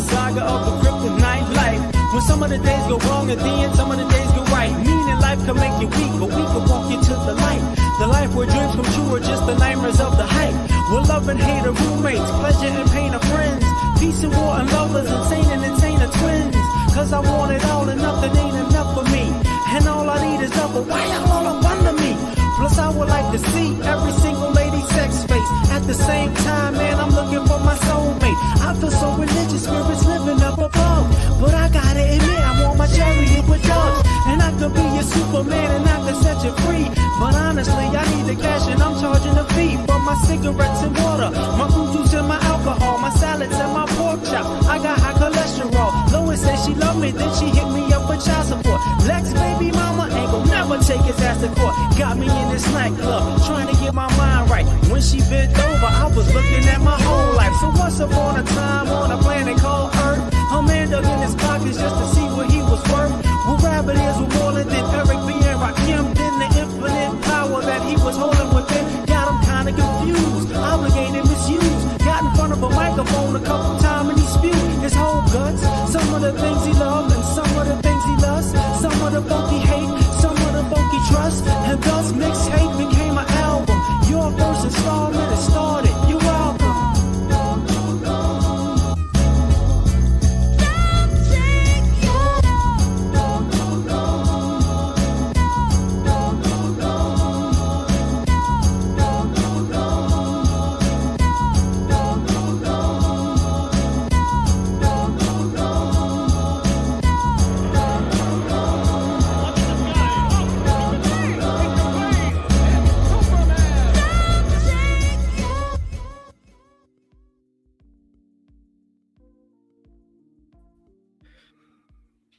saga of the kryptonite life. When some of the days go wrong and then some of the days go right. Meaning life can make you weak, but we can walk you to the light. The life where dreams come true are just the nightmares of the hype. Where love and hate are roommates, pleasure and pain are friends. Peace and war and lovers, insane and insane are twins. Cause I want it all and nothing ain't enough for me. And all I need is love, but why y'all all up under me? Plus I would like to see every single lady's sex face. At the same time, man, I'm looking for my soulmate. I feel so religious, spirits living up above. But I gotta admit, I want my chariot with dogs. And I could be your Superman and I could set you free. But honestly, I need the cash and I'm charging a fee. For my cigarettes and water, my fruit juice and my alcohol, my salads and my pork chop. I got high cholesterol. Lois said she loved me, then she hit me up for child support. Lex baby mama ain't gon' never take his ass to court. Got me in this nightclub, trying to get my mind right. When she bent over, I was looking at my whole life. So once upon a time on a planet called Earth, a man dug in his pockets just to see what he was worth. Well, rabbit ears were more than Eric B. and Rakim. Then the infinite power that he was holding within got him kinda confused, obligated, misused. Got in front of a microphone a couple times and he spewed his whole guts. Some of the things he loved and some of the things he lost. Some of the funky hate, some of the funky trust. And thus mixtape became an album. Your first installment has started. You're welcome.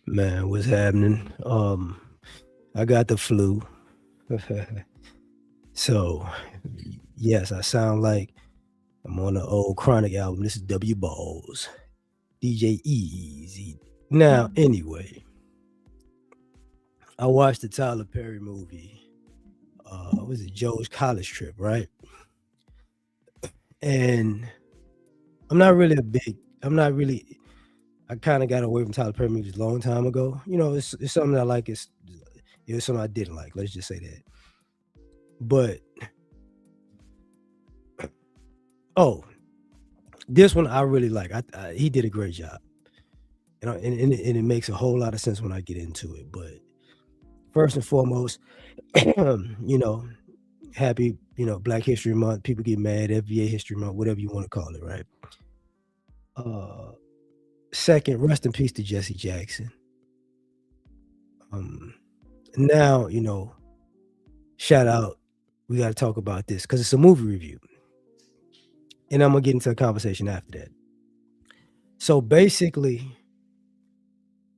Man, what's happening? I got the flu. So, yes, I sound like I'm on the old Chronic album. This is W Balls, DJ Easy. Now, anyway, I watched the Tyler Perry movie. Was it Joe's College Trip, right? And I'm not really. I kind of got away from Tyler Perry movies a long time ago. You know, it's something I like. It's something I didn't like. Let's just say that. But this one I really like. He did a great job. You know, and it makes a whole lot of sense when I get into it. But first and foremost, you know, happy, Black History Month. People get mad, FBA History Month, whatever you want to call it, right? Second, rest in peace to Jesse Jackson. Now, shout out. We got to talk about this because it's a movie review. And I'm going to get into a conversation after that. So basically,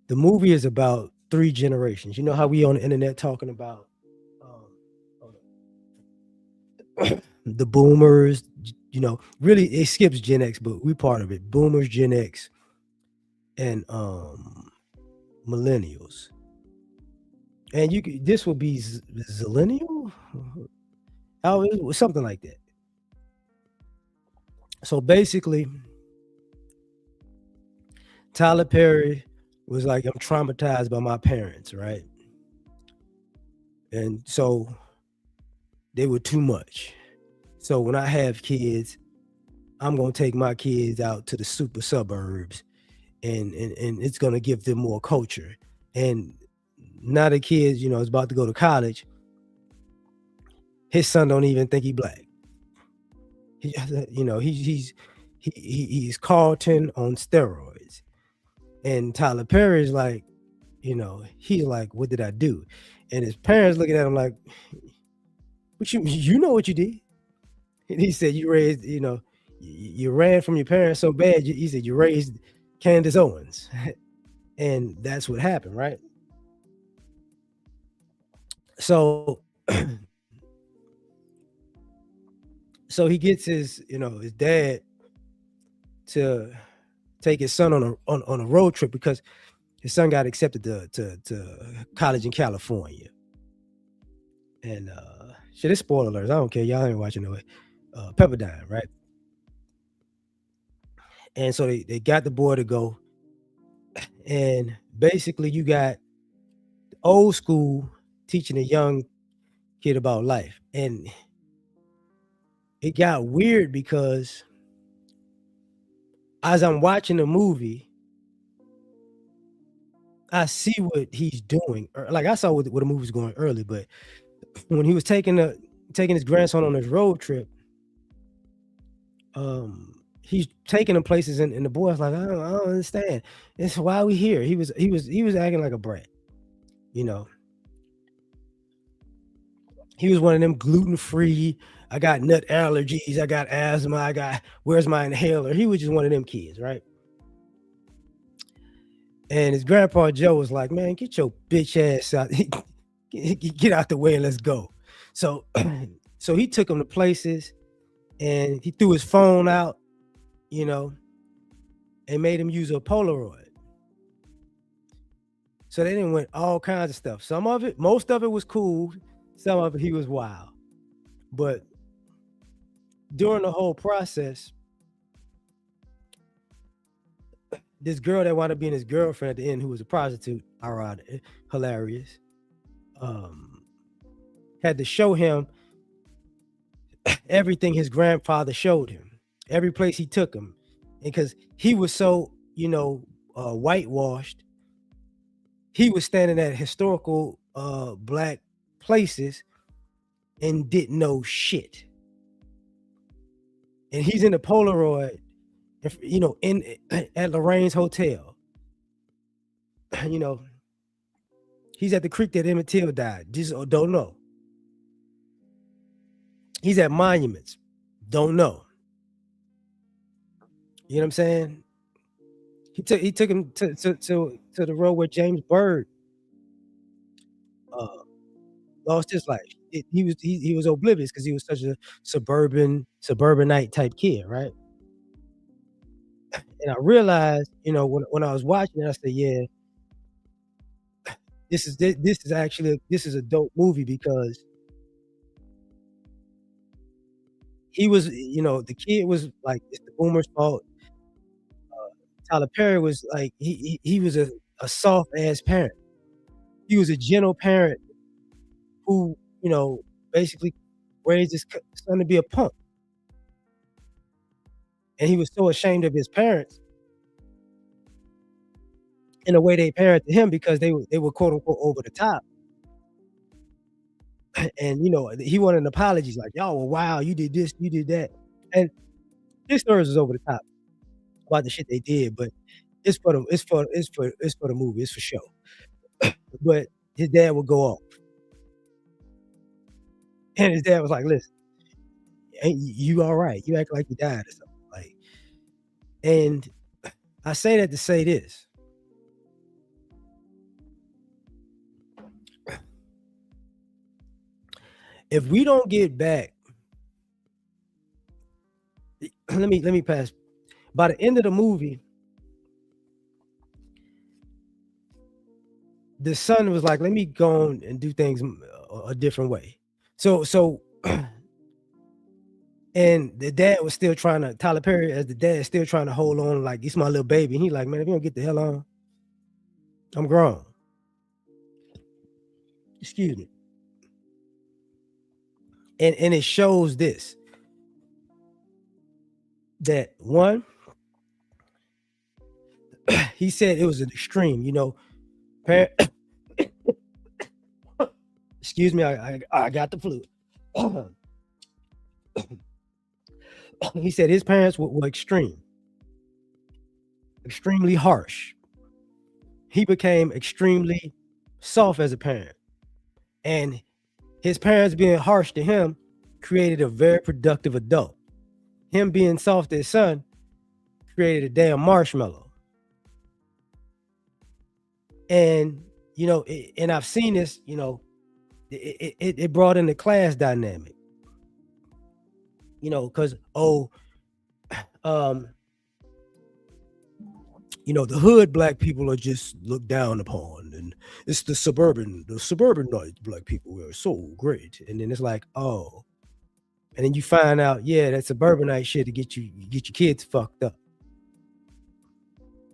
the movie is about 3 generations. You know how we on the internet talking about the boomers, really it skips Gen X, but we part of it. Boomers, Gen X, and millennials. And this will be zillennial? It was something like that. So basically, Tyler Perry was like, I'm traumatized by my parents, right? And so they were too much. So when I have kids, I'm going to take my kids out to the super suburbs and it's going to give them more culture. And now the kids, is about to go to college. His son don't even think he black. He's Carlton on steroids. And Tyler Perry's like, he's like, what did I do? And his parents looking at him like, what you know what you did? And he said, you raised, you ran from your parents so bad. He said, you raised Candace Owens. And that's what happened, right? So, so he gets his dad to take his son on a road trip because his son got accepted to college in California. And shit, it's spoiler alerts. I don't care. Y'all ain't watching no way. Pepperdine, right? And so they got the boy to go. And basically you got old school teaching a young kid about life. And it got weird because as I'm watching the movie, I see what he's doing. Like I saw what the movie was going early, but when he was taking his grandson on his road trip, he's taking him places, and the boy's like, I don't understand. It's why we here. He was acting like a brat, you know. He was one of them gluten free. I got nut allergies. I got asthma. I got where's my inhaler? He was just one of them kids, right? And his grandpa Joe was like, man, get your bitch ass out, get out the way and let's go. So, so he took him to places, and he threw his phone out, you know, and made him use a Polaroid. So they didn't went all kinds of stuff. Some of it, most of it was cool. Some of it he was wild. But during the whole process, this girl that wound up being his girlfriend at the end, who was a prostitute, ironic, hilarious, um, had to show him everything his grandfather showed him, every place he took him, because he was so, whitewashed. He was standing at historical black places and didn't know shit. And he's in the Polaroid, in at Lorraine's hotel. You know, he's at the creek that Emmett Till died. Just don't know. He's at monuments. Don't know. You know what I'm saying? He took him to the road where James Byrd uh, lost his life. He was oblivious because he was such a suburbanite type kid, right? And I realized, when I was watching it, I said, yeah, this is a dope movie because he was, the kid was like, it's the boomer's fault. Tyler Perry was like, he was a soft ass parent. He was a gentle parent who, basically raised his son to be a punk. And he was so ashamed of his parents in the way they parented him because they were quote unquote over the top. And he wanted an apology. Like, y'all were wild, you did this, you did that. And his stories was over the top about the shit they did, but it's for the movie, it's for show. But his dad would go off. And his dad was like, listen, ain't you all right? You act like you died or something. Like, and I say that to say this. If we don't get back, let me pass. By the end of the movie, the son was like, let me go on and do things a different way. So and the dad was still trying to, Tyler Perry as the dad, still trying to hold on like he's my little baby. And he like, man, if you don't get the hell on, I'm grown. Excuse me. And it shows this, that one, he said it was an extreme, parent, excuse me, I got the flu. He said his parents were extremely harsh. He became extremely soft as a parent. And his parents being harsh to him created a very productive adult. Him being soft to his son created a damn marshmallow. And, and I've seen this, it brought in the class dynamic. Because the hood black people are just looked down upon, and it's the suburbanite black people are so great. And then it's like, oh, and then you find out, yeah, that suburbanite shit to get your kids fucked up.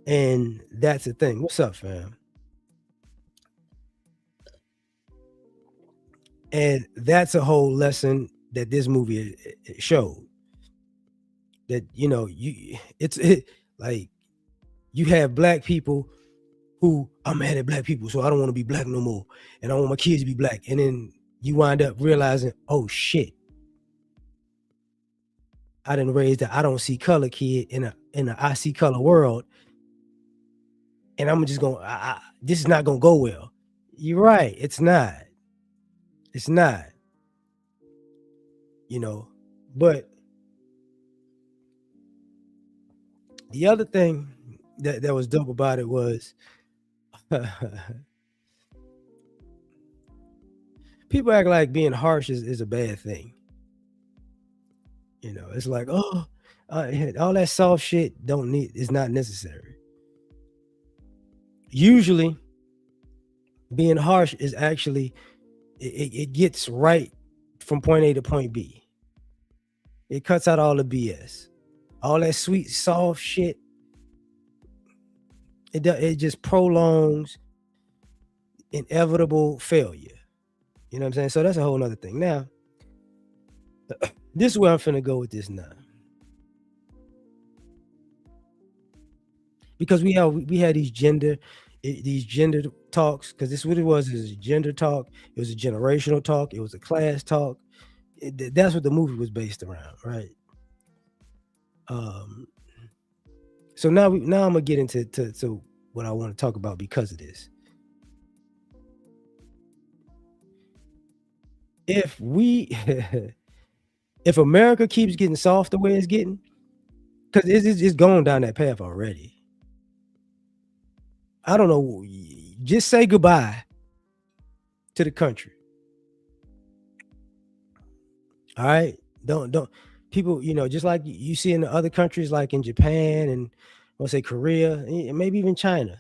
And that's the thing. What's up, fam? And that's a whole lesson that this movie showed. That like you have black people who I'm mad at black people, so I don't want to be black no more, and I want my kids to be black. And then you wind up realizing, oh shit, I didn't raise that I don't see color kid in a I see color world, and I'm just going. This is not gonna go well. You're right. It's not. It's not. You know. But the other thing that was dope about it was people act like being harsh is a bad thing. It's like, oh, all that soft shit don't need is not necessary. Usually, being harsh is actually it gets right from point A to point B. It cuts out all the BS, all that sweet soft shit. It just prolongs inevitable failure. You know what I'm saying? So that's a whole nother thing. Now, this is where I'm finna go with this now. Because we had these gender talks, because this is what it was. It was a gender talk, it was a generational talk, it was a class talk. That's what the movie was based around, right? Um so now I'm gonna get into to what I want to talk about because of this. If we if America keeps getting soft the way it's getting, because it's going down that path already. I don't know. Just say goodbye to the country. All right. Don't people, just like you see in the other countries like in Japan and let's say Korea, and maybe even China.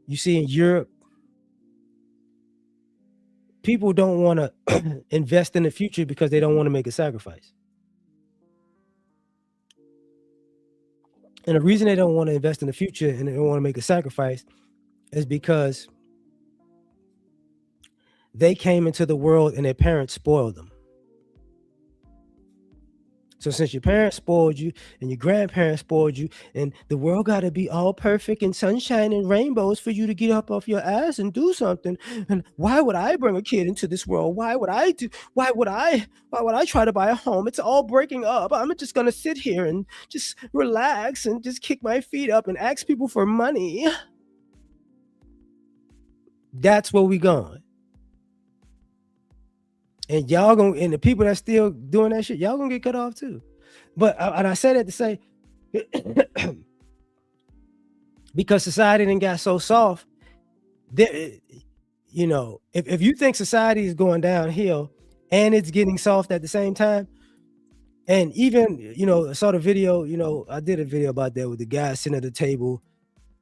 You see in Europe, people don't want to invest in the future because they don't want to make a sacrifice. And the reason they don't want to invest in the future and they don't want to make a sacrifice is because they came into the world and their parents spoiled them. So since your parents spoiled you and your grandparents spoiled you, and the world got to be all perfect and sunshine and rainbows for you to get up off your ass and do something. And why would I bring a kid into this world? Why would I do? Why would I try to buy a home? It's all breaking up. I'm just gonna sit here and just relax and just kick my feet up and ask people for money. That's where we going. And y'all gonna, and the people that still doing that shit, y'all gonna get cut off too. But and I say that to say, because society didn't got so soft, that if you think society is going downhill and it's getting soft at the same time, and even I saw the video, I did a video about that with the guys sitting at the table,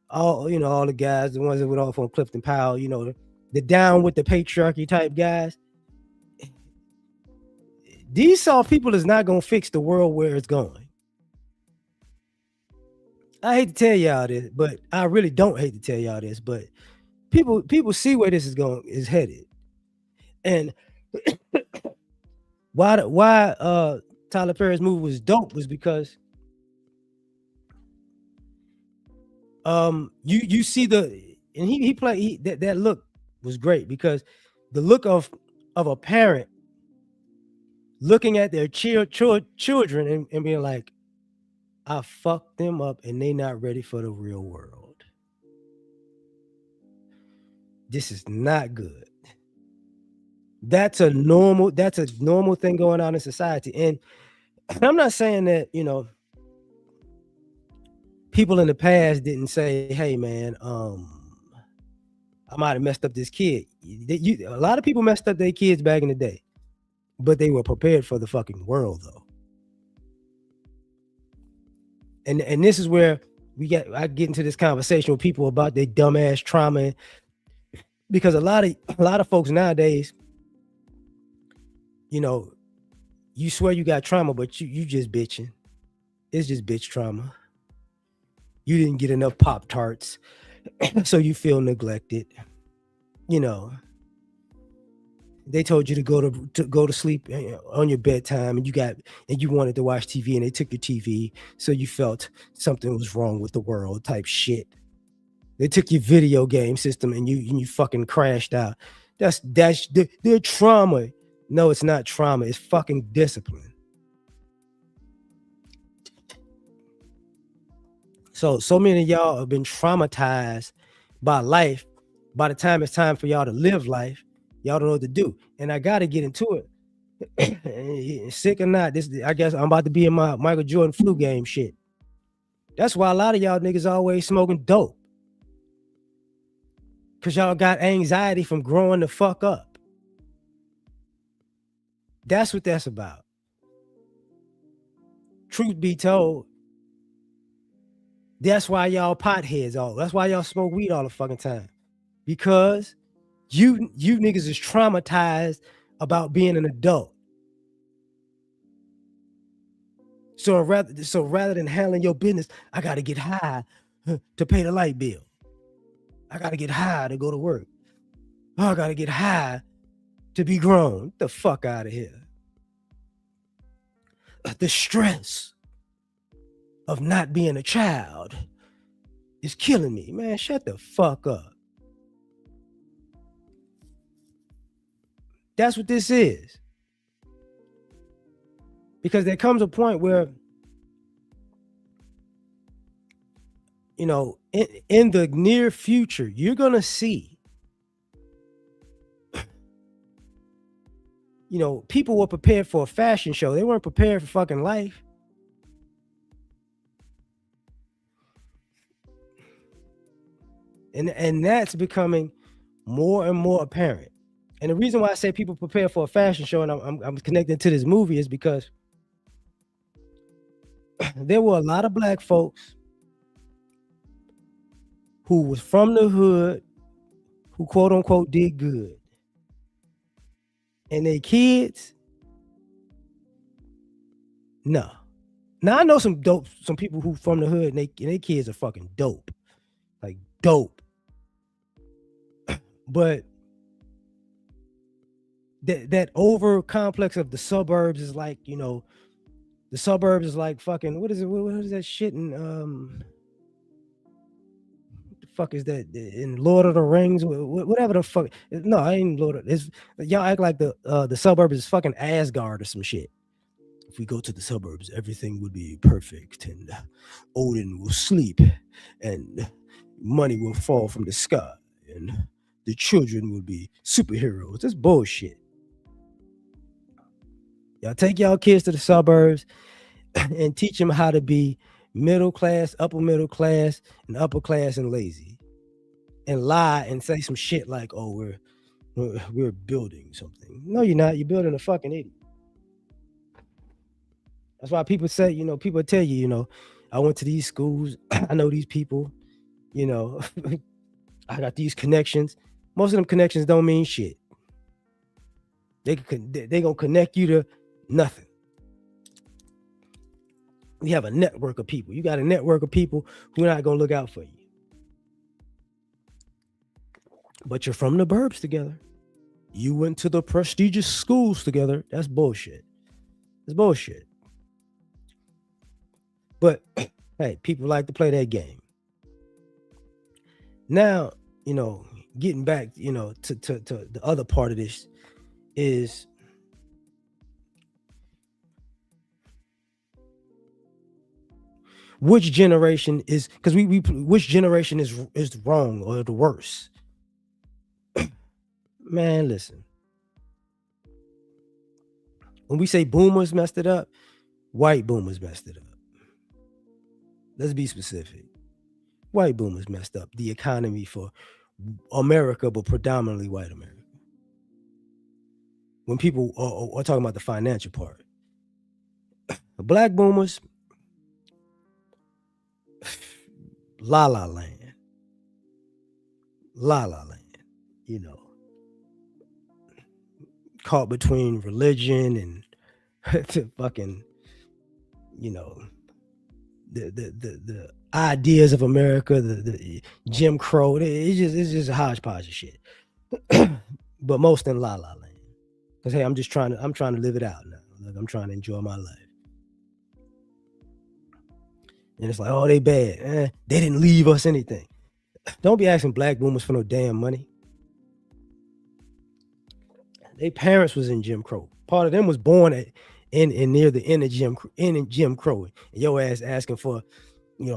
all the guys, the ones that went off on Clifton Powell, the down with the patriarchy type guys. These soft people is not gonna fix the world where it's going. I hate to tell y'all this, but I really don't hate to tell y'all this, but people see where this is headed. And why Tyler Perry's movie was dope was because you see and he played that look was great, because the look of a parent looking at their children and being like, I fucked them up and they not ready for the real world. This is not good. That's a normal thing going on in society. And I'm not saying that, people in the past didn't say, hey man, I might have messed up this kid. A lot of people messed up their kids back in the day, but they were prepared for the fucking world though. And this is where I get into this conversation with people about their dumbass trauma, because a lot of folks nowadays, you swear you got trauma, but you just bitching. It's just bitch trauma. You didn't get enough Pop Tarts, so you feel neglected. You know, they told you to go to sleep on your bedtime, and you wanted to watch TV, and they took your TV, so you felt something was wrong with the world, type shit. They took your video game system, and you fucking crashed out. That's their trauma. No, it's not trauma. It's fucking discipline. So many of y'all have been traumatized by life. By the time it's time for y'all to live life, y'all don't know what to do. And I got to get into it. Sick or not, this I guess I'm about to be in my Michael Jordan flu game shit. That's why a lot of y'all niggas always smoking dope. Cause y'all got anxiety from growing the fuck up. That's what that's about. Truth be told, that's why y'all potheads all. That's why y'all smoke weed all the fucking time. Because you niggas is traumatized about being an adult. So rather than handling your business, I gotta get high to pay the light bill. I gotta get high to go to work. Oh, I gotta get high to be grown. Get the fuck out of here. The stress of not being a child is killing me. Man, shut the fuck up. That's what this is. Because there comes a point where, in the near future, you're going to see, people were prepared for a fashion show. They weren't prepared for fucking life. And that's becoming more and more apparent. And the reason why I say people prepare for a fashion show, and I'm connecting to this movie, is because there were a lot of black folks who was from the hood, who quote unquote did good. And their kids, no. Now I know some people who from the hood, and they kids are fucking dope. Like dope. But that over complex of the suburbs is like, the suburbs is like fucking, what is that shit in what the fuck is that in Lord of the Rings, whatever the fuck. No, I ain't Lord of, it's, y'all act like the suburbs is fucking Asgard or some shit. If we go to the suburbs, everything would be perfect, and Odin will sleep, and money will fall from the sky, and the children will be superheroes. That's bullshit. Y'all take y'all kids to the suburbs and teach them how to be middle class, upper middle class, and upper class and lazy, and lie and say some shit like, "Oh, we're building something." No, you're not. You're building a fucking idiot. That's why people say, people tell you, I went to these schools. I know these people. I got these connections. Most of them connections don't mean shit. They gonna connect you to nothing. We have a network of people. You got a network of people who are not gonna look out for you. But you're from the burbs together. You went to the prestigious schools together. That's bullshit. It's bullshit. But hey, people like to play that game. Now, getting back, to the other part of this is which generation is, because we which generation is wrong or the worst. Man, listen. When we say boomers messed it up, white boomers messed it up. Let's be specific. White boomers messed up the economy for America, but predominantly white America. When people are talking about the financial part, the black boomers, la la land, la la land, caught between religion and to fucking, the ideas of America, the Jim Crow. It's just a hodgepodge of shit. But most in La La Land. Because hey, I'm trying to live it out now. Like I'm trying to enjoy my life. And it's like, oh, they bad. They didn't leave us anything. Don't be asking black boomers for no damn money. Their parents was in Jim Crow. Part of them was born in near the end of Jim Crow. And your ass asking for,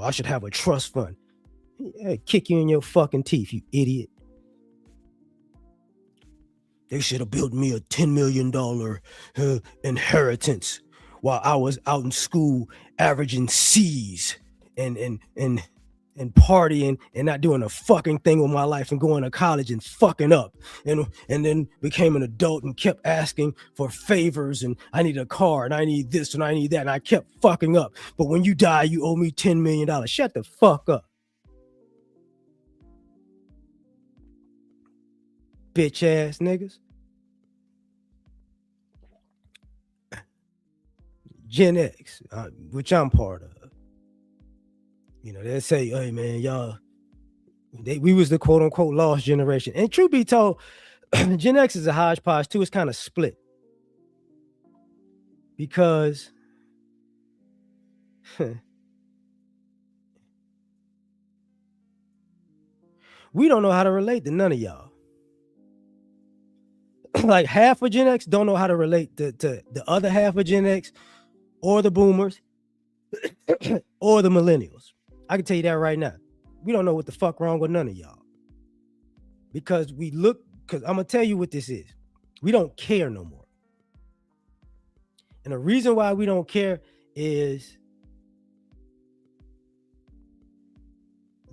I should have a trust fund. Kick you in your fucking teeth, you idiot. They should have built me a $10 million inheritance while I was out in school averaging C's and partying and not doing a fucking thing with my life and going to college and fucking up and then became an adult and kept asking for favors and I need a car and I need this and I need that and I kept fucking up. But when you die, you owe me $10 million. Shut the fuck up. Bitch ass niggas. Gen X, which I'm part of. They say, hey man, y'all, we was the quote unquote lost generation. And truth be told, Gen X is a hodgepodge too. It's kind of split. Because we don't know how to relate to none of y'all. Like half of Gen X don't know how to relate to the other half of Gen X or the boomers or the millennials. I can tell you that right now. We don't know what the fuck wrong with none of y'all. Because I'm going to tell you what this is. We don't care no more. And the reason why we don't care is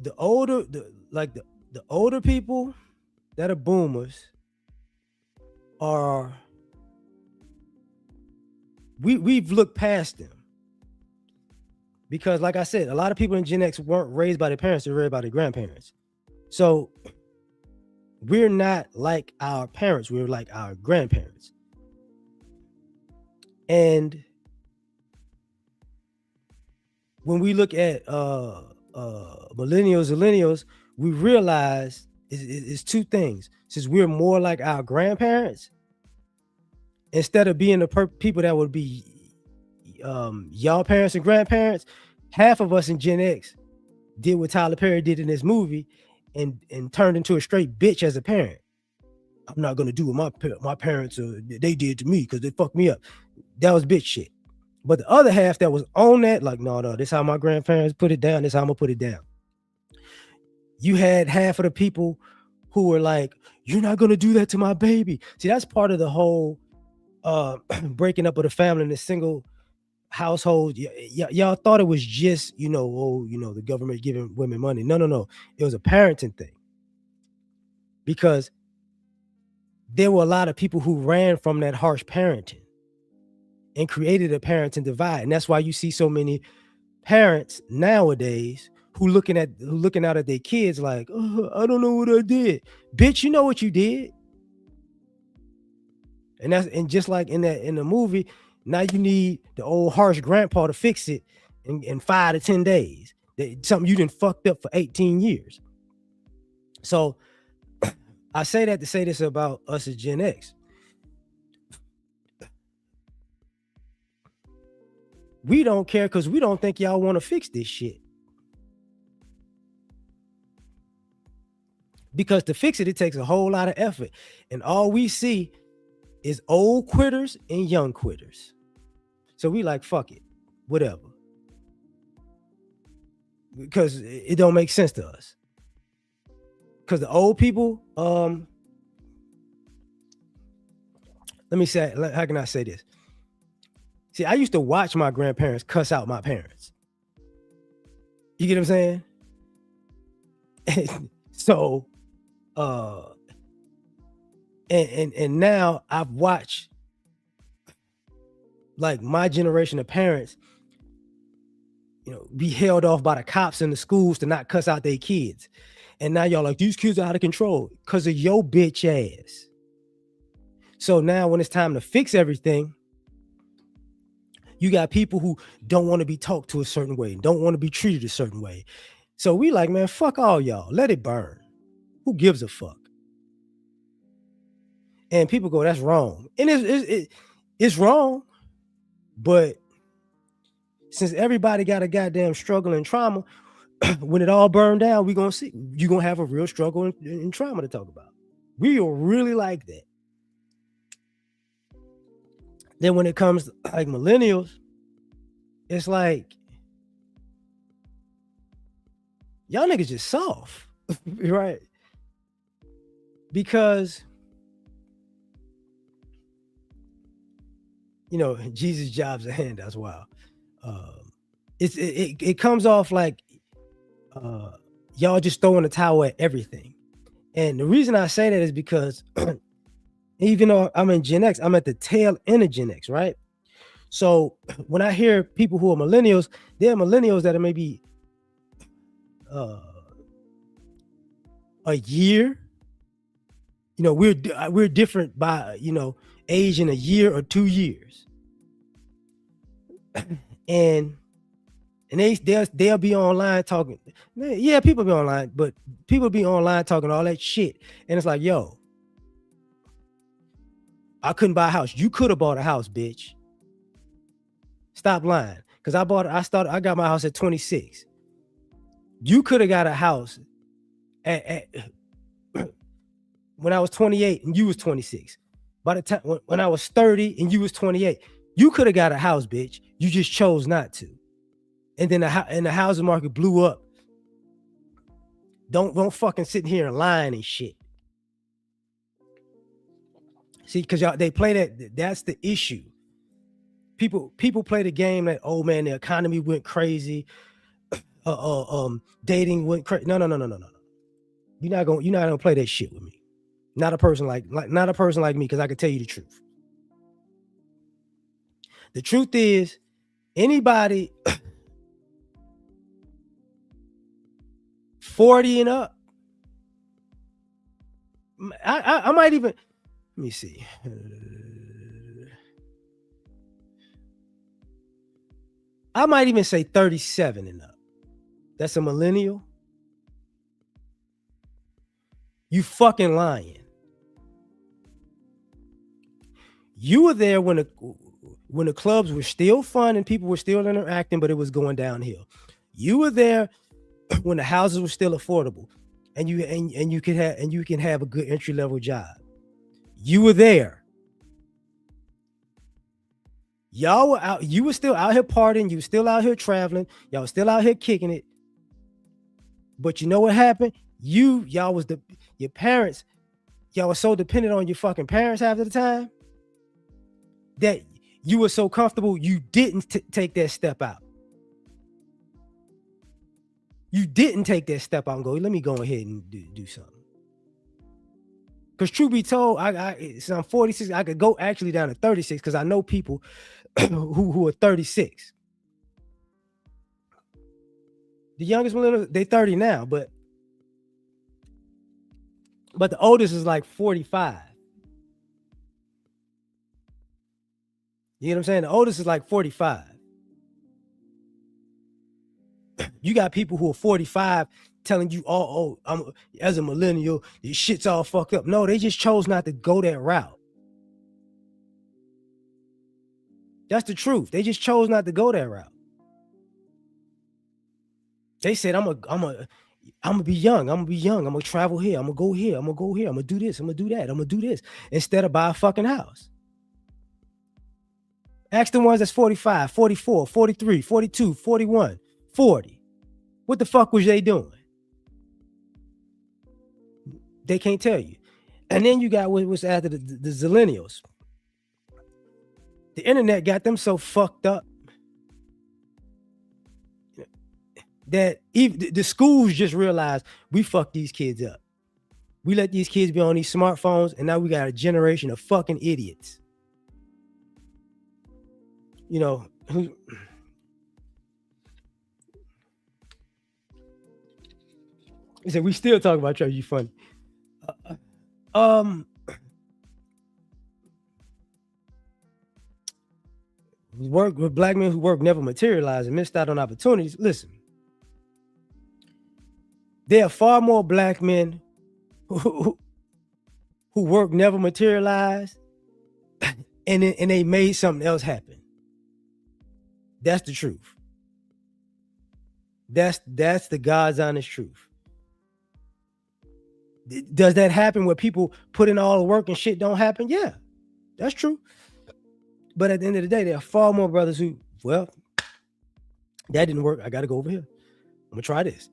the older people that are boomers we've looked past them. Because like I said, a lot of people in Gen X weren't raised by their parents, they were raised by their grandparents. So we're not like our parents, we're like our grandparents. And when we look at millennials, we realize it's two things. Since we're more like our grandparents, instead of being the people that would be y'all parents and grandparents, half of us in Gen X did what Tyler Perry did in this movie and turned into a straight bitch as a parent. I'm not gonna do what my parents they did to me because they fucked me up. That was bitch shit. But the other half that was on that, like, no, this is how my grandparents put it down. This is how I'm gonna put it down. You had half of the people who were like, you're not gonna do that to my baby. See, that's part of the whole breaking up of the family in a single household. Y'all thought it was just, the government giving women money. No. It was a parenting thing. Because there were a lot of people who ran from that harsh parenting and created a parenting divide. And that's why you see so many parents nowadays who looking out at their kids like, oh, I don't know what I did. Bitch, you know what you did. And just like in the movie, now you need the old harsh grandpa to fix it in 5 to 10 days. Something you done fucked up for 18 years. So I say that to say this about us as Gen X. We don't care because we don't think y'all want to fix this shit. Because to fix it, it takes a whole lot of effort. And all we see is old quitters and young quitters. So we like, fuck it, whatever. Because it don't make sense to us. Because the old people, let me say, how can I say this? See, I used to watch my grandparents cuss out my parents. You get what I'm saying? So, and now I've watched like my generation of parents, be held off by the cops in the schools to not cuss out their kids. And now y'all like, these kids are out of control because of your bitch ass. So now when it's time to fix everything, You got people who don't want to be talked to a certain way, don't want to be treated a certain way. So we like, man, fuck all y'all. Let it burn. Who gives a fuck? And people go, that's wrong. And it's wrong. But since everybody got a goddamn struggle and trauma, when it all burned down, we gonna see you're gonna have a real struggle and trauma to talk about. We are really like that. Then when it comes to like millennials, it's like y'all niggas just soft, right? Because you know Jesus jobs a hand. That's wild. It comes off like y'all just throwing the towel at everything. And the reason I say that is because even though I'm in Gen X, I'm at the tail end of Gen X, right? So when I hear people who are millennials, they're millennials that are maybe a year. You know, we're different by, you know, age in a year or 2 years. and they'll be online talking. Yeah, people be online, but people be online talking all that shit. And it's like, yo, I couldn't buy a house. You could have bought a house, bitch. Stop lying. Because I got my house at 26. You could have got a house at when I was 28 and you was 26. By the time when I was 30 and you was 28, you could have got a house, bitch. You just chose not to. And then the housing market blew up. Don't fucking sit here and lying and shit. See, because y'all they play that. That's the issue. People play the game that, oh man, the economy went crazy. Dating went crazy. No. You're not gonna play that shit with me. Not a person like me, because I can tell you the truth. The truth is, anybody 40 and up, I might even, let me see. I might even say 37 and up. That's a millennial. You fucking lying. You were there when the clubs were still fun and people were still interacting, but it was going downhill. You were there when the houses were still affordable, and you can have a good entry level job. You were there. Y'all were out. You were still out here partying. You were still out here traveling. Y'all were still out here kicking it. But you know what happened? Y'all was your parents. Y'all were so dependent on your fucking parents half of the time that you were so comfortable you didn't take that step out. You didn't take that step out and go, let me go ahead and do something. Because truth be told, so I'm 46. I could go actually down to 36 because I know people who are 36. The youngest millennials, they 30 now, but the oldest is like 45. You know what I'm saying? The oldest is like 45. You got people who are 45 telling you, oh, I'm as a millennial, this shit's all fucked up. No, they just chose not to go that route. That's the truth. They just chose not to go that route. They said, I'm gonna be young. I'm gonna travel here. I'm gonna go here. I'm gonna go here. I'm gonna do this. I'm gonna do that. I'm gonna do this instead of buy a fucking house. Ask the ones that's 45, 44, 43, 42, 41, 40. What the fuck was they doing? They can't tell you. And then you got what's after the zillennials. The internet got them so fucked up that even the schools just realized we fucked these kids up. We let these kids be on these smartphones, and now we got a generation of fucking idiots. You know, he said we still talk about Trevor. You funny. black men who work never materialize and missed out on opportunities. Listen, there are far more black men who, who work never materialized and they made something else happen. That's the truth. That's the God's honest truth. Does that happen where people put in all the work and shit don't happen? Yeah, that's true. But at the end of the day, there are far more brothers who, well, that didn't work. I got to go over here. I'm gonna try this.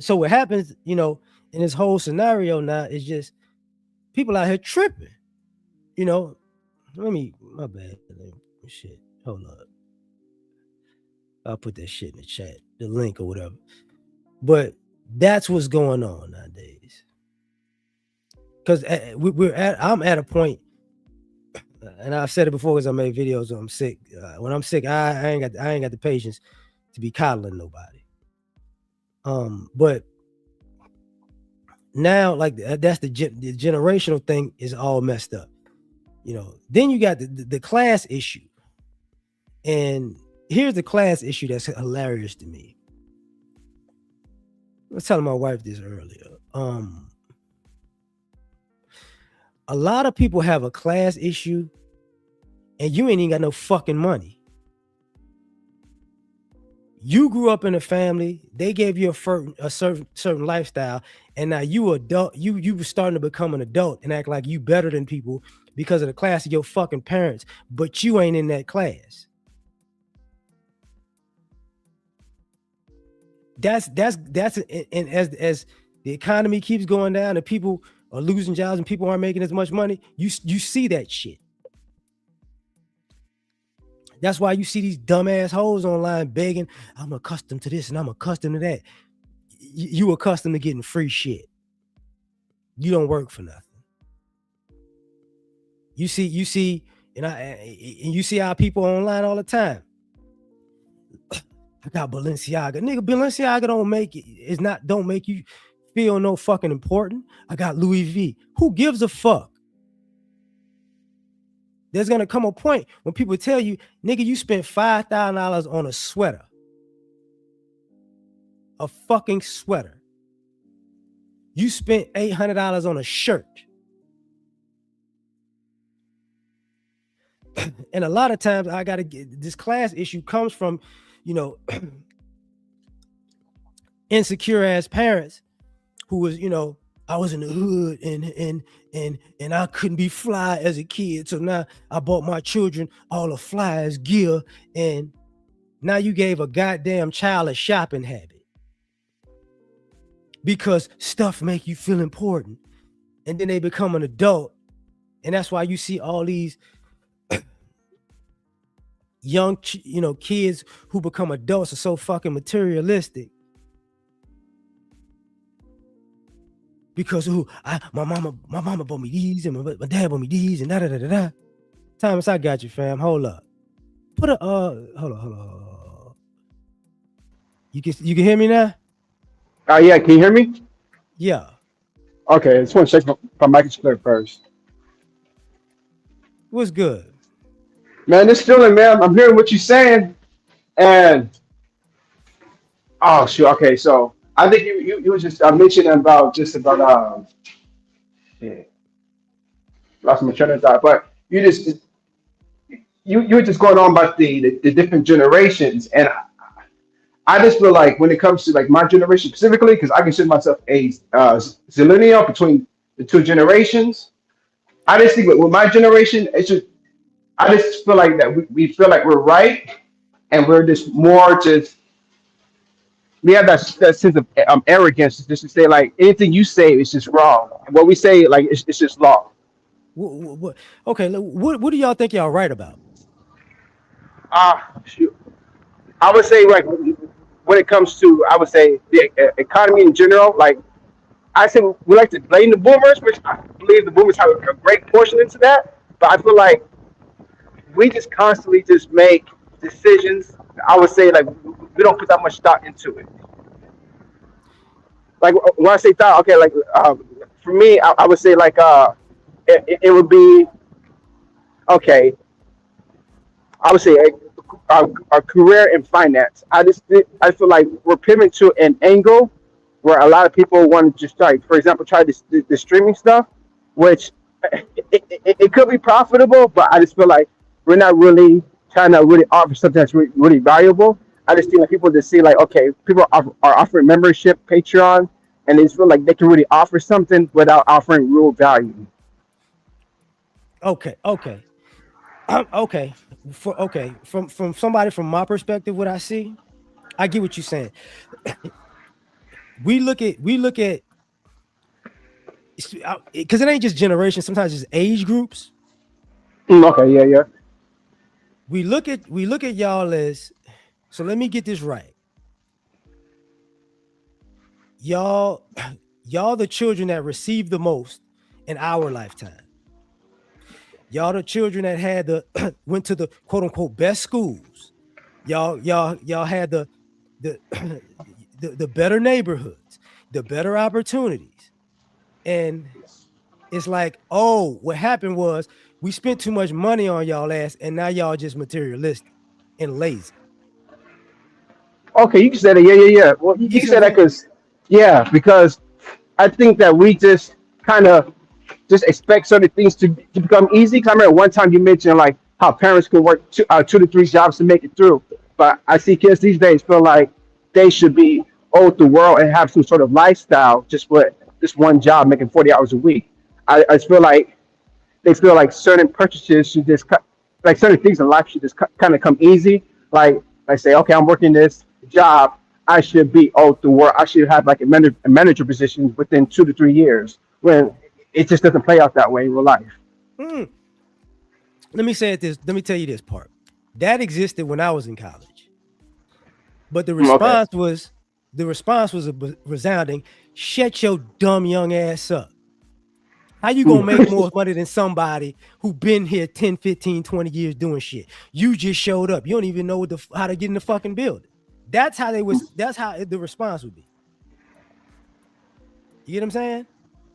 So what happens, in this whole scenario now is just people out here tripping. My bad. Shit, hold up. I'll put that shit in the chat, the link or whatever. But that's what's going on nowadays. Because I'm at a point, and I've said it before because I made videos. I'm sick. When I'm sick, I ain't got the patience to be coddling nobody. But now, like that's the generational thing is all messed up. Then you got the class issue, and here's the class issue that's hilarious to me. I was telling my wife this earlier. A lot of people have a class issue, and you ain't even got no fucking money. You grew up in a family, they gave you a certain lifestyle, and now you adult, you were starting to become an adult and act like you better than people because of the class of your fucking parents, but you ain't in that class. That's and as the economy keeps going down and people are losing jobs and people aren't making as much money, you see that shit. That's why you see these dumbass hoes online begging, I'm accustomed to this and I'm accustomed to that. You accustomed to getting free shit. You don't work for nothing. You see, and you see how people online all the time. I got Balenciaga. Nigga, Balenciaga don't make you feel no fucking important. I got Louis V. Who gives a fuck? There's gonna come a point when people tell you, nigga, you spent $5,000 on a sweater. A fucking sweater. You spent $800 on a shirt. And a lot of times I gotta get this class issue comes from, insecure ass parents who was, I was in the hood and I couldn't be fly as a kid. So now I bought my children all the fly as gear. And now you gave a goddamn child a shopping habit because stuff make you feel important. And then they become an adult. And that's why you see all these young, kids who become adults are so fucking materialistic. Because my mama bought me these and my dad bought me these and da. Thomas, I got you, fam. Hold up. Put a hold on. You can hear me now? Yeah, can you hear me? Yeah. Okay, I just want to check my mic is clear first. What's good? Man, this feeling, man, I'm hearing what you're saying. And oh shoot, okay, so I think you were just mentioning about yeah, lost my train of thought, but you were just going on about the different generations, and I just feel like when it comes to like my generation specifically, because I consider myself a zillennial between the two generations. I just think with my generation, it's just I just feel like that we feel like we're right, and we're just more just we have that sense of arrogance just to say like anything you say is just wrong, and what we say like it's just law. What, okay, what do y'all think y'all right about? Shoot. I would say like when it comes to I would say the economy in general, like I say we like to blame the boomers, which I believe the boomers have a great portion into that. But I feel like we just constantly just make decisions. I would say like we don't put that much thought into it. Like when I say thought, okay, like for me, I would say like it would be okay. I would say a career in finance. I feel like we're pivoting to an angle where a lot of people want to just try, for example, try the streaming stuff, which it could be profitable, but I just feel like we're not really trying to really offer something that's really valuable. I just feel like people just see like, okay, people are offering membership, Patreon, and they just feel like they can really offer something without offering real value. Okay, okay, okay. From somebody from my perspective, what I see, I get what you're saying. We look at because it ain't just generation. Sometimes it's age groups. Okay, yeah, yeah. We look at y'all as, so let me get this right. Y'all y'all the children that received the most in our lifetime. Y'all the children that had the went to the quote unquote best schools. Y'all had the the better neighborhoods, the better opportunities. And it's like, oh, what happened was we spent too much money on y'all ass, and now y'all just materialistic and lazy. Okay, you can say that. Yeah, yeah, yeah. Well, you You can see what say I'm that saying? because, yeah, because I think that we just kind of just expect certain things to become easy. 'Cause I remember one time you mentioned like how parents could work 2 to 3 jobs to make it through, but I see kids these days feel like they should be owed the world and have some sort of lifestyle just with this one job making 40 hours a week. I just feel like they feel like certain purchases should just cut, like certain things in life should just kind of come easy. Like I say, okay, I'm working this job. I should be owed the work. I should have like a manager position within 2 to 3 years. When it just doesn't play out that way in real life. Mm. Let me say it this. Let me tell you this part. That existed when I was in college, but Okay. the response was a resounding, "Shut your dumb young ass up." How you gonna make more money than somebody who been here 10, 15, 20 years doing shit? You just showed up. You don't even know how to get in the fucking building. That's how the response would be. You get what I'm saying?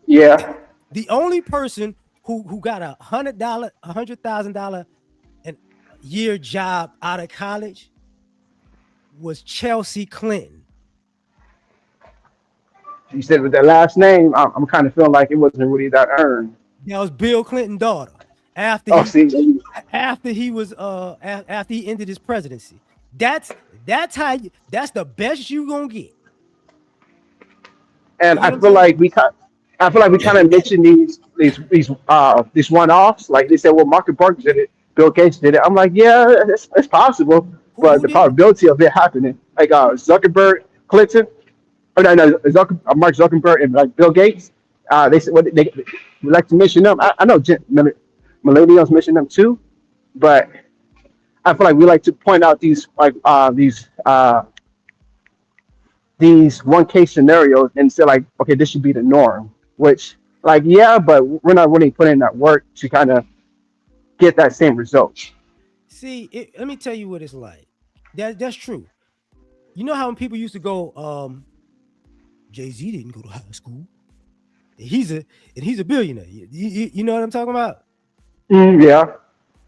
Yeah. The only person who got $100,000 an year job out of college was Chelsea Clinton. You said with that last name, I'm kind of feeling like it wasn't really that earned. That was Bill Clinton's daughter. After Oh, he see, after he was after he ended his presidency. That's how that's the best you gonna get. and You get what I'm saying? I feel like we kind of mentioned these one offs. Like they said, well, Mark Burke did it, Bill Gates did it. I'm like, yeah, it's possible, but Who the did it? probability of it happening, like Zuckerberg, Clinton, or no, Mark Zuckerberg and like Bill Gates. They said what they like to mention them. I know millennials mention them too, but I feel like we like to point out these one case scenarios and say like, okay, this should be the norm. Which, like, yeah, but we're not really putting in that work to kind of get that same result. See, let me tell you what it's like. That's true. You know how when people used to go, Jay-Z didn't go to high school. He's a and he's a billionaire. You know what I'm talking about? Yeah,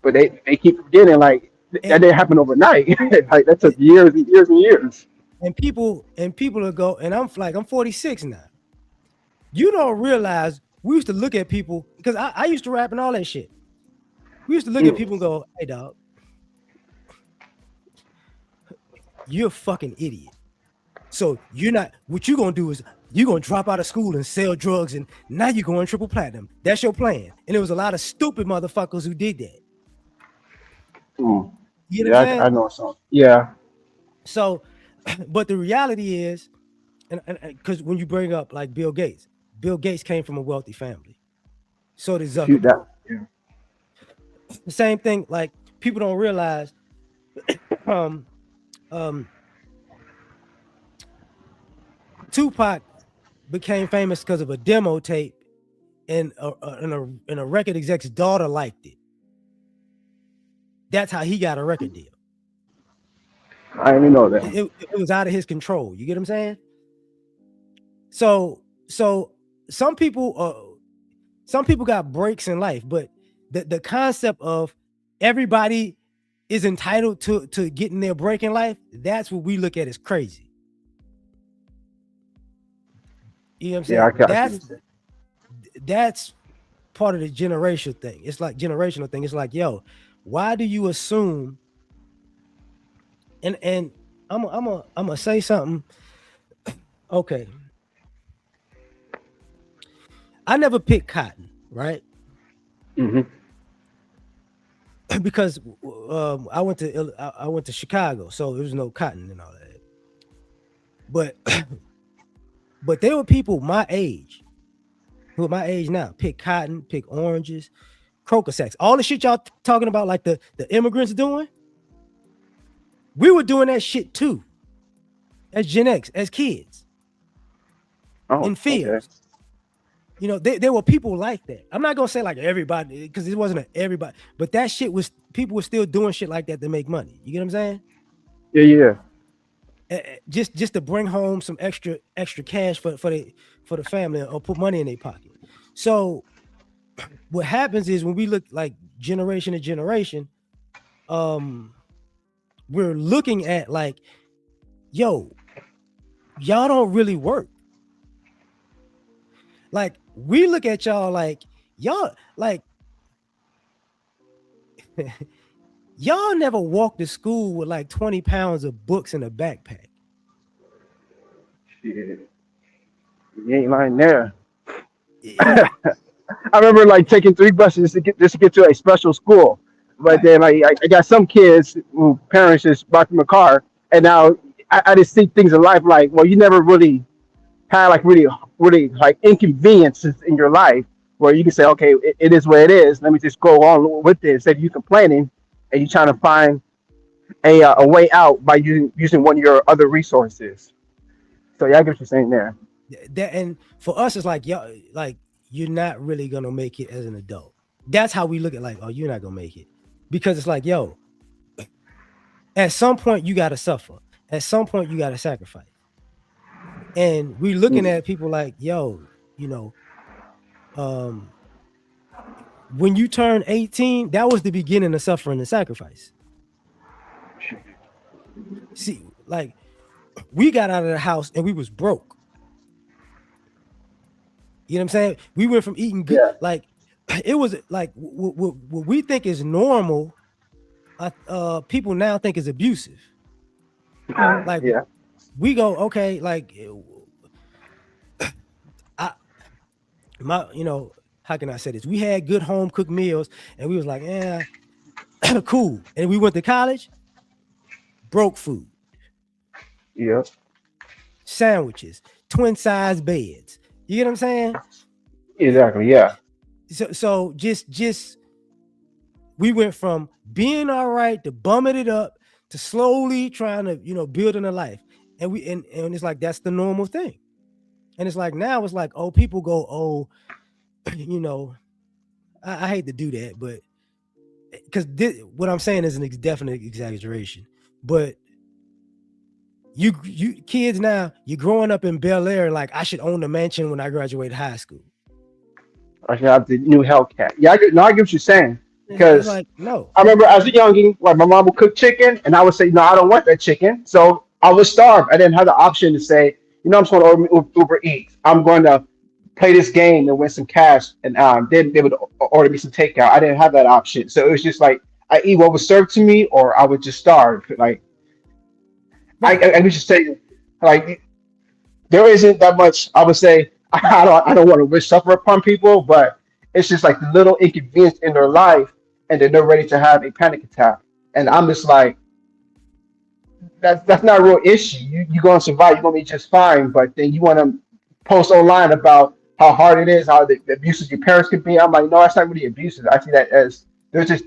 but they keep forgetting like that And didn't happen overnight. Like that took years and years and years. and people will go, and I'm 46 now. You don't realize we used to look at people because I used to rap and all that shit. We used to look at Mm. people and go, "Hey, dog, you're a fucking idiot. So you're not. What you gonna do is you're gonna drop out of school and sell drugs, and now you're going triple platinum. That's your plan." And there was a lot of stupid motherfuckers who did that. Mm. You get what I'm Yeah, saying? I know some. Yeah, So, but the reality is, and because when you bring up like Bill Gates came from a wealthy family. So did shoot Zuckerberg. that. Yeah. The same thing. Like people don't realize. Um, um, Tupac became famous because of a demo tape, and a record exec's daughter liked it. That's how he got a record deal. I didn't even know that. It was out of his control. You get what I'm saying? So some people some people got breaks in life, but the concept of everybody is entitled to getting their break in life, that's what we look at as crazy. You know what I'm Yeah, saying? I see what you're That's part of the generational thing. It's like generational thing. It's like, yo, why do you assume? And I'm gonna say something. Okay, I never picked cotton, right? saying. Because I went to Chicago, so there was no cotton and all that. But but there were people my age, who are my age now, pick cotton, pick oranges, croaker sacks, all the shit y'all talking about, like the immigrants doing. We were doing that shit too as Gen X, as kids Oh, in okay. fields. You know, there were people like that. I'm not gonna say like everybody because it wasn't everybody, but that shit was people were still doing shit like that to make money. You get what I'm saying? Yeah, yeah. Just to bring home some extra cash for the family or put money in their pocket. So what happens is when we look like generation to generation, um, we're looking at like, yo, y'all don't really work. Like we look at y'all like y'all like y'all never walked to school with like 20 pounds of books in a backpack. Shit. You ain't lying there. You know, I remember like taking 3 buses just to get to a special school. But right. then like I got some kids who parents just bought them a car, and now I just see things in life like, well, you never really had like really like inconveniences in your life where you can say, okay, it is what it is. Let me just go on with it instead of you complaining and you trying to find a way out by using one of your other resources. So yeah, I get what you're saying there. That and for us it's like y'all like you're not really gonna make it as an adult. That's how we look at like, oh, you're not gonna make it. Because it's like, yo, at some point you gotta suffer. At some point you gotta sacrifice. And we're looking Mm. at people like, yo, you know, um, when you turn 18, that was the beginning of suffering and sacrifice. See, like we got out of the house and we was broke. You know what I'm saying? We went from eating good, Yeah, like it was like what we think is normal. People now think is abusive. Like yeah, we go, okay, like I my, you know, how can I say this? We had good home cooked meals, and we was like, yeah, cool. And we went to college, broke food, yeah. sandwiches, twin size beds. You get what I'm saying? Exactly. Yeah. So just we went from being all right to bumming it up to slowly trying to, building a life. And it's like that's the normal thing. And it's like now it's like, oh, people go, oh, you know, I hate to do that, but because what I'm saying is an definite exaggeration. But you kids now, you're growing up in Bel Air, like I should own a mansion when I graduate high school. I should have the new Hellcat. Yeah, I get what you're saying It's because like no, I remember as a youngin, like my mom would cook chicken, and I would say, no, I don't want that chicken. So I was starved. I didn't have the option to say, I'm just going to Uber Eats. I'm going to play this game and win some cash, and then they would order me some takeout. I didn't have that option, so it was just like I eat what was served to me, or I would just starve. Like right. I would just say, like there isn't that much. I would say I don't want to wish suffer upon people, but it's just like the little inconvenience in their life, and then they're ready to have a panic attack. And I'm just like, that's not a real issue. You're gonna survive. You're gonna be just fine. But then you want to post online about how hard it is, how the abusive your parents could be. I'm like, no, that's not really abusive. I see that as they're just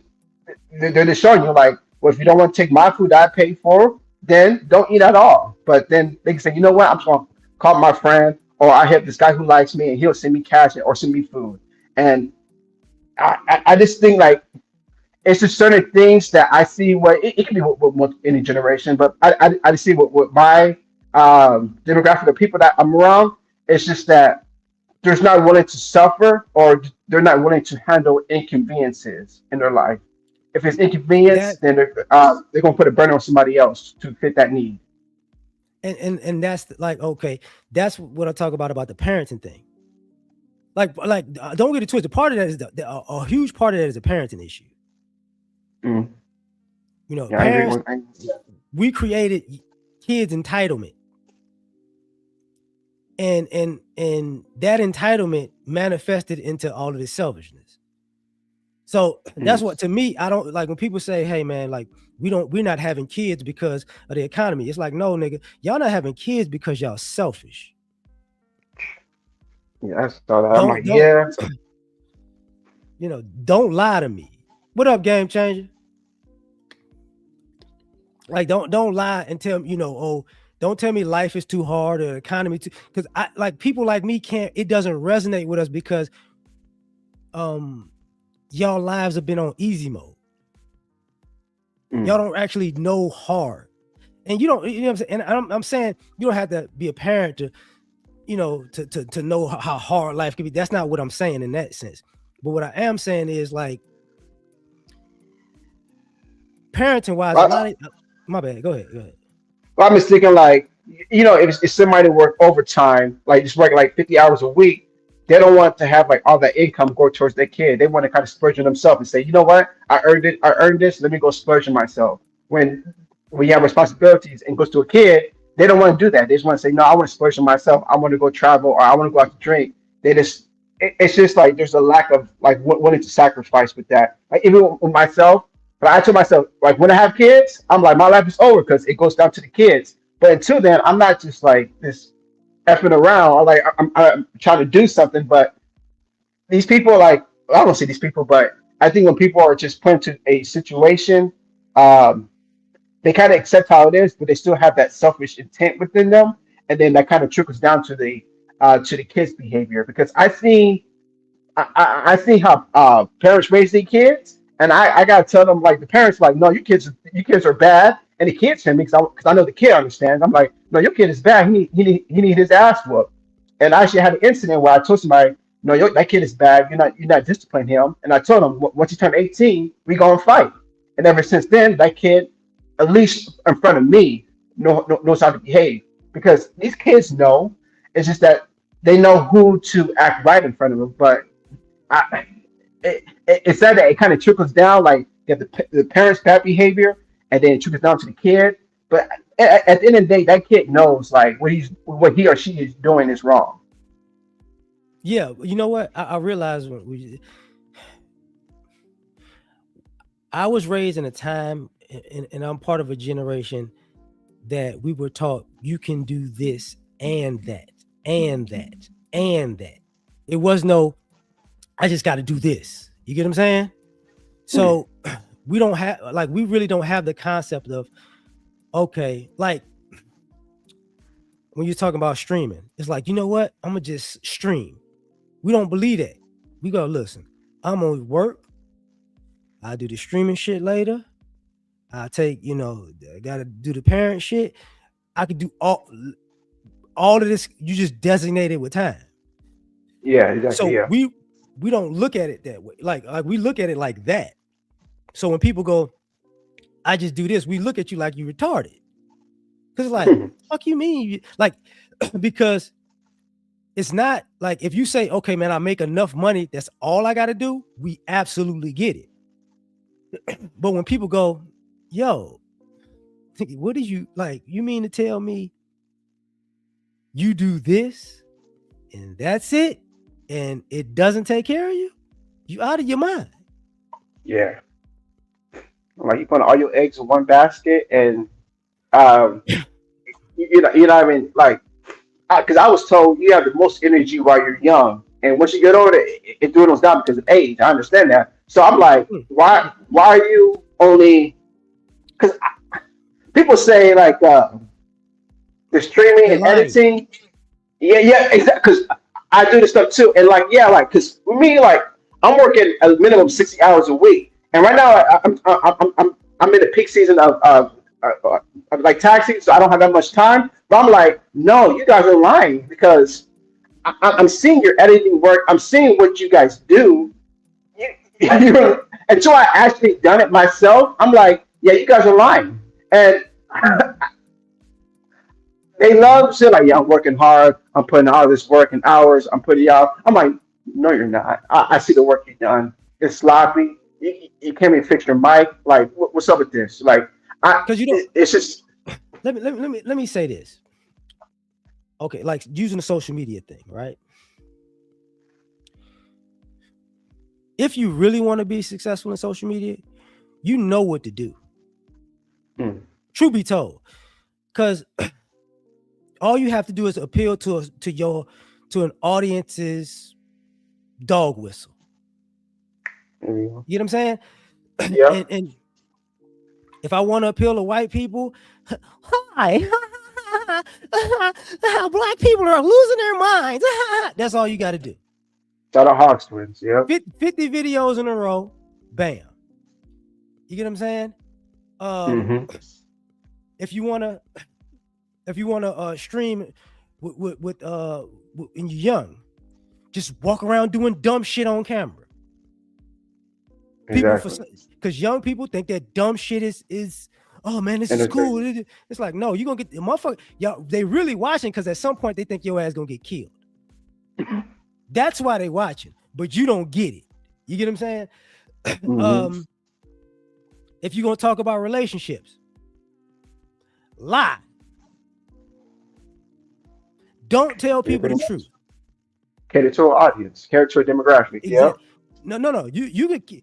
showing you like, well, if you don't want to take my food that I paid for, then don't eat at all. But then they can say, you know what, I'm just gonna call my friend, or I have this guy who likes me, and he'll send me cash or send me food. And I just think like it's just certain things that I see what it can be with any generation, but I see what my demographic of people that I'm around. It's just that they're not willing to suffer or they're not willing to handle inconveniences in their life. If it's inconvenience, that then they're gonna put a burden on somebody else to fit that need. and that's like, okay, that's what I talk about the parenting thing. Don't get it twisted. Part of that is a huge part of that is a parenting issue. Mm. You know, Yeah, I agree parents, with. Yeah. we created kids entitlement, and that entitlement manifested into all of this selfishness. So that's Mm. what, to me, I don't like when people say, hey man, like we're not having kids because of the economy. It's like, no, nigga, y'all not having kids because y'all selfish. Yeah, I saw that. I'm like, Don't yeah. don't lie to me. What up, game changer? Like, don't lie and tell me, oh, don't tell me life is too hard or the economy too, because I like people like me can't, it doesn't resonate with us because y'all lives have been on easy mode. Y'all Mm. don't actually know hard. And you don't, what I'm saying? And I'm saying you don't have to be a parent to, to know how hard life can be. That's not what I'm saying in that sense. But what I am saying is, like, parenting wise, a lot of, my bad. Go ahead. Well, I'm just thinking like, if somebody work overtime, like just work like 50 hours a week, they don't want to have like all that income go towards their kid. They want to kind of splurge on themselves and say, you know what, I earned it, I earned this, let me go splurge on myself. When you have responsibilities and goes to a kid, they don't want to do that. They just want to say, no, I want to splurge on myself. I want to go travel or I want to go out to drink. They just, it's just like there's a lack of like wanting to sacrifice with that. Like even with myself, but I told myself, like when I have kids, I'm like, my life is over because it goes down to the kids. But until then, I'm not just like this effing around. I'm trying to do something. But these people, like, I don't see these people, but I think when people are just put into a situation, um, they kind of accept how it is, but they still have that selfish intent within them, and then that kind of trickles down to the kids' behavior. Because I see how parents raise their kids, and I gotta tell them like the parents like, no, your kids are bad, and the kids hit me because I know the kid understands. I'm like, no, your kid is bad. He need his ass whooped. And I actually had an incident where I told somebody, no, that kid is bad. You're not disciplining him. And I told him, once he turned 18, we gonna fight. And ever since then, that kid, at least in front of me, knows how to behave because these kids know. It's just that they know who to act right in front of them, but it's sad that it kind of trickles down. Like you have the parents' bad behavior, and then it trickles down to the kid. But at the end of the day, that kid knows like what he or she is doing is wrong. Yeah, you know what? I realized I was raised in a time, and I'm part of a generation that we were taught you can do this and that and that and that. It was no, I just got to do this. You get what I'm saying? Mm. So we really don't have the concept of, okay, like when you're talking about streaming, it's like, you know what? I'm gonna just stream. We don't believe that. We go, listen, I'm gonna work. I do the streaming shit later. I take, I gotta do the parent shit. I could do all of this. You just designate it with time. Yeah, exactly. So Yeah. we don't look at it that way. Like we look at it like that. So when people go, I just do this, we look at you like you retarded. Because like, fuck you mean? Like, because it's not like if you say, okay, man, I make enough money, that's all I got to do. We absolutely get it. But when people go, yo, what did you like? You mean to tell me you do this and that's it? And it doesn't take care of you? You out of your mind. Yeah. Like you put all your eggs in one basket, and um, you know what I mean. Like, because I was told you have the most energy while you're young, and once you get older, it dwindles down because of age. I understand that. So I'm like, Mm, why are you only? Because people say like the streaming they're and lying. editing. Yeah, yeah, exactly. Because I do this stuff too, and like, yeah, like, because for me, like, I'm working a minimum 60 hours a week, and right now I'm in the peak season of like taxing, so I don't have that much time. But I'm like, no, you guys are lying because I'm seeing your editing work. I'm seeing what you guys do. until I actually done it myself, I'm like, yeah, you guys are lying. And they love saying like, yeah, I'm working hard. I'm putting all this work and hours. I'm putting out. I'm like, no, you're not. I see the work you've done. It's sloppy. You can't even fix your mic. Like, what's up with this? Like, Because you don't. it's just, Let me say this. Okay, like using the social media thing, right? If you really want to be successful in social media, you know what to do. mm, Truth be told, because all you have to do is appeal to an audience's dog whistle. mm, You know what I'm saying? yeah, and if I want to appeal to white people, hi, black people are losing their minds. That's all you got to do. shout out Hawks twins. Yep. 50 videos in a row, bam. You get what I'm saying? Hmm. If you wanna stream with and you're young, just walk around doing dumb shit on camera. People Exactly. because young people think that dumb shit is oh man, this is cool. Entertainment. It's like no, you're gonna get the motherfucker. Y'all, they really watching because at some point they think your ass gonna get killed. That's why they watching, but you don't get it. You get what I'm saying? Hmm. If you're gonna talk about relationships, lie. Don't tell people the truth. Cater to an audience, cater to a demographic. Yep. Exactly. No. You could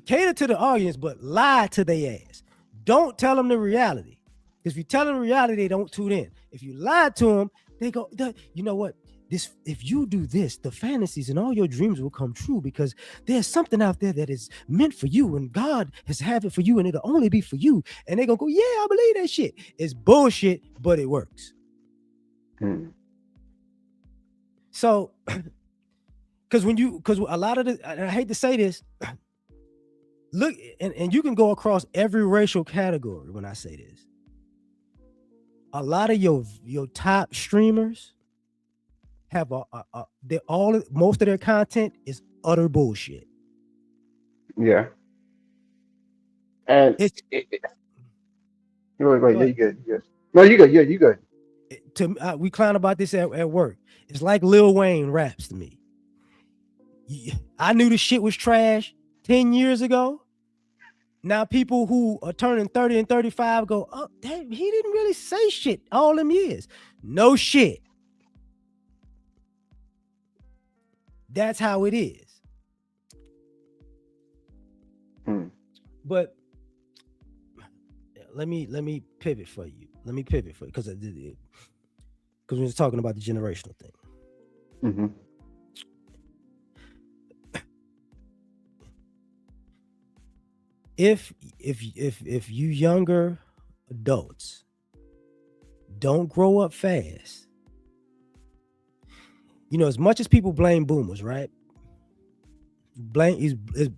cater to the audience, but lie to their ass. Don't tell them the reality. Because if you tell them the reality, they don't tune in. If you lie to them, they go, you know what? This, if you do this, the fantasies and all your dreams will come true because there's something out there that is meant for you and God has have it for you and it'll only be for you. And they're gonna go, yeah, I believe that shit. It's bullshit, but it works. Mm. So because a lot of the, and I hate to say this, look, and you can go across every racial category when I say this. A lot of your top streamers have most of their content is utter bullshit. Yeah. And It's wait, go yeah, ahead. you good, you good. No, you good, yeah, you good. We clown about this at work. It's like Lil Wayne raps to me. I knew the shit was trash 10 years ago. Now people who are turning 30 and 35 go, oh, he didn't really say shit all them years. No shit. That's how it is. Mm. But let me pivot for you. Because we were talking about the generational thing. Mm-hmm. If you younger adults don't grow up fast, you know, as much as people blame boomers, right? Blame is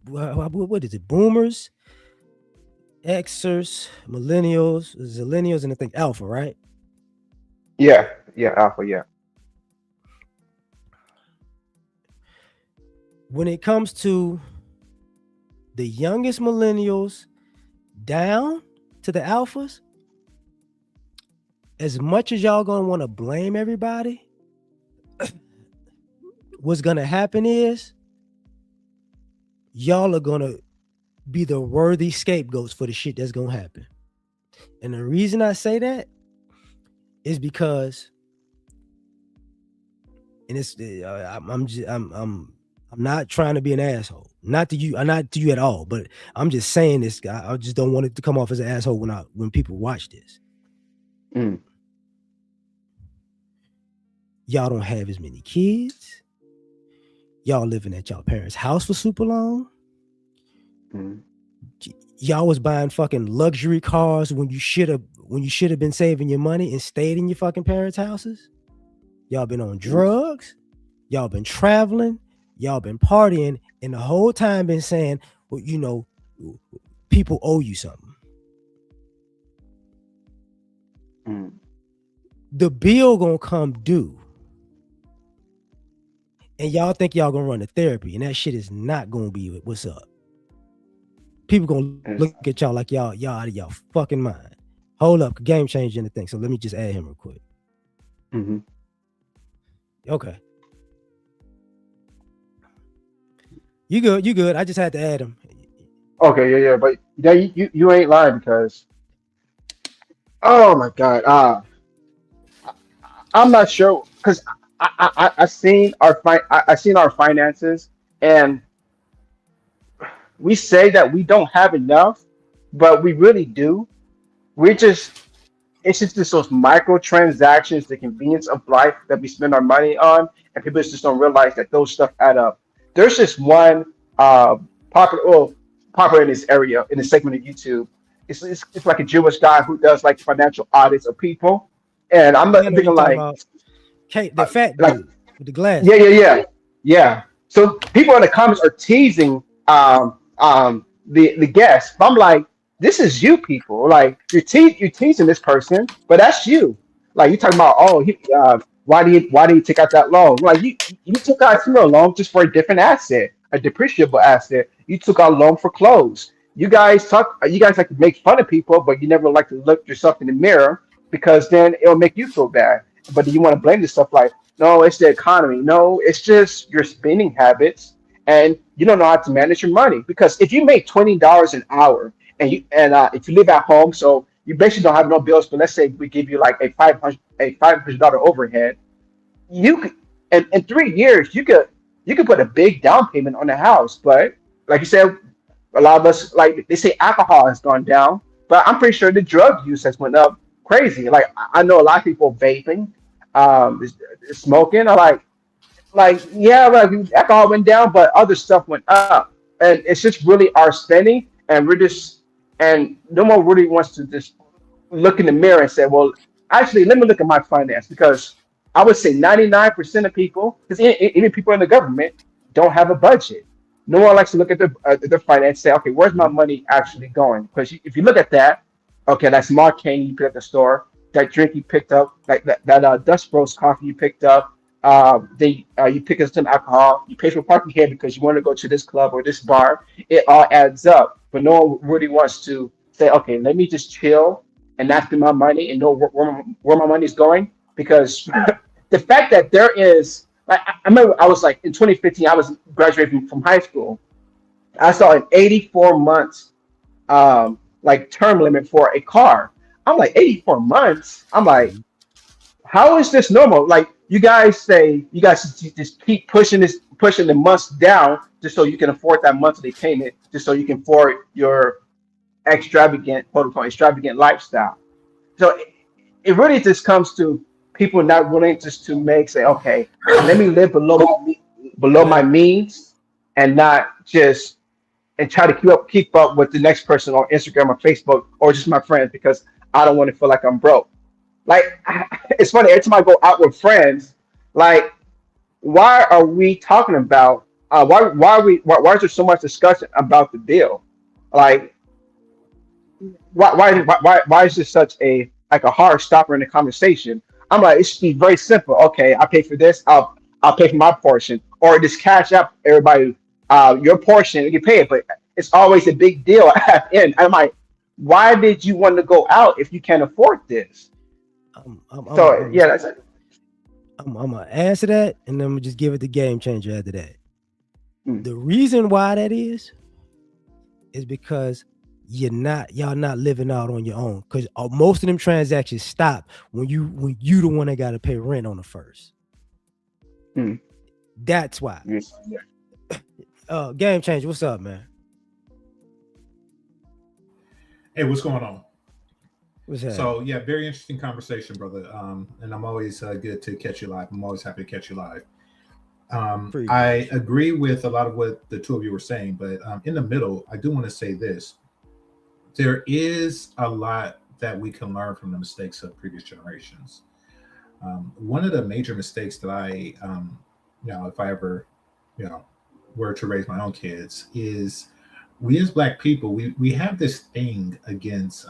what is it? Boomers, Xers, millennials, zillennials, and I think alpha, right? Yeah, yeah, Alpha, yeah. When it comes to the youngest millennials down to the alphas, as much as y'all gonna want to blame everybody, what's gonna happen is y'all are gonna be the worthy scapegoats for the shit that's gonna happen. And the reason I say that is because, and it's I'm not trying to be an asshole, not to you at all, but I'm just saying this. I just don't want it to come off as an asshole when people watch this. Mm. Y'all don't have as many kids. Y'all living at y'all parents' house for super long. Mm. Y'all was buying fucking luxury cars when you should have been saving your money and stayed in your fucking parents' houses. Y'all been on drugs. Y'all been traveling. Y'all been partying, and the whole time been saying, well, you know, people owe you something. Mm. The bill gonna come due. And y'all think y'all gonna run to therapy, and that shit is not gonna be what's up. People gonna look at y'all like y'all out of y'all fucking mind. Hold up, game changing the thing. So let me just add him real quick. Mm-hmm. Okay. You good, you good. I just had to add him. Okay, yeah, but yeah, you ain't lying because oh my God, I'm not sure because I seen I seen our finances and we say that we don't have enough, but we really do. We just it's just those microtransactions, the convenience of life that we spend our money on, and people just don't realize that those stuff add up. There's just one uh, popular, well, popular in this area in this segment of YouTube. It's like a Jewish guy who does like financial audits of people, and I'm I know you thinking talking about Kate, the fat like dude with the yeah, glasses. yeah, yeah, yeah. So people in the comments are teasing the guest. But I'm like, this is you people. Like you're teasing this person, but that's you. Like you talking about, oh, why do you take out that loan? Like you took out a similar loan just for a different asset, a depreciable asset. You took out a loan for clothes. You guys like to make fun of people, but you never like to look yourself in the mirror because then it'll make you feel bad. But then you want to blame this stuff like no, it's the economy. No, it's just your spending habits, and you don't know how to manage your money. Because if you make $20 an hour, and if you live at home, so you basically don't have no bills. But let's say we give you like a $500 overhead, you could in 3 years you could put a big down payment on the house. But like you said, a lot of us like they say alcohol has gone down, but I'm pretty sure the drug use has went up crazy. Like I know a lot of people vaping, smoking. I like yeah, like alcohol went down, but other stuff went up, and it's just really our spending, and we're just and no one really wants to just look in the mirror and say, well, actually, let me look at my finance because I would say 99% of people, because even people in the government, don't have a budget. No one likes to look at their finance and say, okay, where's my money actually going? Because if you look at that, okay, that small cane you picked at the store, that drink you picked up, like that Dutch Bros coffee you picked up, you pick up some alcohol, you pay for parking here because you want to go to this club or this bar. It all adds up, but no one really wants to say, okay, let me just chill and not spend my money and know where my money is going because the fact that there is like I remember I was like in 2015 I was graduating from high school. I saw an 84 months like term limit for a car. I'm like 84 months. I'm like, how is this normal? Like you guys say you guys just keep pushing the months down just so you can afford that monthly payment, just so you can afford your extravagant quote unquote extravagant lifestyle. So it really just comes to people not willing just to make say, okay, let me live below my Let means and not just and try to keep up with the next person on Instagram or Facebook or just my friends because I don't want to feel like I'm broke. Like it's funny every time I go out with friends, like why are we talking about why is there so much discussion about the bill? Like why is this such a like a hard stopper in the conversation? I'm like, it should be very simple. Okay, I pay for this. I'll pay for my portion, or just cash up everybody your portion. You can pay it, but it's always a big deal at the end. I'm like, why did you want to go out if you can't afford this? So yeah, that's it. I'm gonna answer that, and then we'll just give it the game changer after that. Mm, The reason why that is because y'all not living out on your own. Because most of them transactions stop when you the one that got to pay rent on the first. mm, That's why. yes, yeah. Game changer. What's up, man? Hey, what's going on? What's happening? So yeah, very interesting conversation, brother. And I'm always good to catch you live. I'm always happy to catch you live. I Appreciate you. agree with a lot of what the two of you were saying, but in the middle, I do want to say this: there is a lot that we can learn from the mistakes of previous generations. One of the major mistakes that if I ever, you know, were to raise my own kids, is we as Black people, we have this thing against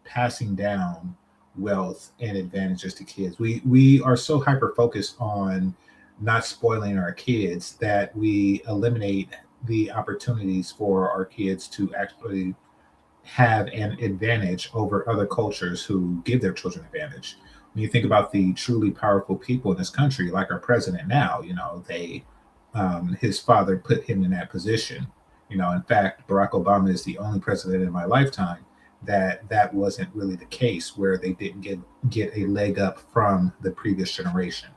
passing down wealth and advantages to kids. We are so hyper focused on not spoiling our kids that we eliminate the opportunities for our kids to actually have an advantage over other cultures who give their children advantage. When you think about the truly powerful people in this country, like our president now, his father put him in that position. In fact, Barack Obama is the only president in my lifetime that wasn't really the case, where they didn't get a leg up from the previous generation.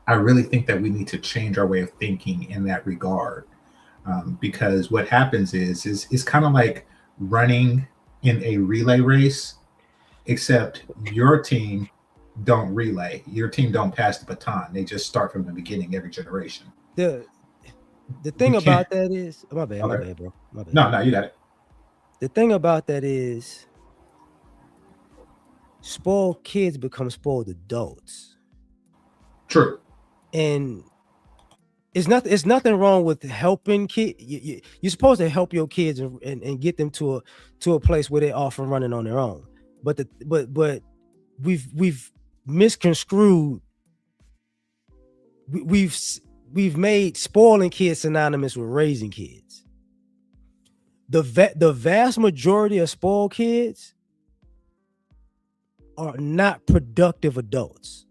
I really think that we need to change our way of thinking in that regard, because what happens is kind of like running in a relay race, except your team don't relay, your team don't pass the baton. They just start from the beginning every generation. The the We thing can't. about that is, my Okay. bad, bro, my bad. No, you got it. The thing about that is, spoiled kids become spoiled adults, True. and it's nothing wrong with helping kids. You're supposed to help your kids and get them to a place where they're off and running on their own. But we've misconstrued. we- We've s- we've made spoiling kids synonymous with raising kids. The vast majority of spoiled kids are not productive adults.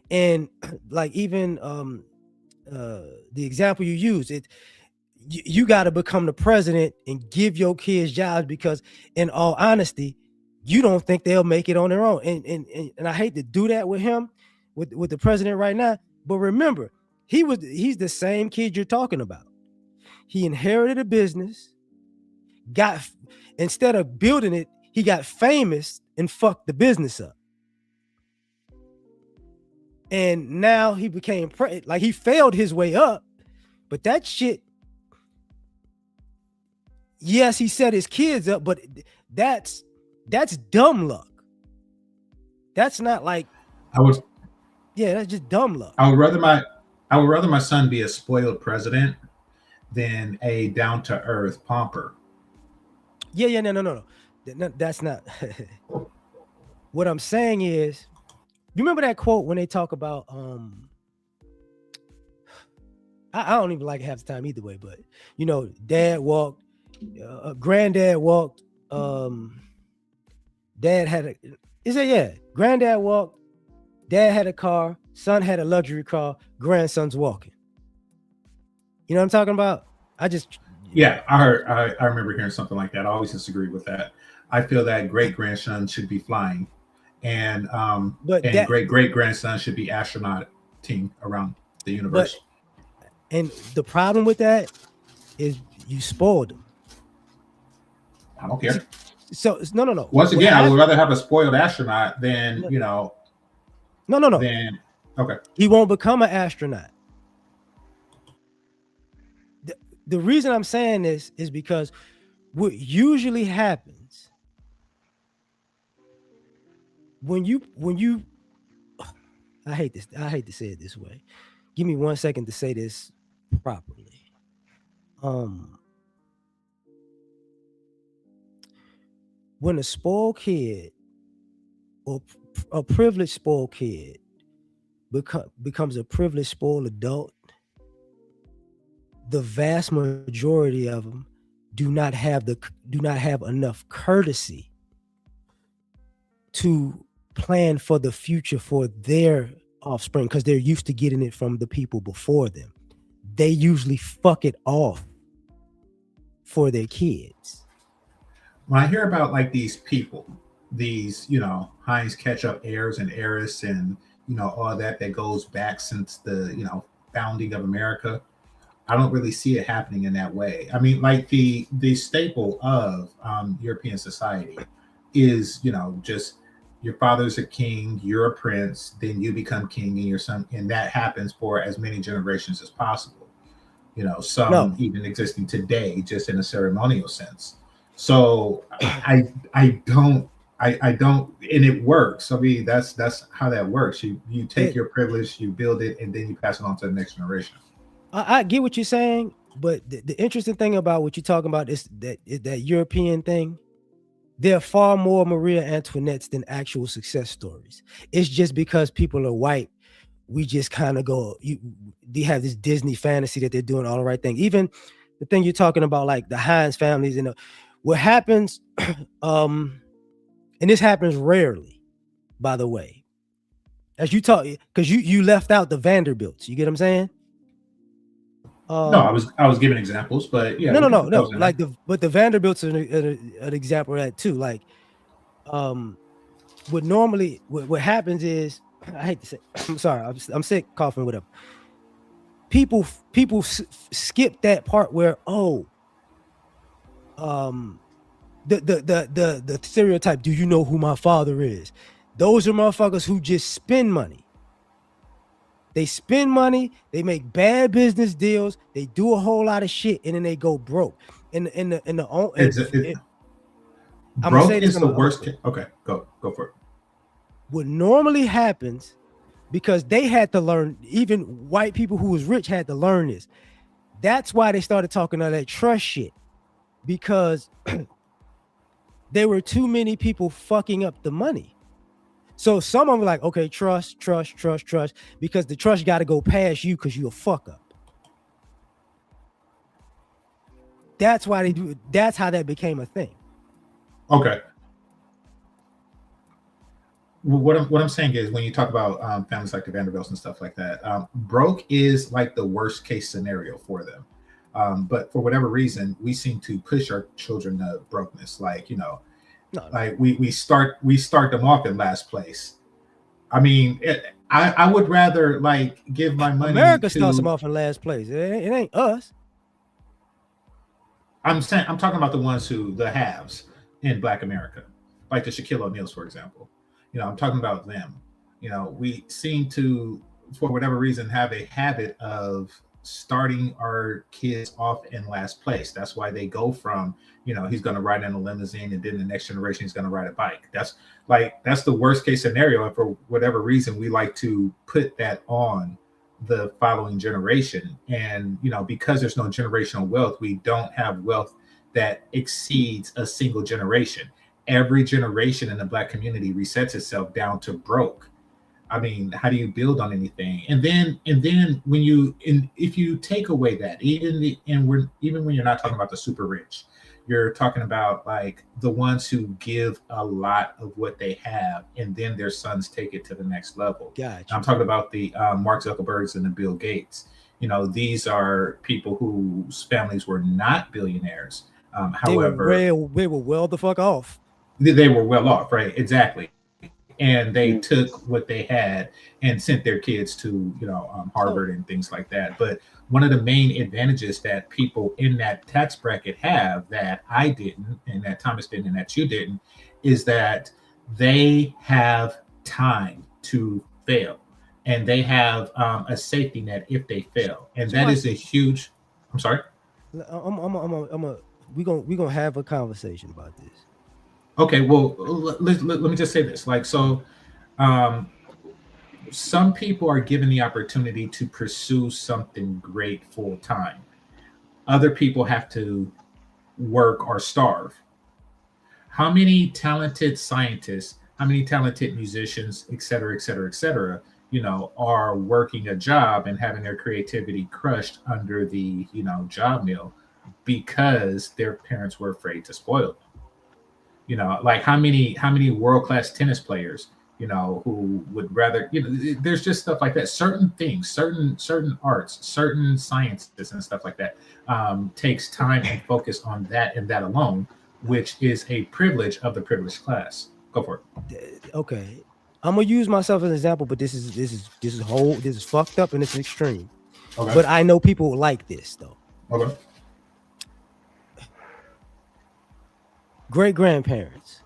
And like, even the example you use, you got to become the president and give your kids jobs, because in all honesty, you don't think they'll make it on their own. And I hate to do that with him, with the president right now. But remember, he's the same kid you're talking about. He inherited a business, got instead of building it, he got famous and fucked the business up. And now he became like, he failed his way up, but that shit, yes, he set his kids up, but that's dumb luck. That's not like, I would yeah, that's just dumb luck. I would rather my son be a spoiled president than a down to earth pomper. Yeah, no. That's not. What I'm saying is, you remember that quote when they talk about I don't even like it half the time either way, but dad walked, granddad walked, dad had a, is it, yeah, granddad walked, dad had a car, son had a luxury car, grandson's walking. You know what I'm talking about? I just, Yeah, I remember hearing something like that. I always disagree with that. I feel that great grandson should be flying, and but and that, great great grandson should be astronauting around the but universe. and the problem with that is you spoiled them. I don't care. So no. Once What again, I would happened? rather have a spoiled astronaut than No. than okay. He won't become an astronaut. The reason I'm saying this is because what usually happens when you I hate this. I hate to say it this way. Give me 1 second to say this properly. Um, when a spoiled kid, or a privileged spoiled kid, becomes a privileged spoiled adult, the vast majority of them do not have enough courtesy to plan for the future for their offspring, because they're used to getting it from the people before them. They usually fuck it off for their kids. When I hear about like these people, these Heinz ketchup heirs and heiress, and all that goes back since the founding of America, I don't really see it happening in that way. I mean, like the staple of European society is just your father's a king, you're a prince, then you become king, and your son, and that happens for as many generations as possible. Some No, even existing today, just in a ceremonial sense. So I don't, and it works. I mean, that's how that works. You take it, your privilege, you build it, and then you pass it on to the next generation. I get what you're saying, but the interesting thing about what you're talking about is that European thing. There are far more Maria Antoinettes than actual success stories. It's just because people are white. we just kind of go, they have this Disney fantasy that they're doing all the right thing. Even the thing you're talking about, like the Hines families, and what happens, and this happens rarely, by the way, as you talk, because you left out the Vanderbilts. You get what I'm saying? No, I was giving examples, but yeah, No, we no, can no, put no. those in Like there. the Vanderbilts are an example of that too. Like, um, what happens is, I hate to say, I'm sorry, I'm sick, coughing, whatever. People skip that part where, um the stereotype, do you know who my father is? Those are motherfuckers who just spend money. They spend money, they make bad business deals, they do a whole lot of shit, and then they go broke. It's it, I'm gonna say broke this. is the worst. Okay, go for it. What normally happens, because they had to learn, even white people who was rich had to learn this. That's why they started talking all that trust shit, because there were too many people fucking up the money. So some of them were like, okay, trust, because the trust got to go past you because you a fuck up. That's why they do it. That's how that became a thing. Okay. Well, what I'm saying is when you talk about families like the Vanderbilts and stuff like that, broke is like the worst case scenario for them. But for whatever reason, we seem to push our children to brokenness. Like No, no. like we start them off in last place. I mean, I would rather like give my money America starts them to. off in last place. It ain't us. I'm talking about the ones who the haves in Black America, like the Shaquille O'Neals, for example. I'm talking about them. We seem to, for whatever reason, have a habit of starting our kids off in last place. That's why they go from, he's going to ride in a limousine, and then the next generation he's going to ride a bike. That's the worst case scenario. And for whatever reason, we like to put that on the following generation. And because there's no generational wealth, we don't have wealth that exceeds a single generation. Every generation in the Black community resets itself down to broke. I mean, how do you build on anything? And then if you take away that, even when you're not talking about the super rich, you're talking about like the ones who give a lot of what they have, and then their sons take it to the next level. Gotcha. I'm talking about the Mark Zuckerbergs and the Bill Gates. These are people whose families were not billionaires. However, They were well the fuck off. they were well off, right? Exactly. And they Mm. took what they had and sent their kids to Harvard So and things like that. But one of the main advantages that people in that tax bracket have that I didn't, and that Thomas didn't, and that you didn't, is that they have time to fail, and they have a safety net if they fail, and so that watch is a this. huge. I'm sorry. We gonna have a conversation about this. Okay, well, let me just say this. Like, so um, some people are given the opportunity to pursue something great full time. Other people have to work or starve. How many talented scientists, how many talented musicians, et cetera, et cetera, et cetera, are working a job and having their creativity crushed under the, job mill because their parents were afraid to spoil them? Like how many world class tennis players, who would rather, there's just stuff like that. Certain things, certain arts, certain sciences and stuff like that takes time and focus on that and that alone, which is a privilege of the privileged class. Go for it. Okay, I'm gonna use myself as an example, but this is fucked up and it's extreme. Okay. But I know people like this though. Okay. Great grandparents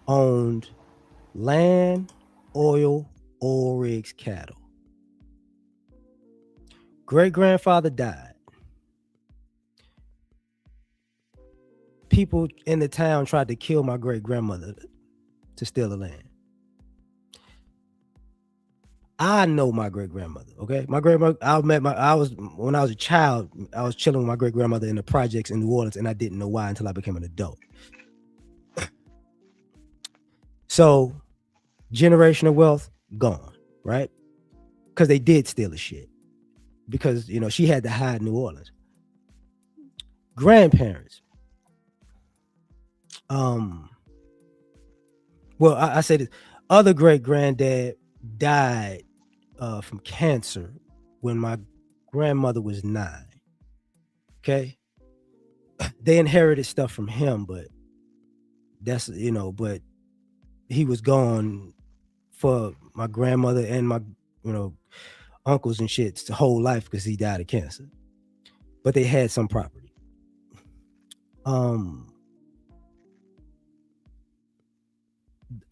owned land, oil rigs, cattle. Great grandfather died. People in the town tried to kill my great grandmother to steal the land. I know my great grandmother. Okay, my grandmother. I was when I was a child. I was chilling with my great grandmother in the projects in New Orleans, and I didn't know why until I became an adult. So, generational wealth gone, right? because they did steal the shit. Because she had to hide in New Orleans. Grandparents. Well, I say this. Other great granddad died from cancer when my grandmother was 9. Okay, they inherited stuff from him, but that's but he was gone for my grandmother and my uncles and shit's whole life because he died of cancer. But they had some property.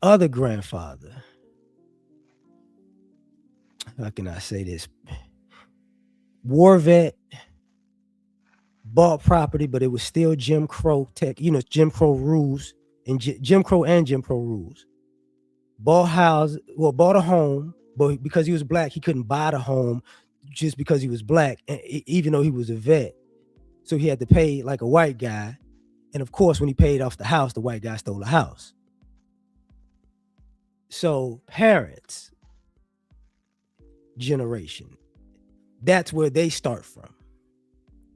Other grandfather, how can I say this? War vet, bought property, but it was still Jim Crow tech, Jim Crow rules and Jim Crow rules. Bought a home, but because he was black, he couldn't buy the home just because he was black, and even though he was a vet. So he had to pay like a white guy. And of course, when he paid off the house, the white guy stole the house. So parents generation, that's where they start from.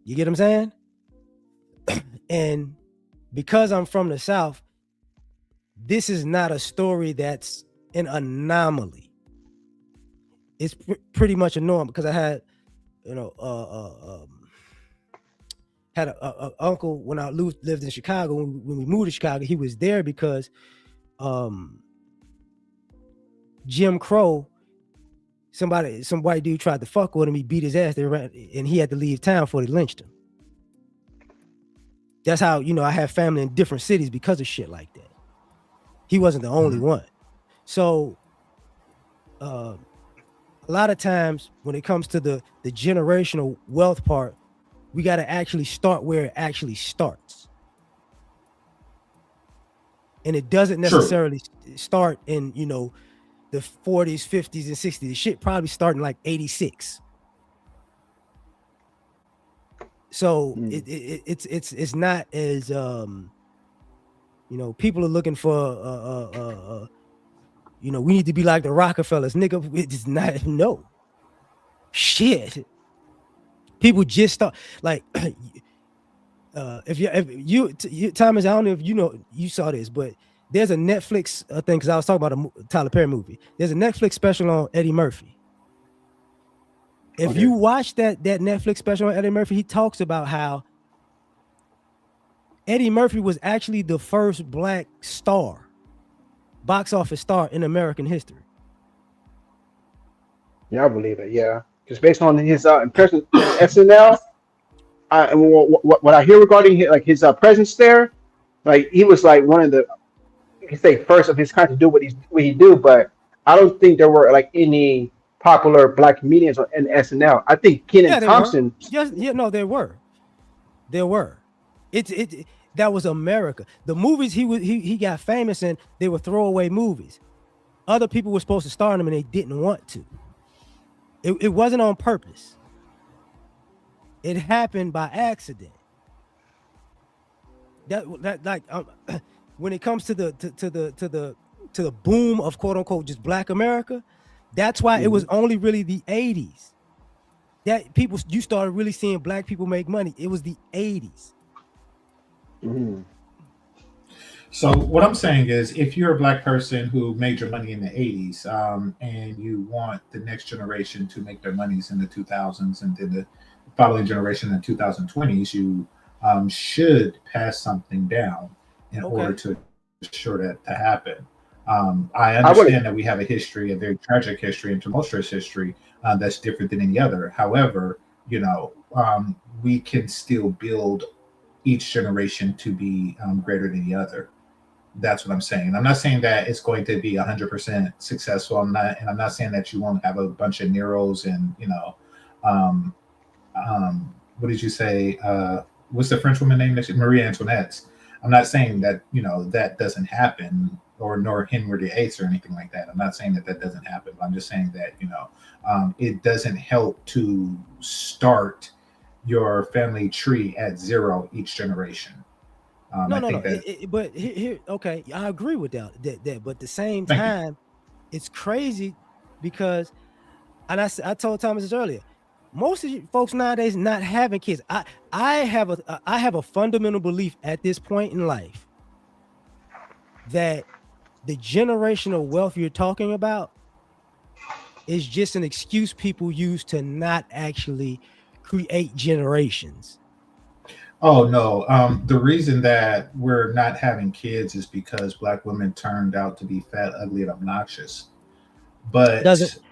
You get what I'm saying? And because I'm from the South, this is not a story that's an anomaly. It's pretty much a norm, because I had, had a uncle when I lived in Chicago. When we moved to Chicago, he was there because Jim Crow, some white dude tried to fuck with him. He beat his ass there, and he had to leave town before they lynched him. That's how, I have family in different cities because of shit like that. He wasn't the only one. So a lot of times when it comes to the generational wealth part, we got to actually start where it actually starts. And it doesn't necessarily start in, the 40s, 50s, and 60s. The shit probably starting like 86. So it's not as people are looking for we need to be like the Rockefellers, nigga. It's not, no shit. People just start like if you Thomas, I don't know if you saw this, but there's a Netflix thing, because I was talking about a Tyler Perry movie. There's a Netflix special on Eddie Murphy. If you watch that Netflix special on Eddie Murphy, he talks about how Eddie Murphy was actually the first black star, box office star in American history. Yeah, I believe it. Yeah, just based on his impression in SNL, what I hear regarding his presence there, like he was like one of the, you can say, first of his kind to do what he do. But I don't think there were like any popular black comedians in SNL. I think Kenan Thompson. Yes, no, there were. It that was America. The movies he got famous in, they were throwaway movies. Other people were supposed to star in them and they didn't want to. It wasn't on purpose. It happened by accident. That like when it comes to the boom of quote unquote just black America, that's why it was only really the 80s that you started really seeing black people make money. It was the 80s. So what I'm saying is, if you're a black person who made your money in the 80s, and you want the next generation to make their monies in the 2000s, and then the following generation in the 2020s, you should pass something down in order to ensure that to happen. I understand that we have a history, a very tragic history and tumultuous history that's different than any other. However, we can still build each generation to be greater than the other. That's what I'm saying. I'm not saying that it's going to be 100% successful. I'm not saying that you won't have a bunch of Neros and what did you say? What's the French woman name? Marie Antoinette. I'm not saying that that doesn't happen, or nor Henry VIII or anything like that. I'm not saying that doesn't happen. But I'm just saying that it doesn't help to start your family tree at 0 each generation. But here, okay, I agree with that. But at the same time, it's crazy because and I told Thomas this earlier. Most of you folks nowadays not having kids. I have a fundamental belief at this point in life that the generational wealth you're talking about is just an excuse people use to not actually create generations. Oh no. The reason that we're not having kids is because black women turned out to be fat, ugly, and obnoxious. Doesn't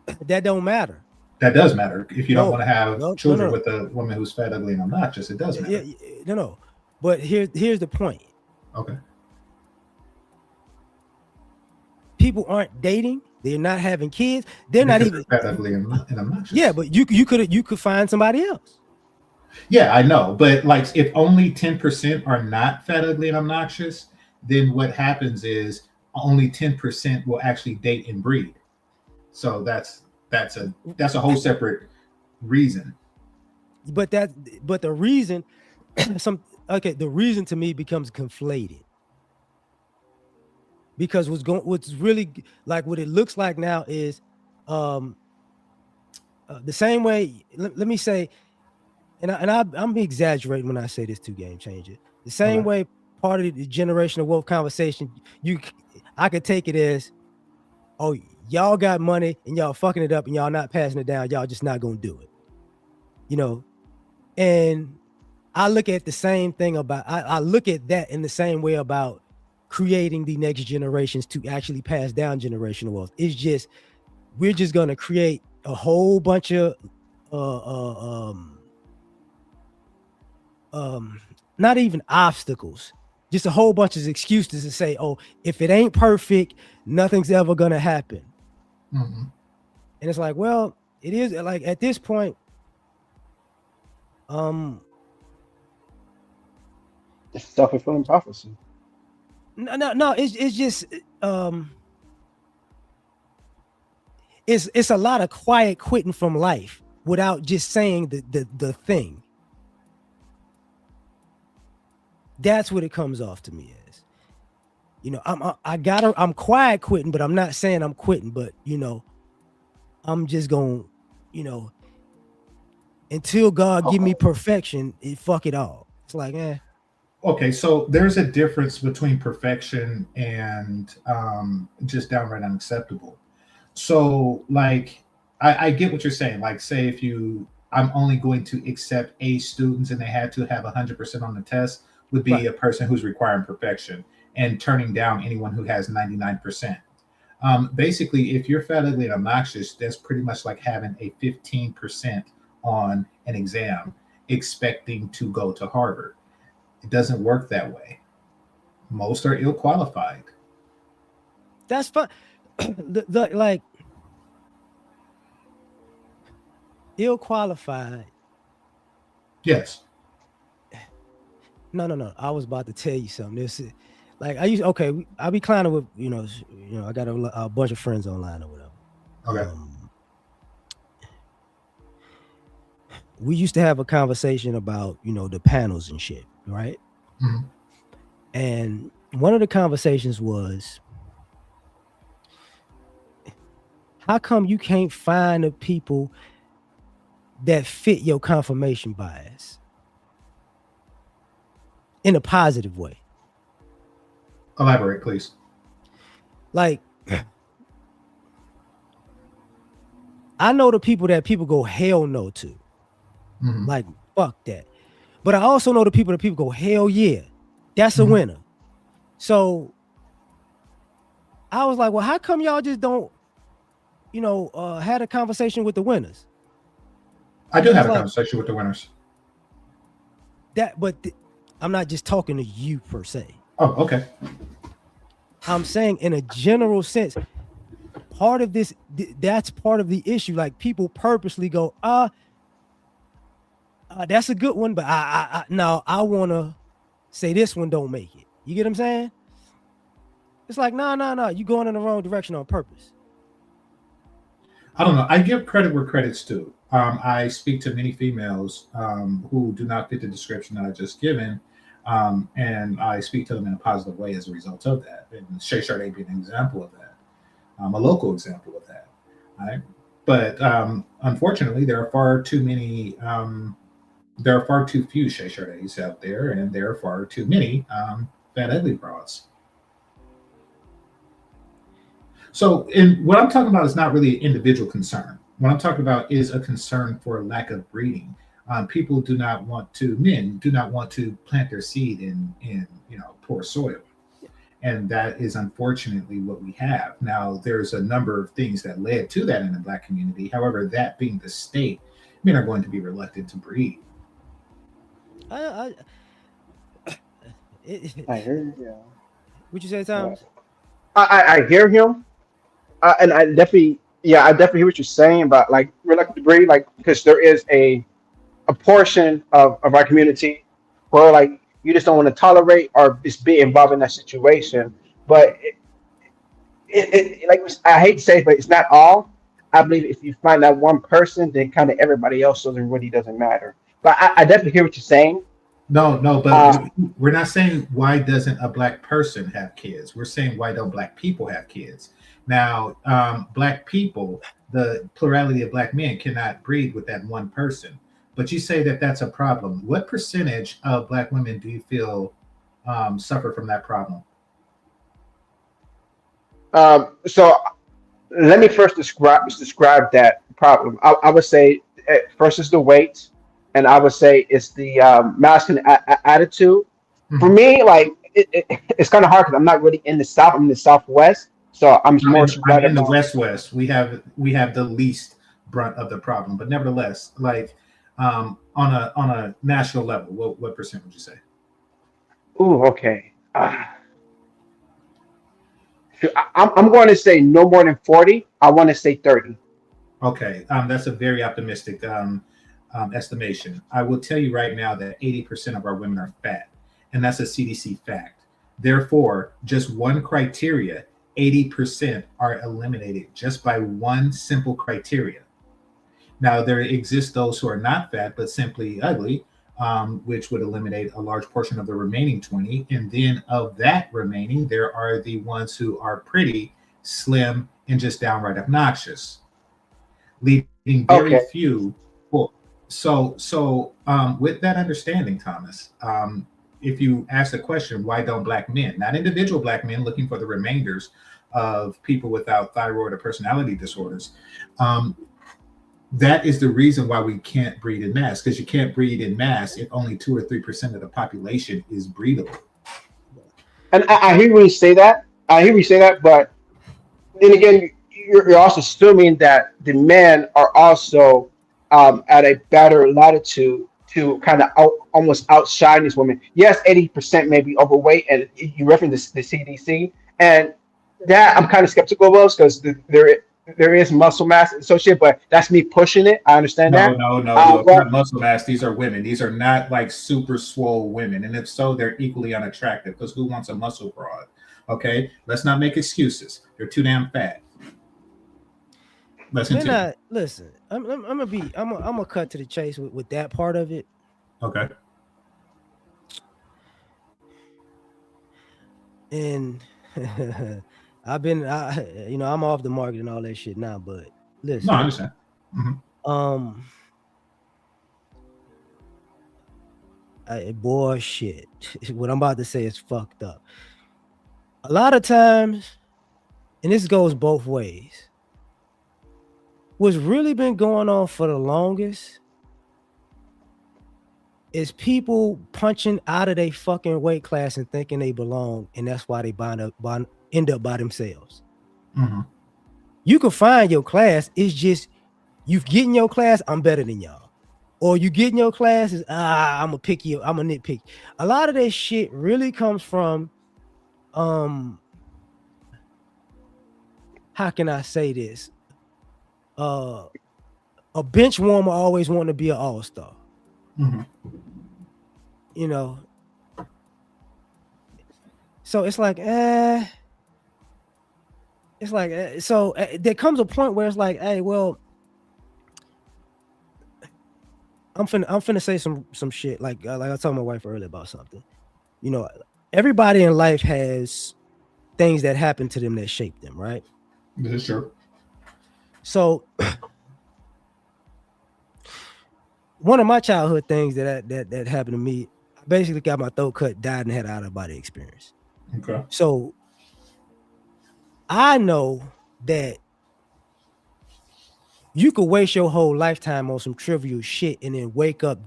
But that don't matter? that does matter. If you don't want No, to have no, no, children no, with a woman who's fat, ugly, and obnoxious, it does yeah, matter. no, no. But here's the point: Okay. people aren't dating. They're not having kids. They're not Because even. they're fat, ugly, and Yeah, obnoxious. but you could find somebody else. Yeah, I know. But like if only 10% are not fat, ugly, and obnoxious, then what happens is only 10% will actually date and breed. So that's a whole separate reason. But the reason the reason to me becomes conflated because what's really like what it looks like now is um the same way. Let me say, I'm exaggerating when I say this, to game changer. The same Okay. way part of the generational wealth conversation, I could take it as, oh, y'all got money and y'all fucking it up and y'all not passing it down. Y'all just not gonna do it, you know. And I look at the same thing about I look at that in the same way about creating the next generations to actually pass down generational wealth. It's just we're just gonna create a whole bunch of uh, uh um not even obstacles, just a whole bunch of excuses to say, oh, if it ain't perfect, nothing's ever gonna happen. Hmm. And it's like, well, it is like at this point, um, It's self-fulfilling prophecy. no, it's just it's a lot of quiet quitting from life without just saying the thing. That's what it comes off to me as. You know, I'm quiet quitting, but I'm not saying I'm quitting, but you know, I'm just going, you know, until God give me Okay. perfection, fuck it all. It's like, Okay, so there's a difference between perfection and just downright unacceptable. So, like, I get what you're saying. Like, say if I'm only going to accept A students and they had to have 100% on the test, would be right. a person who's requiring perfection and turning down anyone who has 99%. Basically, if you're fat, ugly, and obnoxious, that's pretty much like having a 15% on an exam expecting to go to Harvard. It doesn't work that way. Most are ill qualified. That's fine. the like ill qualified. Yes. No. I was about to tell you something. This is like I used okay. I be climbing with I got a bunch of friends online or whatever. Okay. We used to have a conversation about the panels and shit, right? Mhm. And one of the conversations was, how come you can't find the people that fit your confirmation bias in a positive way? Elaborate, please. Like, I know the people that people go hell no to. Hmm. Like, fuck that. But I also know the people that people go, hell yeah, that's a Hmm. winner. So I was like, well, how come y'all just don't, had a conversation with the winners? I do And have it's a like conversation with the winners. that, but I'm not just talking to you per se. Oh, okay. I'm saying in a general sense, part of this, that's part of the issue. Like people purposely go, that's a good one, but I want to say this one don't make it. You get what I'm saying? It's like, no, you going in the wrong direction on purpose. I don't know. I give credit where credit's due. I speak to many females who do not fit the description that I just given, and I speak to them in a positive way as a result of that. And Shay Sade being an example of that, a local example of that. Right? But unfortunately, there are far too many. There are far too few Shay Shardays out there, and there are far too many fat ugly broads. So, and what I'm talking about is not really an individual concern. What I'm talking about is a concern for lack of breeding. People do not want to, men do not want to plant their seed in poor soil, and that is unfortunately what we have now. There's a number of things that led to that in the Black community. However, that being the state, men are going to be reluctant to breed. I, it, I hear you. Yeah. what you say, Yeah. Thomas? I hear him, and I definitely, yeah, I definitely hear what you're saying about like reluctant to breed, like because there is a portion of our community where like you just don't want to tolerate or just be involved in that situation. But like I hate to say it, but it's not all. I believe if you find that one person, then kind of everybody else doesn't really doesn't matter. But I definitely hear what you're saying. No, no, but Uh, we're not saying why doesn't a black person have kids. We're saying why don't black people have kids. Now, black people, the plurality of black men cannot breed with that one person. But you say that that's a problem. What percentage of black women do you feel suffer from that problem? so let me first describe that problem. I would say first is the weight, and I would say it's the masculine attitude. For Mhm. me, like it's kind of hard because I'm not really in the South. I'm in the Southwest, so I'm more so I'm right in the about. West West. We have the least brunt of the problem, but nevertheless, like on a national level, what percent would you say? Ooh, okay. I'm going to say no more than 40. I want to say 30. Okay, that's a very optimistic estimation. I will tell you right now that 80% of our women are fat, and that's a CDC fact. Therefore, just one criteria, 80% are eliminated just by one simple criteria. Now, there exist those who are not fat but simply ugly, which would eliminate a large portion of the remaining 20. And then of that remaining, there are the ones who are pretty, slim, and just downright obnoxious, leaving very Okay. few. Well, with that understanding, Thomas, if you ask the question, why don't black men, not individual black men looking for the remainders of people without thyroid or personality disorders, um, that is the reason why we can't breed in mass, because you can't breed in mass if only 2 or 3% of the population is breedable. And I hear when you say that. I hear you say that, but then again, you're also assuming that the men are also at a better latitude to kind of almost outshine these women. Yes, 80% may be overweight, and you reference the CDC, and that I'm kind of skeptical of because there is muscle mass associated, but that's me pushing it. I understand No, that. no, no, no. It's But not muscle mass. These are women. These are not like super swole women. And if so, they're equally unattractive because who wants a muscle broad? Okay. Let's not make excuses. They're too damn fat. Let's Man, continue. listen. I'm gonna cut to the chase with that part of it. Okay. And I'm off the market and all that shit now. But No, I listen, understand. Hmm. um, boy, shit. What I'm about to say is fucked up. A lot of times, and this goes both ways. What's really been going on for the longest is people punching out of their fucking weight class and thinking they belong, and that's why they end up by themselves. Hmm. You can find your class. It's just you get in your class, I'm better than y'all. Or you get in your class is I'm a picky, I'm a nitpick. A lot of that shit really comes from um how can I say this? Uh a bench warmer always want to be an all-star. Hmm. You know, so there comes a point where it's like, hey, well, I'm finna say some shit like I told my wife earlier about something. You know, everybody in life has things that happen to them that shape them, right? This is true. So one of my childhood things that happened to me, I basically got my throat cut, died, and had an out of body experience. Okay. So I know that you could waste your whole lifetime on some trivial shit and then wake up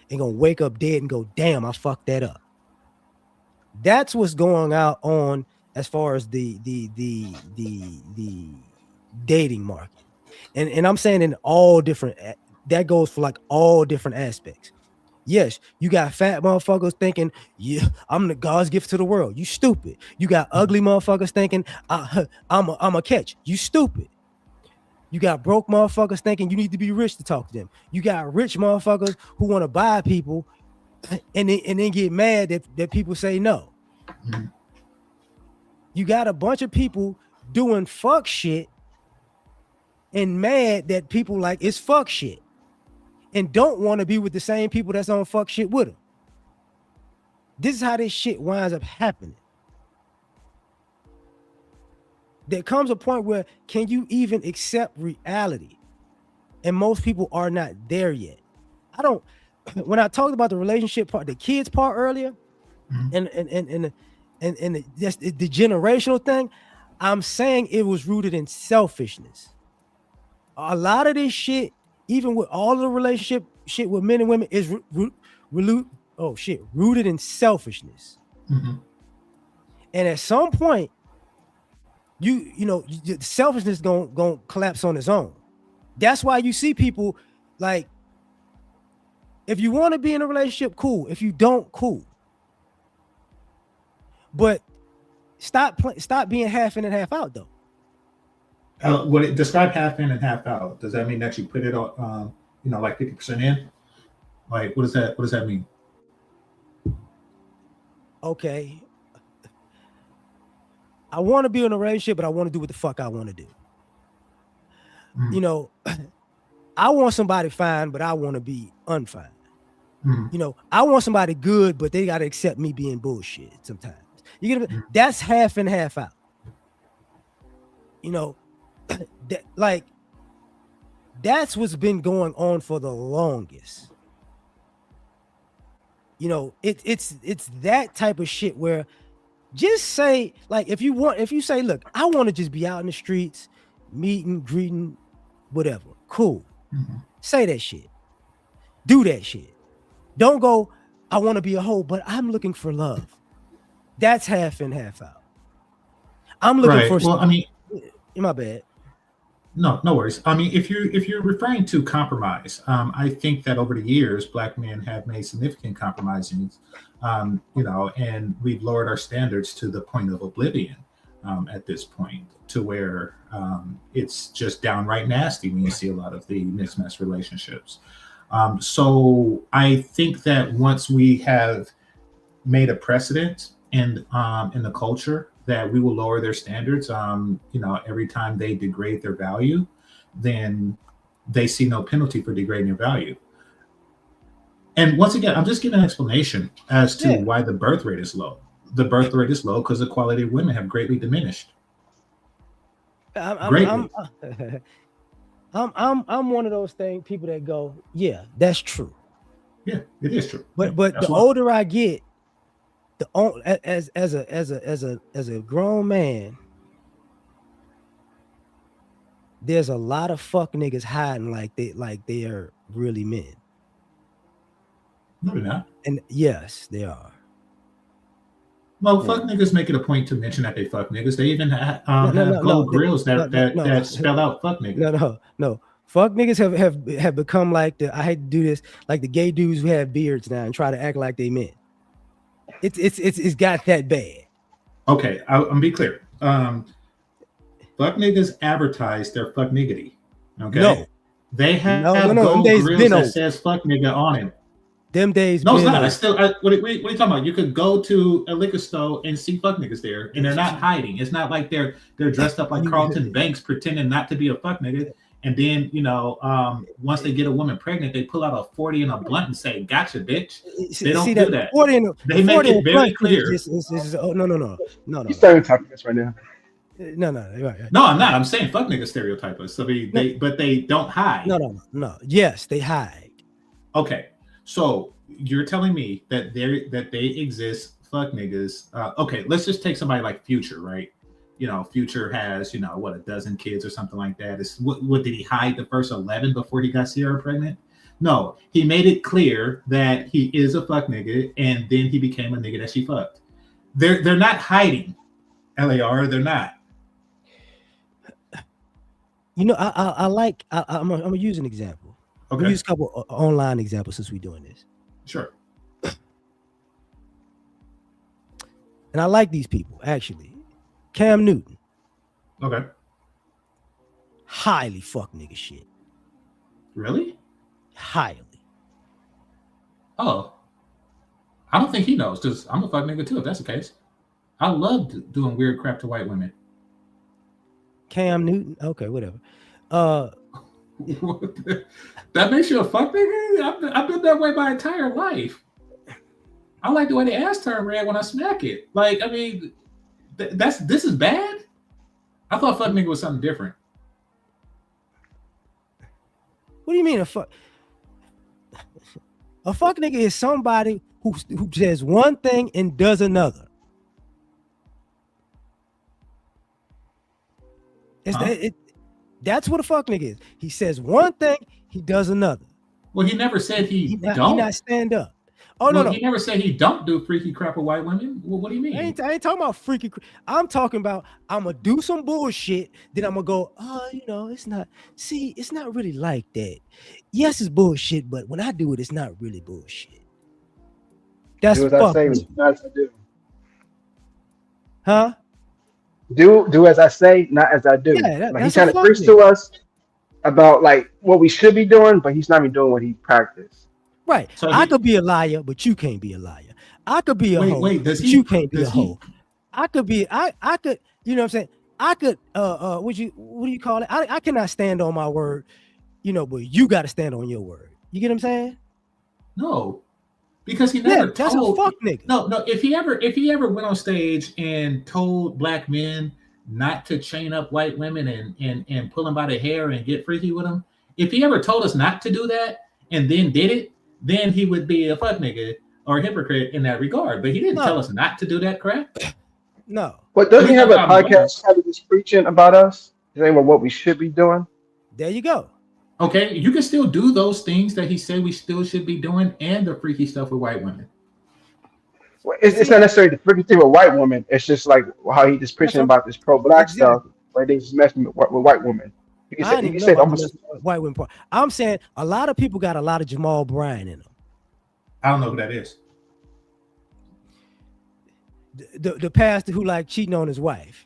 dead and go, damn, I fucked that up. That's what's going on as far as the dating market. And I'm saying in all different, that goes for like all different aspects. Yes, you got fat motherfuckers thinking, yeah, I'm the God's gift to the world. You stupid. You got ugly motherfuckers thinking, I'm a catch. You stupid. You got broke motherfuckers thinking you need to be rich to talk to them. You got rich motherfuckers who want to buy people and then get mad that people say no. Mhm. You got a bunch of people doing fuck shit and mad that people like it's fuck shit and don't want to be with the same people that's on fuck shit with them. This is how this shit winds up happening. There comes a point where can you even accept reality? And most people are not there yet. I don't. When I talked about the relationship part, the kids part earlier, and just the generational thing, I'm saying it was rooted in selfishness. A lot of this shit, even with all of the relationship shit with men and women, is rooted in selfishness. Mhm. And at some point, the selfishness gonna collapse on its own. That's why you see people like, if you want to be in a relationship, cool. If you don't, cool. But stop being half in and half out though. Describe half in and half out. Does that mean that you put it on, like 50% in? Like, what does that mean? Okay. I want to be in a relationship, but I want to do what the fuck I want to do. Mm. I want somebody fine, but I want to be unfine. Mm. I want somebody good, but they got to accept me being bullshit sometimes. You get it? That's half in, half out. That's what's been going on for the longest. It's that type of shit where just say, like, if you say, look, I want to just be out in the streets, meeting, greeting, whatever. Cool. Mm-hmm. Say that shit. Do that shit. Don't go, I want to be a hoe, but I'm looking for love. That's half in, half out. I'm looking for. Well, I mean, my bad. No worries. I mean, if you're referring to compromise, I think that over the years, Black men have made significant compromises, and we've lowered our standards to the point of oblivion at this point, to where it's just downright nasty when you see a lot of the mismatched relationships. So I think that once we have made a precedent in the culture that we will lower their standards, every time they degrade their value, then they see no penalty for degrading their value. And once again, I'm just giving an explanation as to why the birth rate is low. The birth rate is low because the quality of women have greatly diminished. I'm one of those people that go, yeah, that's true. Yeah, it is true. But the older I get, as a grown man, there's a lot of fuck niggas hiding like they are really men. No, they're not. And yes, they are. Well, fuck niggas make it a point to mention that they fuck niggas. They even have gold grills that spell out fuck niggas. No. Fuck niggas have become like I hate to do this, like the gay dudes who have beards now and try to act like they men. It's got that bad. Okay, I'm be clear. Fuck niggas advertise their fuck niggity. Okay, no, they have gold grills that says fuck nigga on it. Them days. No, it's not. What are you talking about? You could go to a liquor store and see fuck niggas there, and they're not hiding. It's not like they're dressed up like Carlton Banks pretending not to be a fuck nigga. And then, once they get a woman pregnant, they pull out a 40 and a blunt and say, "Gotcha, bitch." They don't do that. They make it very clear. No. You're stereotyping this right now. No, right. No, I'm not. I'm saying fuck nigga stereotypers. So they don't hide. No. Yes, they hide. Okay, so you're telling me that they exist, fuck niggas. Okay, let's just take somebody like Future, right? Future has what, a dozen kids or something like that. What did he hide the first 11 before he got Sierra pregnant? No, he made it clear that he is a fuck nigga, and then he became a nigga that she fucked. They're not hiding, L.A.R. They're not. I'm gonna use an example. I'm Okay, gonna use a couple online examples since we're doing this. sure. And I like these people actually. Cam Newton, Okay, highly fuck nigga shit. really? Highly. Oh, I don't think he knows because I'm a fuck nigga too. If that's the case, I love doing weird crap to white women. Cam Newton, okay, whatever. That makes you a fuck nigga? I've been that way my entire life. I like the way the ass turn red when I smack it. Like, I mean, this is bad. I thought fuck nigga was something different. What do you mean a fuck? A fuck nigga is somebody who says one thing and does another. That's what a fuck nigga is. He says one thing, he does another. Well, he never said he not don't. Stand up. Oh, no. He never said he don't do freaky crap with white women. Well, what do you mean? I ain't talking about freaky. I'm talking about I'm gonna do some bullshit. Then I'm gonna go. It's not. See, it's not really like that. Yes, it's bullshit, but when I do it, it's not really bullshit. That's do as I say, not as I do. Huh? Do as I say, not as I do. Yeah, like he's trying to preach to us about like what we should be doing, but he's not even doing what he practiced. Right. So I could be a liar, but you can't be a liar. I could be a hoe, but you can't be a hoe. I could be. I could. You know what I'm saying? I could. What do you call it? I cannot stand on my word. But you got to stand on your word. You get what I'm saying? No, because he never. That's a fuck nigga. No. If he ever went on stage and told black men not to chain up white women and pull them by the hair and get freaky with them, if he ever told us not to do that and then did it, then he would be a fuck nigga or a hypocrite in that regard. But he didn't tell us not to do that crap. No. But doesn't he have a podcast kind of just preaching about us? Saying what we should be doing? There you go. Okay, you can still do those things that he said we still should be doing and the freaky stuff with white women. Well, it's not necessarily the freaky thing with white women. It's just like how he just preaching about this pro-black stuff, where they just messing with white women. You can say almost white women part. I'm saying a lot of people got a lot of Jamal Bryant in them. I don't know who that is. The pastor who like cheating on his wife.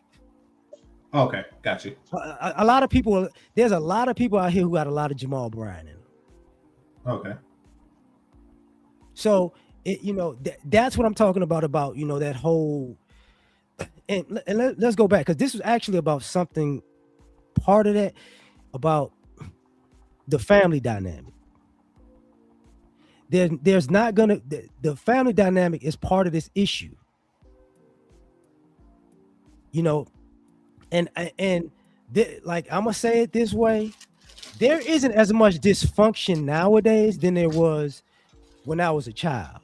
Okay, got you. A lot of people. There's a lot of people out here who got a lot of Jamal Bryant in them. Okay. So that's what I'm talking about that whole. And let's go back because this was actually about something. Part of that about the family dynamic. There's not gonna the family dynamic is part of this issue. Like I'm gonna say it this way, there isn't as much dysfunction nowadays than there was when I was a child.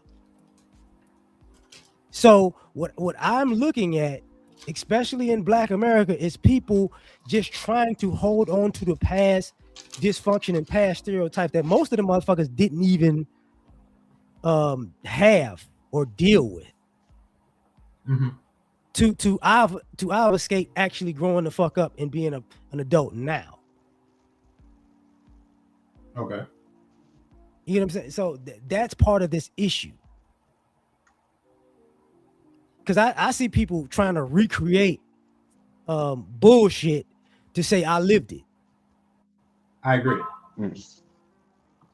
So what I'm looking at, especially in Black America, is people just trying to hold on to the past dysfunction and past stereotype that most of the motherfuckers didn't even have or deal with. Mm-hmm. To obfuscate actually growing the fuck up and being an adult now. Okay. You know what I'm saying? So that's part of this issue. Because I see people trying to recreate bullshit to say I lived it. I agree.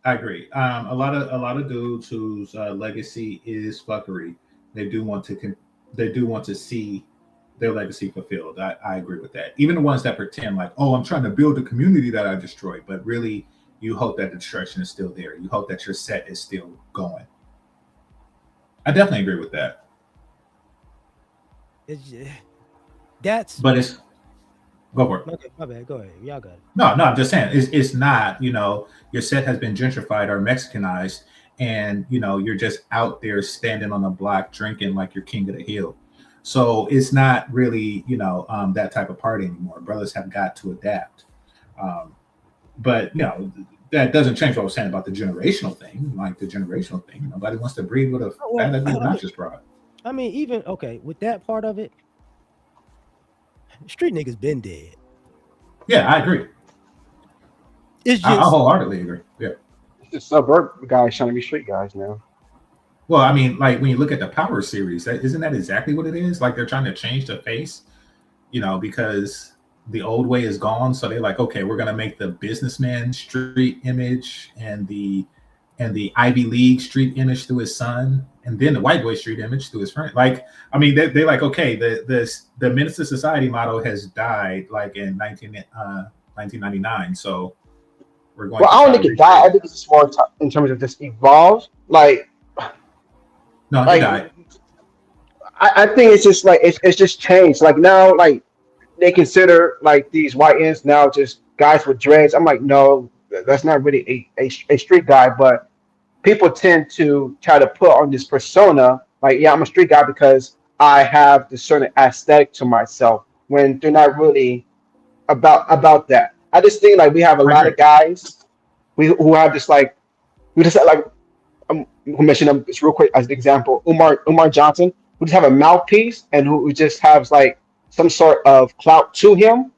I agree. A lot of dudes whose legacy is fuckery, they do want to see their legacy fulfilled. I agree with that. Even the ones that pretend like, oh, I'm trying to build a community that I destroyed, but really you hope that the destruction is still there. You hope that your set is still going. I definitely agree with that. Go for it. Okay, my bad. Go ahead. Y'all got it. No, I'm just saying it's not, your set has been gentrified or Mexicanized, and you're just out there standing on the block drinking like you're king of the hill. So it's not really, that type of party anymore. Brothers have got to adapt. Um, but that doesn't change what I was saying about the generational thing. Like the generational thing, nobody wants to breed with a Oh, fat, well, ugly, obnoxious broad. I mean, even okay with that part of it, street niggas been dead. Yeah, I agree. It's I just wholeheartedly agree. Yeah. It's the suburb guys trying to be street guys now. Well, I mean, like when you look at the Power series, isn't that exactly what it is? Like they're trying to change the face, because the old way is gone. So they're like, okay, we're gonna make the businessman street image and the Ivy League street image through his son, and then the white boy street image through his friend. Like, I mean, they're like, okay, the Minister Society model has died like in 1999. So we're going Well, to I don't try to think it reshape died. I it. think it's just more in terms of just evolved. No, it Like died. I think it's just like it's just changed. Like now, like they consider like these white ends now just guys with dreads. I'm like, no, that's not really a street guy. But people tend to try to put on this persona, like, yeah, I'm a street guy because I have this certain aesthetic to myself. When they're not really about that. I just think like we have a I lot agree. of guys who have this like we just like who mentioned him just real quick as an example, Umar Johnson, who just have a mouthpiece and who just has like some sort of clout to him,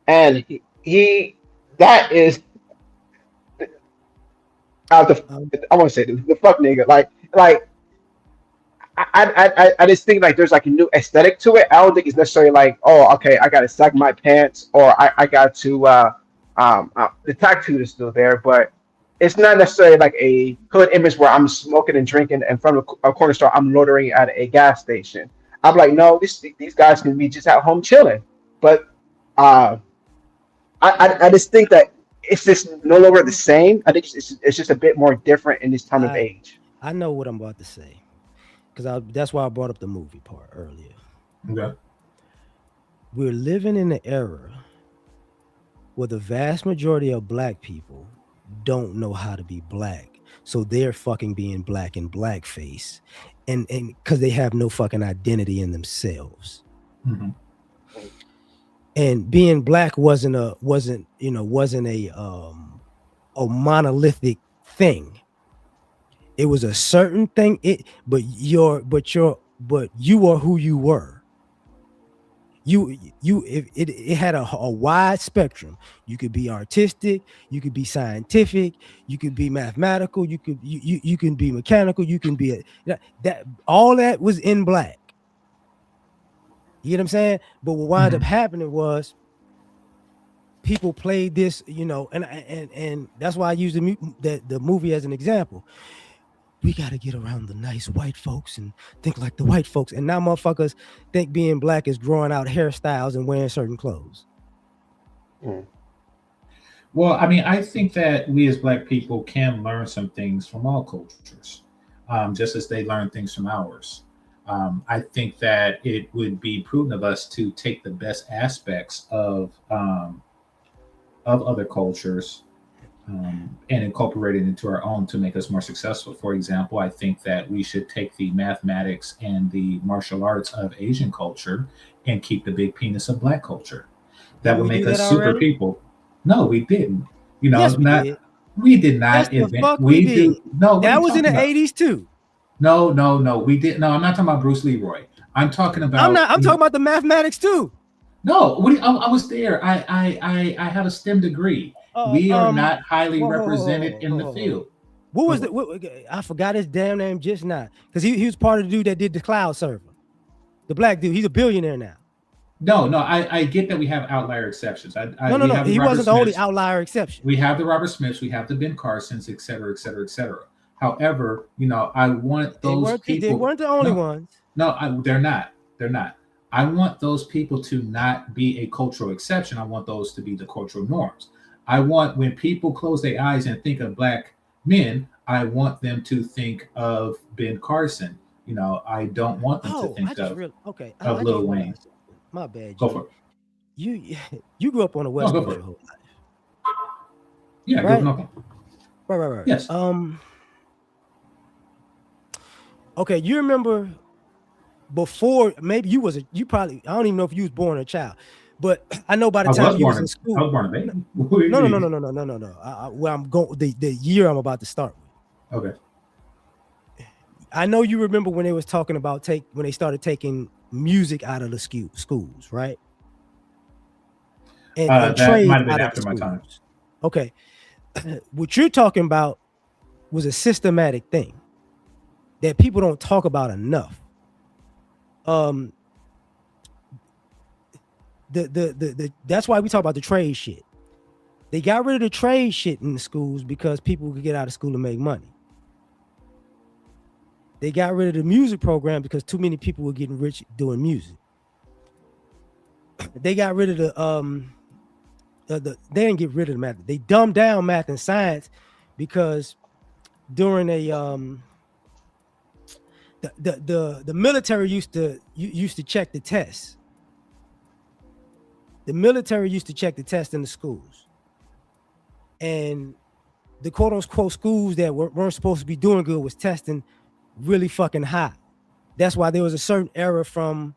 and he that is the um, I want to say the fuck nigga like I just think like there's like a new aesthetic to it. I don't think it's necessarily like, oh, okay, I got to sag my pants or I got to the tattoo is still there, but it's not necessarily like a hood image where I'm smoking and drinking in front of a corner store. I'm loitering at a gas station. I'm like, no, these guys can be just at home chilling. But uh, I just think that it's just no longer the same. I think it's just a bit more different in this time of I age. I know what I'm about to say because that's why I brought up the movie part earlier. Okay. We're living in an era where the vast majority of black people don't know how to be black. So they're fucking being black in blackface. And because they have no fucking identity in themselves. Hmm. And being black wasn't a monolithic thing. It was a certain thing. But you are who you were. It had a wide spectrum. You could be artistic, you could be scientific, you could be mathematical, you can be mechanical, you can be that all that was in black. You get what I'm saying? But what wound up Hmm. happening was people played this, and that's why I use the movie as an example. We got to get around the nice white folks and think like the white folks. And now motherfuckers think being black is growing out hairstyles and wearing certain clothes. Mm. Well, I mean, I think that we as Black people can learn some things from all cultures, just as they learn things from ours. I think that it would be prudent of us to take the best aspects of other cultures, and incorporate it into our own to make us more successful. For example, I think that we should take the mathematics and the martial arts of Asian culture and keep the big penis of Black culture. That Didn't would we do make that us super already? people. No, we didn't. Yes, we Not did. we did Yes, not the invent. fuck we We did. do no. What are That you was in talking the about? 80s too. No, no, no. We did. No, I'm not talking about Bruce Leroy. I'm talking I'm about not. I'm talking about the mathematics too. no. I was there. I had a STEM degree. We are not highly represented in the Whoa. field. What Go was for it. I forgot his damn name just now because he was part of the dude that did the cloud server. The black dude. He's a billionaire now. No, no, I get that we have outlier exceptions. No. We have the He Robert wasn't the only Smiths, outlier exception. we have the Robert Smiths, we have the Ben Carsons, et cetera, et cetera, et cetera. However, I want those They people. weren't the only No, ones. no, they're not. They're not. I want those people to not be a cultural exception. I want those to be the cultural norms. I want when people close their eyes and think of black men, I want them to think of Ben Carson. I don't want them to Oh, I think just real okay. I of just Lil Wayne. realized something. My bad, Go for G. it. you you grew up on the Oh, West go Coast for your it. whole life, Yeah, right? growing up. Right. Yes. Okay, you remember before maybe you probably I don't even know if you was born a child, but I know by the I time was you was born in a I school. was born a No, baby. What do you no, no, no, mean? no, no, no, no, no, no. Where I'm going, the year I'm about to start with. Okay. I know you remember when they was talking about when they started taking music out of the schools, right? And That might trades have been out of the after my time. schools. Okay, what you're talking about was a systematic thing that people don't talk about enough. Um, the that's why we talk about the trade shit. They got rid of the trade shit in the schools because people could get out of school and make money. They got rid of the music program because too many people were getting rich doing music. They got rid of they didn't get rid of the math. They dumbed down math and science because during the military used to check the tests. The military used to check the test in the schools, and the quote unquote schools that weren't supposed to be doing good was testing really fucking high. That's why there was a certain era from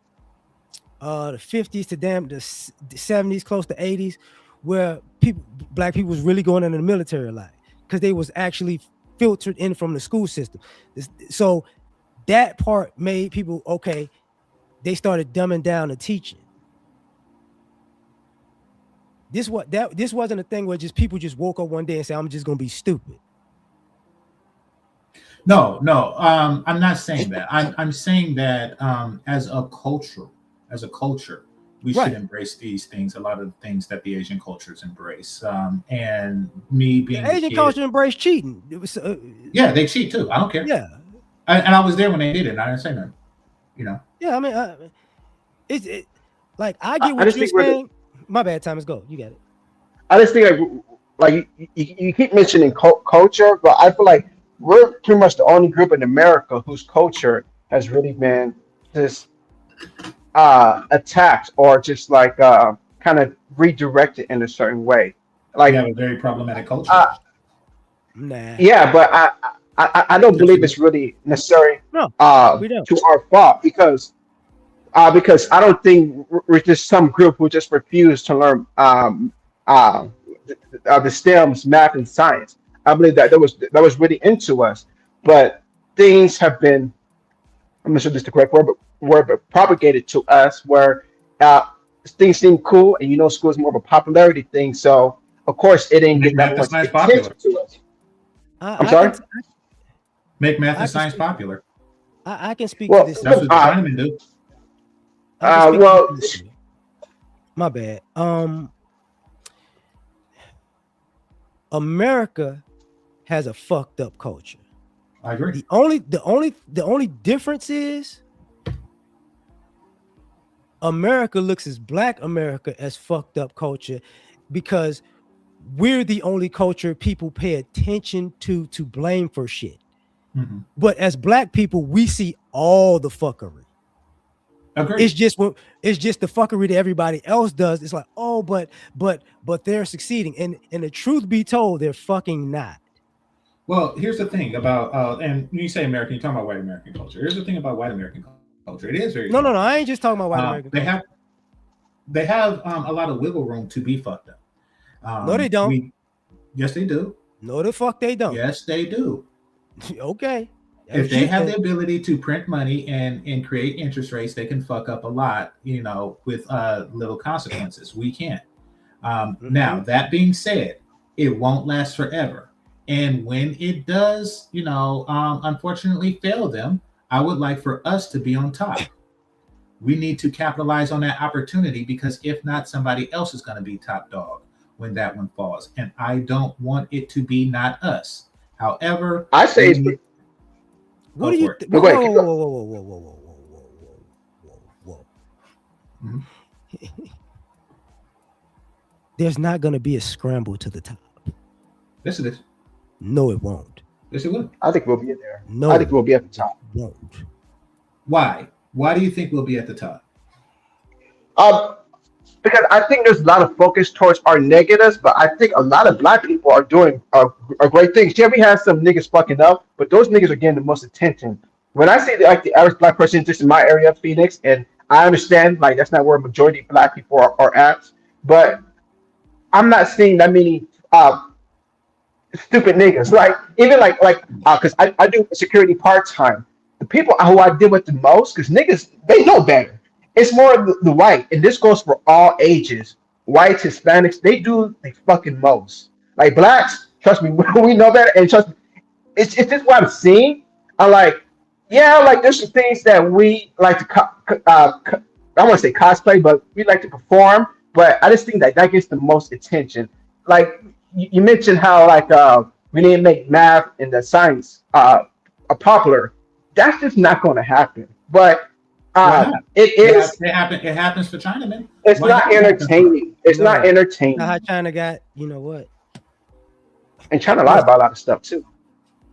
the 50s to the 70s, close to 80s, where black people was really going into the military a lot because they was actually filtered in from the school system. So that part made people okay. They started dumbing down the teaching. This wasn't a thing where just people just woke up one day and said, "I'm just gonna be stupid." No, no. I'm not saying that. I'm saying that as a culture, we should Right. embrace these things. A lot of the things that the Asian cultures embrace. And me being The a Asian kid, culture embraced cheating. It was yeah, they cheat too. I don't care. yeah, And I was there when they did it. And I didn't say nothing. You know. yeah. I mean, it like I I, get I what just you're think we're the, saying. My bad. Thomas, go. You got it. I just think like you keep mentioning culture, but I feel like we're pretty much the only group in America whose culture has really been just attacked or just like kind of redirected in a certain way. We Like have a very problematic culture. uh, Nah, yeah, but I don't Yes, we believe do. it's really necessary no, we don't. to our fault because I don't think we're just some group who just refuse to learn uh, the STEMs, math, and science. I believe that was really into us, but things have been, I'm not sure this is the correct but propagated to us where uh, things seem cool, and school is more of a popularity thing. So of course it didn't Make get that math and much science attention popular. to us. I'm I can sorry. Make math I and can science speak. popular. I can speak to Well, this. That's what Chinamen do. I can speak to this. well, Issue. My bad. America has a fucked up culture. I agree. The only difference is America looks as Black America as fucked up culture because we're the only culture people pay attention to blame for shit. Hmm. But as Black people, we see all the fuckery. It's Agreed. just it's just the fuckery that everybody else does. It's like, oh, but they're succeeding. And the truth be told, they're fucking not. Well, here's the thing about, and when you say American, you're talking about white American culture. Here's the thing about white American culture. It is very No, fucked no, no. up. I ain't just talking about white American They have culture. a lot of wiggle room to be fucked up. No, they don't. We Yes, they do. No, the fuck they don't. Yes, they do. Okay. If they have the ability to print money and create interest rates, they can fuck up a lot, with little consequences. We can't. Now, that being said, it won't last forever. And when it does, unfortunately fail them, I would like for us to be on top. We need to capitalize on that opportunity because if not, somebody else is going to be top dog when that one falls. And I don't want it to be not us. However, I say it's. What go do you? for it. No, Whoa, go whoa, ahead. whoa, Keep whoa, going. whoa, whoa, whoa, whoa, whoa, whoa, whoa, Mhm. whoa. There's not gonna be a scramble to the top. Yes, it is. No, it won't. Yes, it will. I think we'll be in there. I No, think we'll be at the top. won't. Why? Why do you think we'll be at the top? Um, because I think there's a lot of focus towards our negatives, but I think a lot of black people are doing great things. Yeah, we have some niggas fucking up, but those niggas are getting the most attention. When I say that, like the average black person just in my area of Phoenix, and I understand like that's not where a majority of black people are at, but I'm not seeing that many stupid niggas. Like even because I do security part time. The people who I deal with the most, because niggas they know better. It's more of the white, and this goes for all ages. Whites, Hispanics, they do the fucking most. Like blacks, trust me, we know better, and trust me, it's just what I'm seeing. I'm like, yeah, like there's some things that we like to I want to say cosplay, but we like to perform. But I just think that that gets the most attention. Like you mentioned how like we didn't make math and the science popular. That's just not going to happen. But Why not? it is. It happens for Chinamen. It's Why not not it happen for us? entertaining. It's You not know, entertaining. how China got, you know what? And China lie Listen, about a lot of stuff too.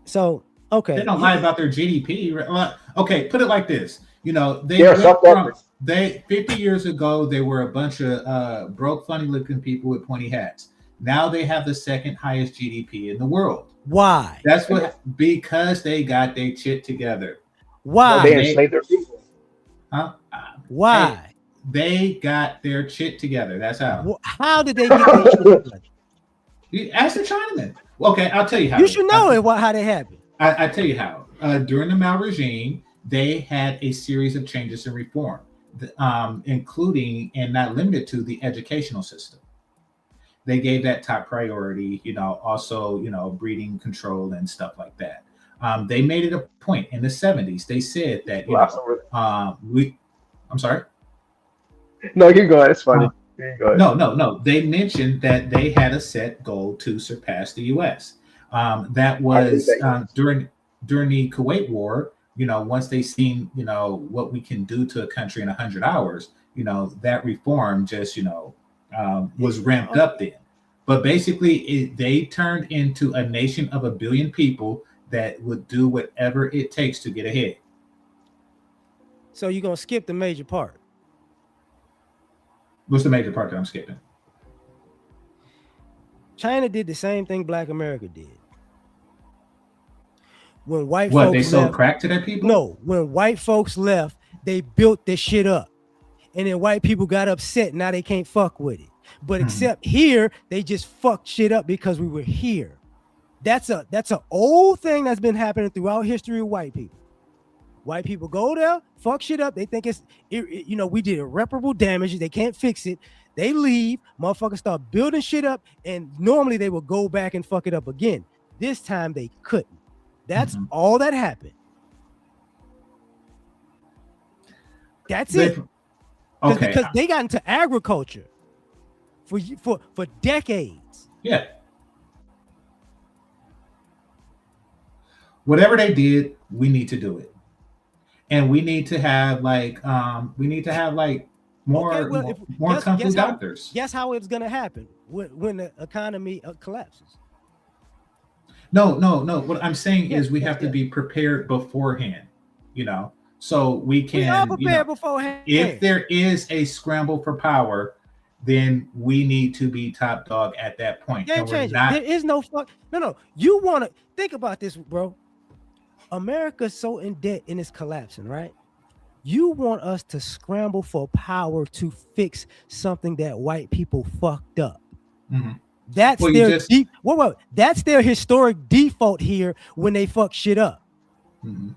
so They okay, don't lie about their GDP. Right? Well, okay, put it like this. You know, they They're went from self-focused. they 50 years ago they were a bunch of broke, funny looking people with pointy hats. Now they have the second highest GDP in the world. why? That's what because they got their shit together. No, they Why? They enslaved their people. huh? Hey, Why? they got their shit together. That's how. How did they get their shit together? You ask the Chinaman. Okay, I'll tell you how. You should know it. How they happened. I tell you how. During the Mao regime, they had a series of changes and reform, including and not limited to the educational system. They gave that top priority. You know, also breeding control and stuff like that. They made it a point in the 70s. They said that we. I'm sorry. No, you go ahead. It's funny. Uh, You go ahead. no. They mentioned that they had a set goal to surpass the U.S. That I believe was that. Yes. during the Kuwait War. You know, once they seen what we can do to a country in 100 hours. That reform just was ramped up then. But basically, they turned into a nation of 1 billion people that would do whatever it takes to get ahead. So you're gonna skip the major part. What's the major part that I'm skipping? China did the same thing Black America did. When white What, they folks sold left, crack to their people? no, when white folks left, they built this shit up. And then white people got upset. Now they can't fuck with it. But except here, they just fucked shit up because we were here. That's a old thing that's been happening throughout history of white people. White people go there, fuck shit up. They think we did irreparable damage. They can't fix it. They leave. Motherfuckers start building shit up, and normally they will go back and fuck it up again. This time they couldn't. That's all that happened. That's it. Okay. Because they got into agriculture for decades. Yeah. Whatever they did, we need to do it. And we need to have more Okay, well, more kung fu doctors. Guess how it's gonna happen when the economy collapses. No. What I'm saying is we have to be prepared beforehand, so we can. We are prepared beforehand. If there is a scramble for power, then we need to be top dog at that point. Game changer. There is no fuck. No. You want to think about this, bro. America's so in debt and it's collapsing, right? You want us to scramble for power to fix something that white people fucked up. Mm-hmm. That's that's their historic default here when they fuck shit up. Mm-hmm.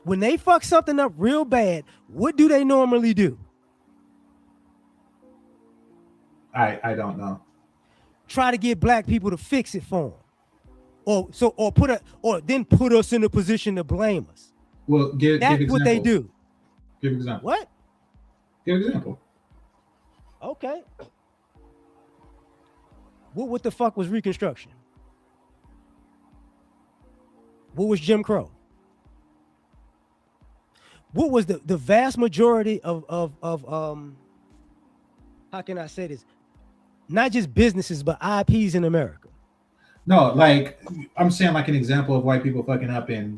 When they fuck something up real bad, what do they normally do? I don't know. Try to get black people to fix it for them. Or then put us in a position to blame us. Well, give example. What they do. Give an example. What? Give an example. Okay. What the fuck was Reconstruction? What was Jim Crow? What was the vast majority of how can I say this? Not just businesses, but IPs in America. No, like I'm saying, like an example of white people fucking up and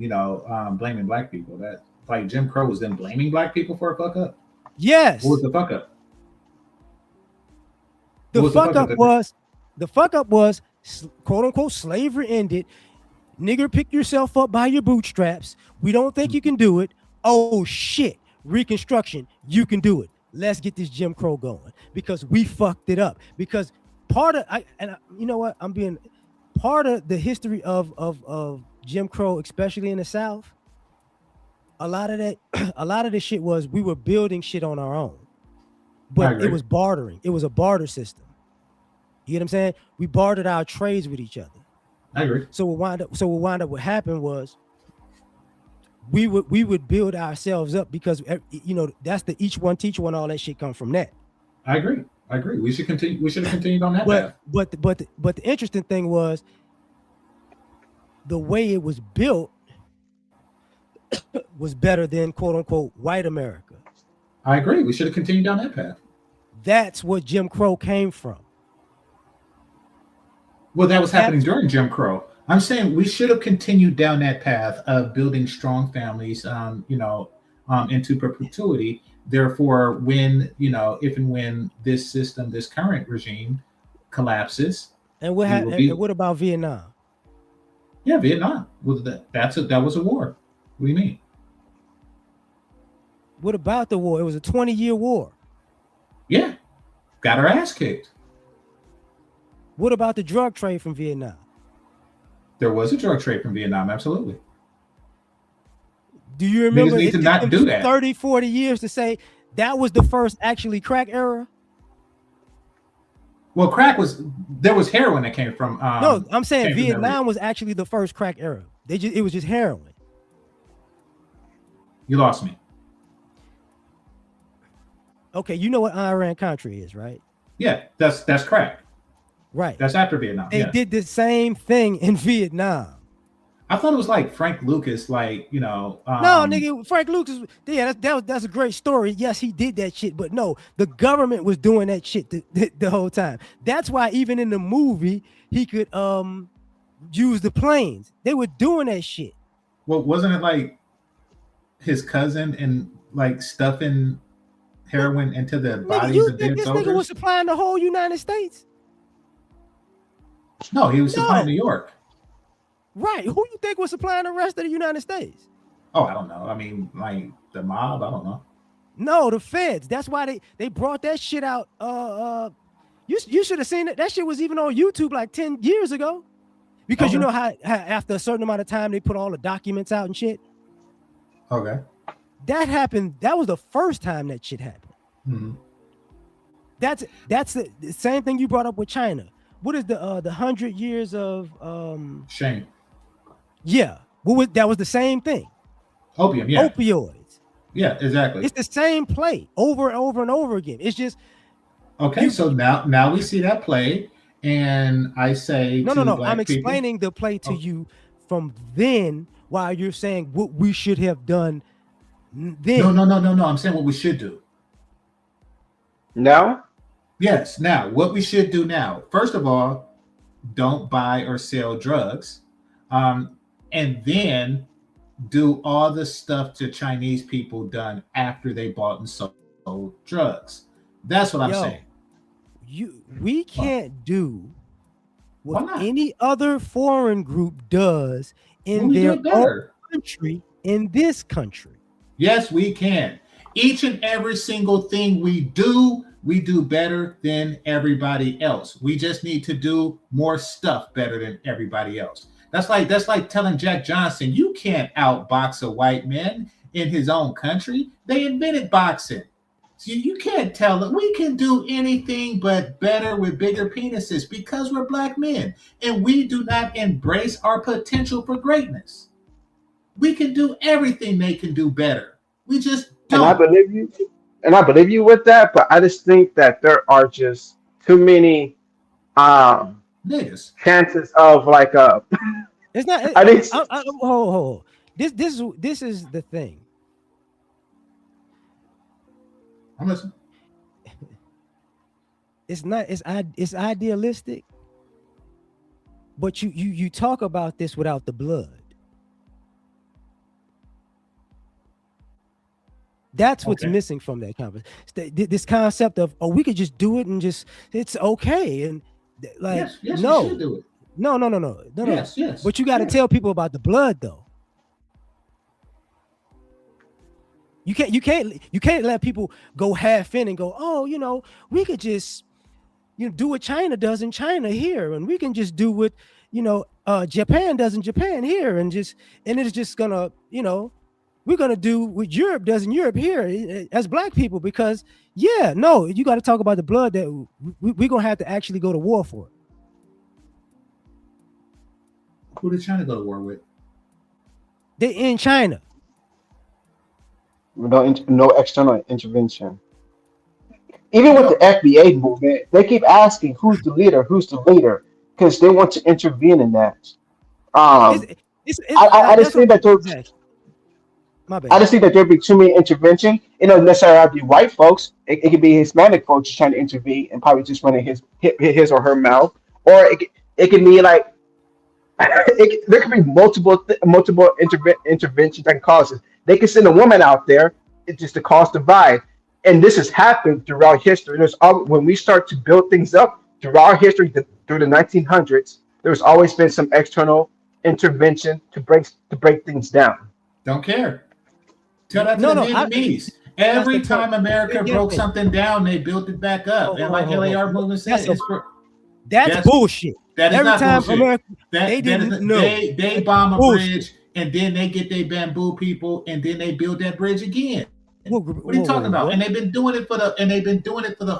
blaming black people. That like Jim Crow was then blaming black people for a fuck up. Yes. What was the fuck up? What The was the fuck fuck up? up was, the fuck up was, quote unquote, slavery ended. Nigger, pick yourself up by your bootstraps. We don't think you can do it. Oh shit, Reconstruction, you can do it. Let's get this Jim Crow going because we fucked it up. Because part of you know what? I'm being part of the history of Jim Crow, especially in the South. A lot of that, a lot of the shit was we were building shit on our own, I but it agree. was bartering. It was a barter system. You get what I'm saying? We bartered our trades with each other. I agree. What happened was we would build ourselves up because that's the each one teach one, all that shit come from that. I agree. I agree. We should continue. We should have continued on that But path. the interesting thing was the way it was built was better than quote unquote white America. I agree. We should have continued down that path. That's what Jim Crow came from. Well, that was happening That's during Jim Crow. I'm saying we should have continued down that path of building strong families, into perpetuity. Therefore, when if and when this system, this current regime, collapses, and we will be. what about Vietnam? Yeah, Vietnam. Well, that was a war. What do you mean? What about the war? It was a 20-year war. Yeah, got our ass kicked. What about the drug trade from Vietnam? There was a drug trade from Vietnam. Absolutely. Do you Niggas remember need to not do that. 30, 40 years to say that was the first actually crack era? Well, there was heroin that came from. No, I'm saying came from that Vietnam was actually the first crack era. It was just heroin. You lost me. Okay, you know what Iran Contra is, right? Yeah, that's crack. Right. That's after Vietnam. They Yeah. did the same thing in Vietnam. I thought it was like Frank Lucas, No, nigga, Frank Lucas. Yeah, that's a great story. Yes, he did that shit, but no, the government was doing that shit the whole time. That's why even in the movie he could use the planes. They were doing that shit. Well, wasn't it like his cousin and like stuffing heroin into the Nigga, bodies you of think dead this soldiers? nigga was supplying the whole United States? No, he was supplying No. New York. Right. Who you think was supplying the rest of the United States? Oh, I don't know. I mean, like the mob. I don't know. No, the feds. That's why they brought that shit out. You should have seen it. That shit was even on YouTube like 10 years ago. Because you know how after a certain amount of time they put all the documents out and shit. Okay. That happened. That was the first time that shit happened. Mm-hmm. That's the same thing you brought up with China. What is the 100 years of Shame. Yeah, that was the same thing. Opium. Yeah. Opioids. Yeah. Exactly. It's the same play over and over and over again. It's just okay. So now we see that play, and I say no. Black I'm explaining the play to you from then, while you're saying what we should have done then. No. I'm saying what we should do. Now? Yes. Now, what we should do now. First of all, don't buy or sell drugs, and then do all the stuff to Chinese people done after they bought and sold drugs. That's what I'm saying. We can't do Why what not? any other foreign group does in We do their it better. own country, in this country. Yes, we can. Each and every single thing we do better than everybody else. We just need to do more stuff better than everybody else. That's like telling Jack Johnson, you can't outbox a white man in his own country. They invented boxing. So you can't tell them we can do anything but better with bigger penises because we're black men and we do not embrace our potential for greatness. We can do everything they can do better. We just don't. And I believe you with that, but I just think that there are just too many Niggas. chances of like It's not. I think Hold. This is the thing. I'm listening. It's not. It's idealistic, but you talk about this without the blood. That's what's Okay. missing from that conversation. This concept of, oh, we could just do it and just it's okay. And like, Yes, yes, we should no, do it. no. Yes, yes, But you got to yes. tell people about the blood though. You can't let people go half in and go, oh, we could just do what China does in China here, and we can just do what Japan does in Japan here, and it's just gonna we're gonna do what Europe does in Europe here as black people, because no, you got to talk about the blood that we're gonna have to actually go to war for. Who did China go to war with? They in China. No external intervention. Even with the FBA movement, they keep asking who's the leader, because they want to intervene in that. It's, Um, I just that's what think that there, exactly. My I bad. just think that there'd be too many intervention. It don't necessarily have to be white folks. It could be Hispanic folks just trying to intervene and probably just running his or her mouth, or it could be like there could be multiple interventions that can cause it. They can send a woman out there. It's just to cause divide, and this has happened throughout history. When we start to build things up throughout history through the 1900s, there's always been some external intervention to break things down. Don't care. Tell that to No, the no, Vietnamese. that's the Every point. time America Yeah, broke something down, they built it back up. oh, And oh, like oh, L.A.R. oh. movement said, That's it's for that's that's bullshit. that is Every not time bullshit. America, That they that is didn't know. they bomb a Bullshit. bridge and then they get their bamboo people and then they build that bridge again. Whoa, What are you talking about? what? And they've been doing it for the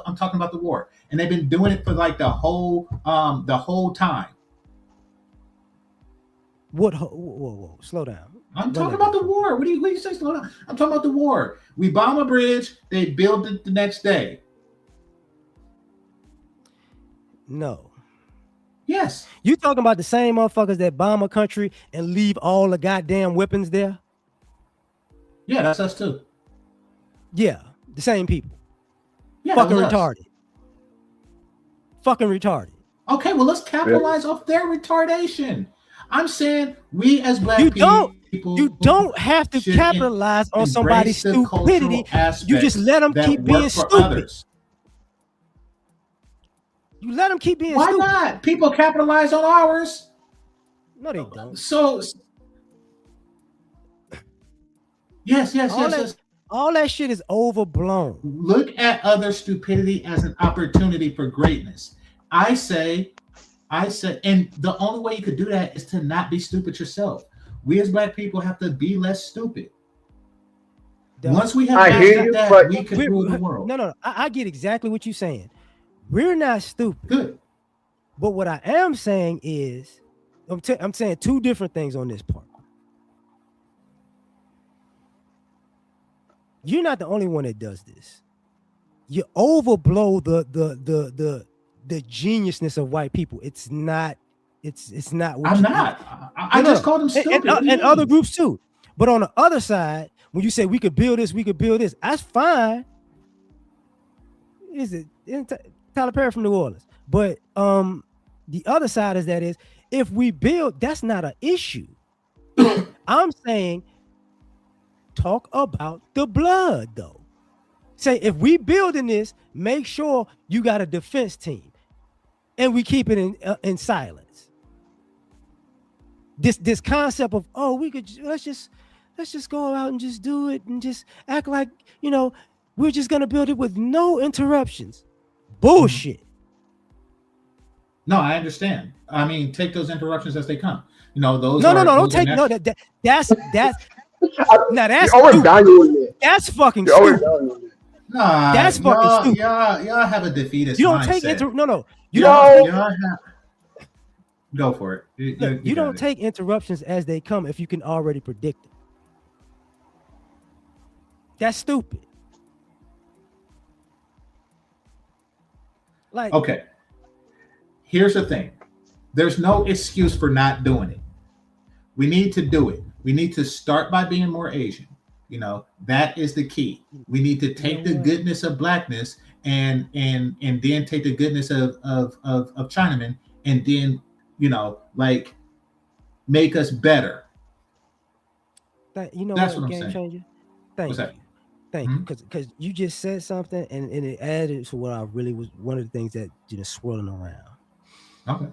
I'm talking about the war. And they've been doing it for like the whole time. What? Whoa, slow down. I'm Run talking that about back the for me. war. What do you say? Slow down. I'm talking about the war. We bomb a bridge, they build it the next day. No, Yes. you talking about the same motherfuckers that bomb a country and leave all the goddamn weapons there? Yeah, that's us too. Yeah, the same people. Yeah, that Fucking was us. retarded. Fucking retarded. Okay, well, let's Yeah. capitalize off their retardation. I'm saying we as black You people don't have to should capitalize on somebody's embrace the stupidity. cultural aspects You just let them that keep work being for stupid. others. You let them keep being Why stupid. not? People capitalize on ours. No, they don't. So yes, yes, All yes, that, yes. all that shit is overblown. Look at other stupidity as an opportunity for greatness. I say, and the only way you could do that is to not be stupid yourself. We as black people have to be less stupid. Dog. Once we have I hear mastered you, that, but we can rule the world. No. I get exactly what you're saying. We're not stupid. Good. But what I am saying is, I'm saying two different things on this part. You're not the only one that does this. You overblow the geniusness of white people. It's not. It's not. What I'm you, not. I just called them stupid. What do you and other mean? groups too. But on the other side, when you say we could build this, that's fine. Is it Tyler Perry from New Orleans? But the other side is if we build, that's not an issue. I'm saying talk about the blood though. Say if we building this, make sure you got a defense team, and we keep it in silence. This concept of we could let's just go out and just do it and just act like we're just gonna build it with no interruptions. Bullshit. No, I understand. I mean, take those interruptions as they come. Those. No, are, don't those are take no. That's now that's You're stupid. overvaluing it. That's fucking You're stupid. overvaluing it. Nah, That's fucking stupid. Y'all have a defeatist You don't mindset. take no. You Yo. don't. Y'all have, go for it. You got don't it. take interruptions as they come if you can already predict it. That's stupid. Like Okay. Here's the thing. There's no excuse for not doing it. We need to do it. We need to start by being more Asian. That is the key. We need to take the goodness of blackness and then take the goodness of Chinaman and then like make us better. you know That's what, what I'm game saying. changer. Thank What's you. that? Thank you, Mhm. because you just said something, and it added to what I really was one of the things that swirling around. Okay.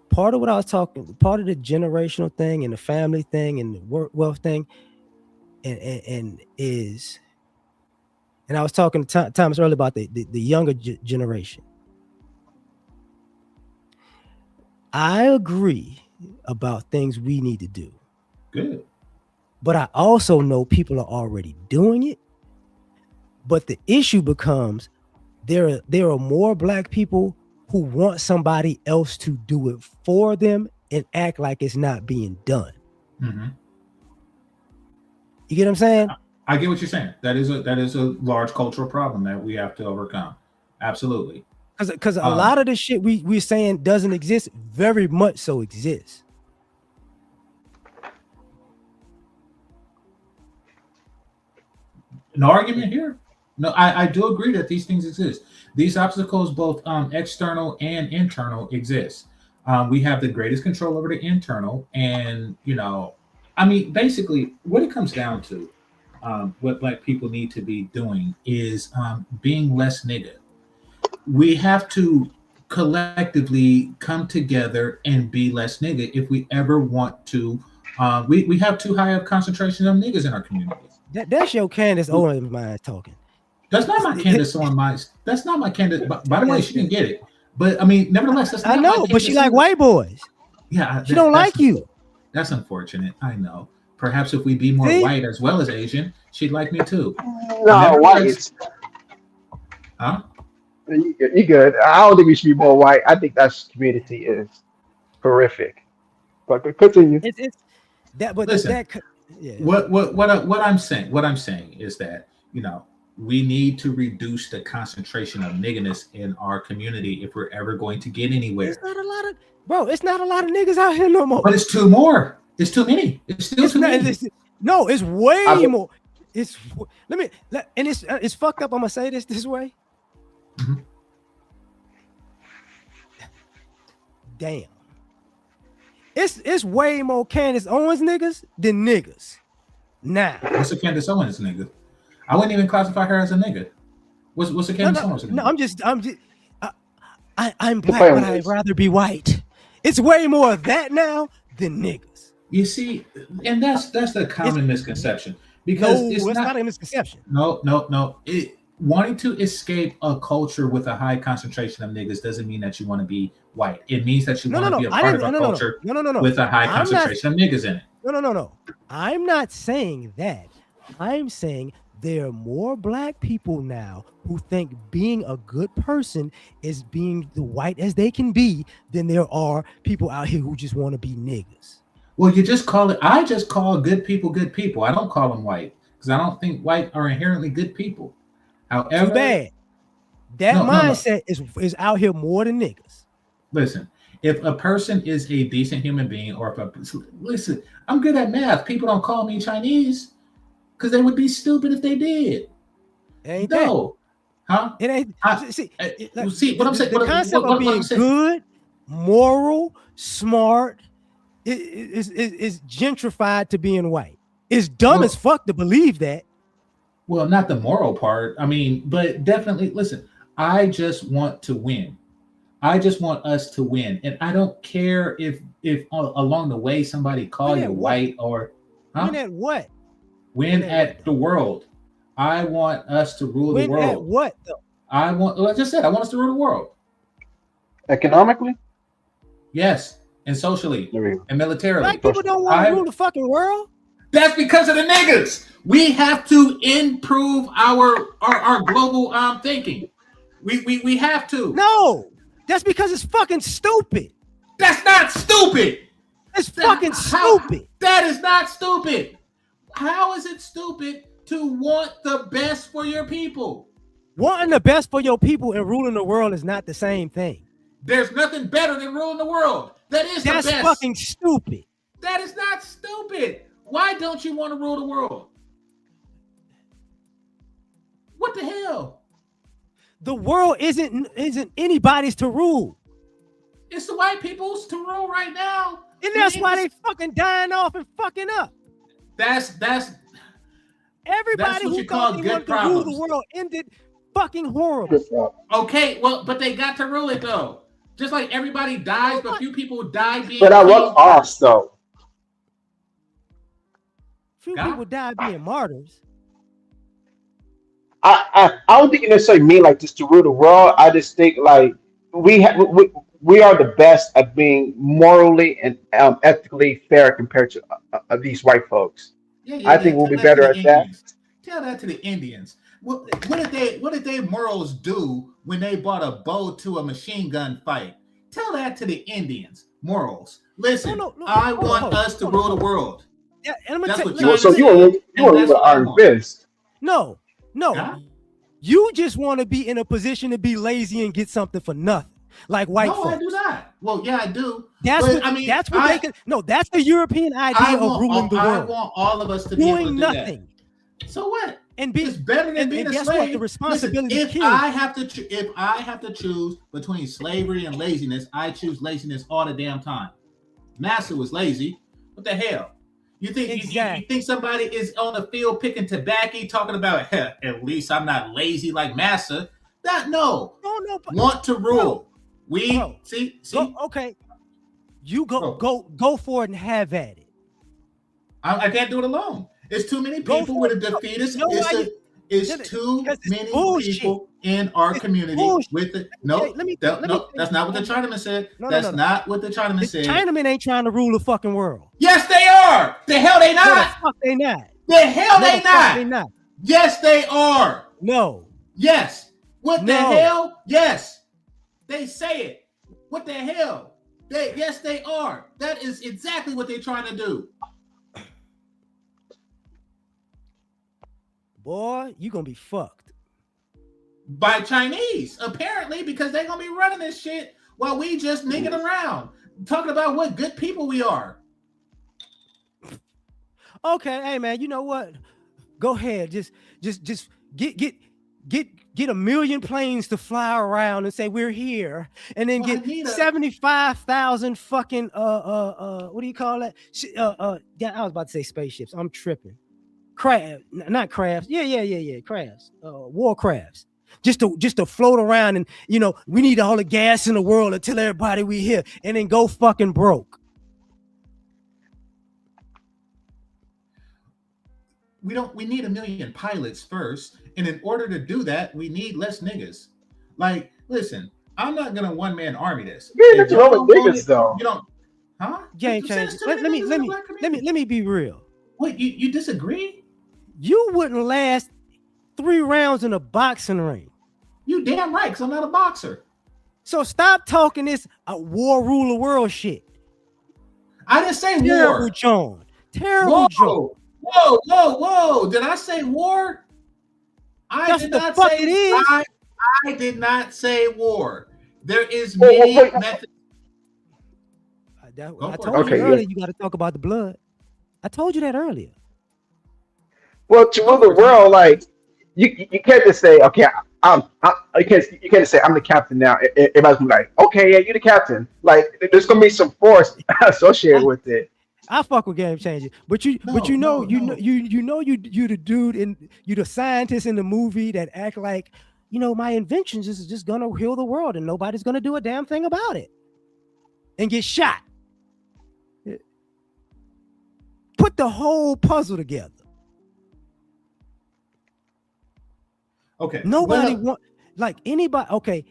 Part of what I was talking, part of the generational thing and the family thing and the work wealth thing, and is, and I was talking to Thomas earlier about the younger generation. I agree about things we need to do, Good. but I also know people are already doing it. But the issue becomes there are more black people who want somebody else to do it for them and act like it's not being done. Hmm. You get what I'm saying? I get what you're saying. That is a large cultural problem that we have to overcome. Absolutely. Because a Um, lot of the shit we're saying doesn't exist, very much so exists. an argument here. No, I do agree that these things exist. These obstacles, both external and internal, exist. We have the greatest control over the internal, and I mean, basically, what it comes down to, what black people need to be doing is being less nigga. We have to collectively come together and be less nigga if we ever want to. We have too high a concentration of niggas in our communities. That's your Candace Owens mind talking. That's not my It's- Candace on my. That's not my Candace. By the way, yes, she didn't get it. But I mean, nevertheless, that's I not my know, but she Candace like on. white boys. Yeah, She don't like you. that's unfortunate. I know. Perhaps if we be more See? white as well as Asian, she'd like me too. No, Nevertheless, white. huh? You good. I don't think we should be more white. I think that community is horrific. But continue. It's that, but Listen, yeah. what I'm saying is that we need to reduce the concentration of nigginess in our community if we're ever going to get It's anywhere. not a lot of bro. It's not a lot of niggas out here no more. But it's two more. It's too many. It's still It's too not. many. No, it's way I, more. And it's fucked up. I'm gonna say this way. Mhm. Damn. It's way more Candace Owens niggas than niggas. Now. What's a Candace Owens nigga? I wouldn't even classify her as a nigga. What's a Candace Owens nigga? No. I'm The black, but family I'd is. rather be white. It's way more of that now than niggas. You see, and that's the It's common misconception because no, it's it's not. not a misconception. No. Wanting to escape a culture with a high concentration of niggas doesn't mean that you want to be white. It means that you want to be a I part didn't. of a culture No. with a high I'm not. concentration of niggas in it. No. I'm not saying that. I'm saying there are more black people now who think being a good person is being the white as they can be than there are people out here who just want to be niggas. Well, you just call it. I just call good people good people. I don't call them white because I don't think white are inherently good people. Too However, bad. That no. mindset is out here more than niggas. Listen, if a person is a decent human being, or listen, I'm good at math. People don't call me Chinese because they would be stupid if they did. Ain't that? No, huh? It ain't. I, See, I- like, see what I'm saying. the concept of What I'm being saying. good, moral, smart is gentrified to being white. It's dumb as Well, fuck to believe that. well, not the moral part. I mean, but definitely. Listen, I just want to win. I just want us to win, and I don't care if along the way somebody call Win you at what? white or, Win huh? at what? Win Win at at what? the world. I want us to rule the Win at world. what though? Like I just said, I want us to rule the world. Economically? Yes, and socially There we go. and militarily. Black people don't want to I rule the fucking world. That's because of the niggas. We have to improve our global thinking. We have to. No, that's because it's fucking stupid. That's not stupid. It's fucking How- stupid. That is not stupid. How is it stupid to want the best for your people? Wanting the best for your people and ruling the world is not the same thing. There's nothing better than ruling the world. That is That's the best. fucking stupid. That is not stupid. Why don't you want to rule the world? What the hell? The world isn't anybody's to rule. It's the white people's to rule right now. And that's why they fucking dying off and fucking up. That's Everybody what who you thought call they good wanted to rule problems. the world ended fucking horrible. Okay, well, but they got to rule it though. Just like everybody dies, but few people die being But at what kings. cost, though? Few God? people died being martyrs. I don't think you necessarily mean like just to rule the world. I just think like we are the best at being morally and ethically fair compared to these white folks. Yeah, yeah, I yeah. think we'll Tell be that to better the at that. Indians. Tell that to the Indians. What did they morals do when they brought a bow to a machine gun fight? Tell that to the Indians. Morals. Listen, No. I Hold on, want us to hold on, rule the hold on. world. Yeah, and I'm gonna That's tell what let me, Well, China so let me, you said, want and to rule that's with what I Iron want. Fist? no. Huh? You just want to be in a position to be lazy and get something for nothing, like white No, I do folks. not. Well, yeah, I do. That's But what I mean, that's what they could. No, that's the European idea of ruling the I world, want all of us to be able to doing do that. nothing So what? and be It's better than being and a guess what? The slave. Listen, responsibility kills. if I have to choose between slavery and laziness, I choose laziness all the damn time. Massa was lazy. What the hell? You think Exactly. you think somebody is on the field picking tobacco, talking about at least I'm not lazy like Massa? That no. No, Want to rule. We bro, see. go okay. You Bro, go for it and have at it. I can't do it alone. It's too many Go people for with a it. defeatist. You know why you? It's too Because it's many bullshit. people in our It's community bullshit. with it. Okay, No, let me that's not what the Chinaman said. No. That's not what the Chinaman The said. Chinamen ain't trying to rule the fucking world. Yes, they are. The hell they No, the not. fuck they not. The hell No, they the fuck they not. not. Yes, they are. No. Yes. What the No. hell? Yes. They say it. What the hell? Yes, they are. That is exactly what they're trying to do. Boy, you gonna be fucked. By Chinese, apparently, because they're gonna be running this shit while we just nigging around, talking about what good people we are. Okay, hey man, you know what? Go ahead, just get a million planes to fly around and say we're here, and then get 75,000 fucking what do you call that? Yeah, I was about to say spaceships. I'm tripping. Not crafts. Yeah. Crafts. War crafts. Just to float around and we need all the gas in the world to tell everybody we here and then go fucking broke. We need a million pilots first, and in order to do that, we need less niggas. Like, listen, I'm not gonna one-man army this. Yeah, that's wrong with niggas though. You don't, huh? Game change. Let me be real. Wait, you disagree? You wouldn't last 3 rounds in a boxing ring. You damn right, because I'm not a boxer. So stop talking this war rule the world shit. I didn't say Terrible war. John. Terrible John. Whoa. Did I say war? I did not say war. There is many methods. I told you earlier you got to talk about the blood. I told you that earlier. Well, to rule the world, like you can't just say, okay, you can't just say I'm the captain now. Everybody's gonna be like, okay, yeah, you're the captain. Like there's gonna be some force associated with it. I fuck with game changing, but you the dude and you the scientist in the movie that act like my inventions is just gonna heal the world and nobody's gonna do a damn thing about it and get shot. Put the whole puzzle together. Okay. Nobody want like anybody. Okay.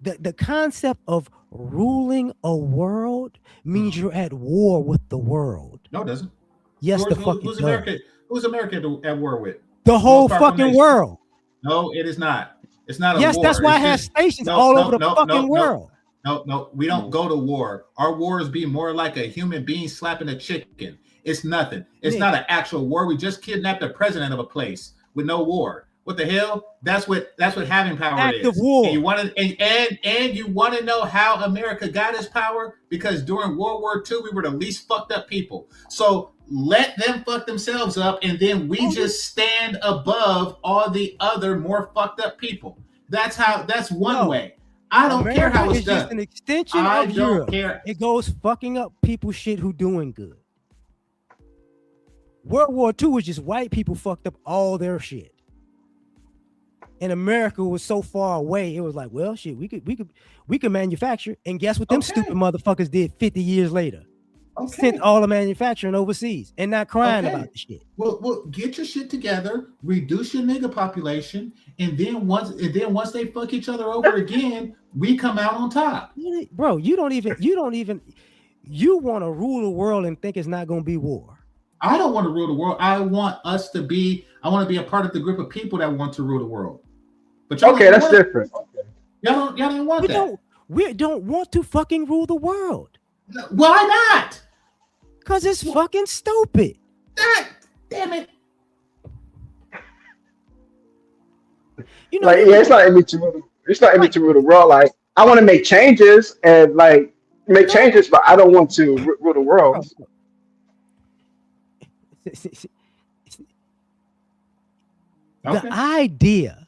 The concept of ruling a world means you're at war with the world. No, it doesn't. Yes, the fuck it does. America? Who's America at war with? The whole fucking world. No, it is not. It's not a war. Yes, that's why I have stations all over the fucking world. No, we don't go to war. Our wars be more like a human being slapping a chicken. It's nothing. It's not an actual war. We just kidnapped the president of a place with no war. What the hell? That's what having power Active is. war. And you want to and you want to know how America got its power? Because during World War II, we were the least fucked up people. So let them fuck themselves up, and then we just stand above all the other more fucked up people. That's one way. I don't care how it's done. Just an extension of Europe. It goes fucking up people's shit who doing good. World War II was just white people fucked up all their shit. And America was so far away, it was like, well, shit, we could manufacture. And guess what them stupid motherfuckers did 50 years later? Sent all the manufacturing overseas and not crying about the shit. Well, get your shit together, reduce your nigga population, and then once they fuck each other over again, we come out on top. Bro, you want to rule the world and think it's not gonna be war. I don't want to rule the world. I want to be a part of the group of people that want to rule the world. But that's different. Okay. Y'all didn't want that. We don't want to fucking rule the world. Why not? Because it's fucking stupid. Damn it. You know, like, yeah, it's not in me to rule the world. Like, I want to make changes and like make changes, but I don't want to rule the world. The idea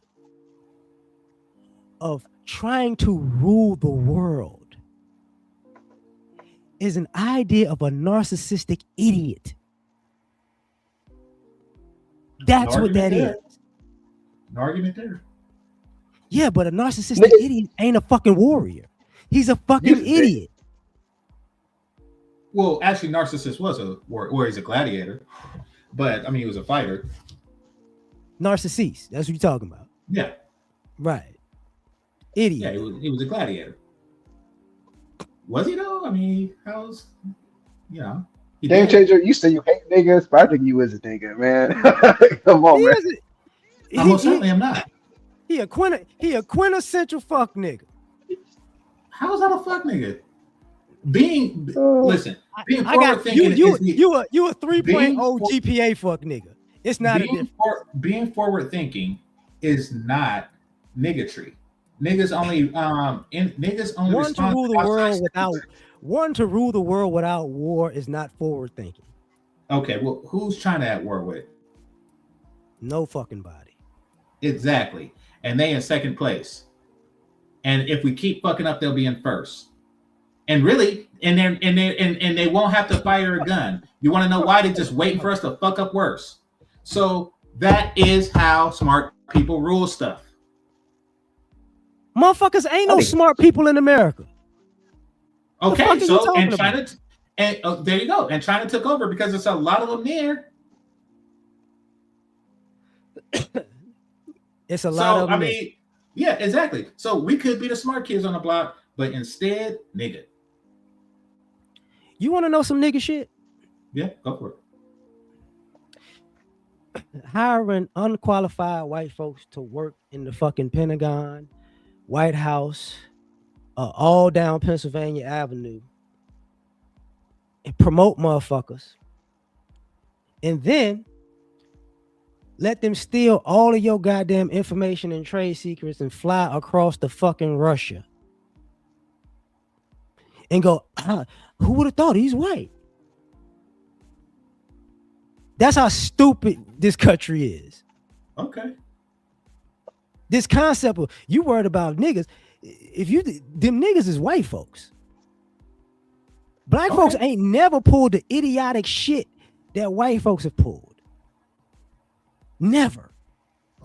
of trying to rule the world is an idea of a narcissistic idiot. That's what that is. An argument there. Yeah, but a narcissistic idiot ain't a fucking warrior. He's a fucking idiot. Well, actually, Narcissus was a warrior. He's a gladiator. But, I mean, he was a fighter. Narcissus. That's what you're talking about. Yeah. Right. Idiot. Yeah, he was a gladiator. Was he, though? I mean, how's, you know. Game changer, you say you hate niggas, but I think you is a nigga, man. Come on, man. I most certainly am not. He a quintessential fuck nigga. How is that a fuck nigga? Being forward thinking. You a 3.0 GPA fuck nigga. It's not being forward thinking is not niggatry. Niggas only one to rule the world without war is not forward thinking. Okay, well, who's China at war with? No fucking body. Exactly. And they in second place. And if we keep fucking up, they'll be in first. And really, and they won't have to fire a gun. You want to know why? They just waiting for us to fuck up worse. So that is how smart people rule stuff. Motherfuckers ain't no smart people in America. Okay, so and China, there you go. And China took over because there's a lot of them there. It's a lot of them. I mean, yeah, exactly. So we could be the smart kids on the block, but instead, nigga. You want to know some nigga shit? Yeah, go for it. Hiring unqualified white folks to work in the fucking Pentagon, White House, all down Pennsylvania Avenue, and promote motherfuckers, and then let them steal all of your goddamn information and trade secrets and fly across the fucking Russia and go, who would have thought he's white? That's how stupid this country is. Okay. This concept of you worried about niggas. If you them niggas is white folks. Black folks ain't never pulled the idiotic shit that white folks have pulled. Never.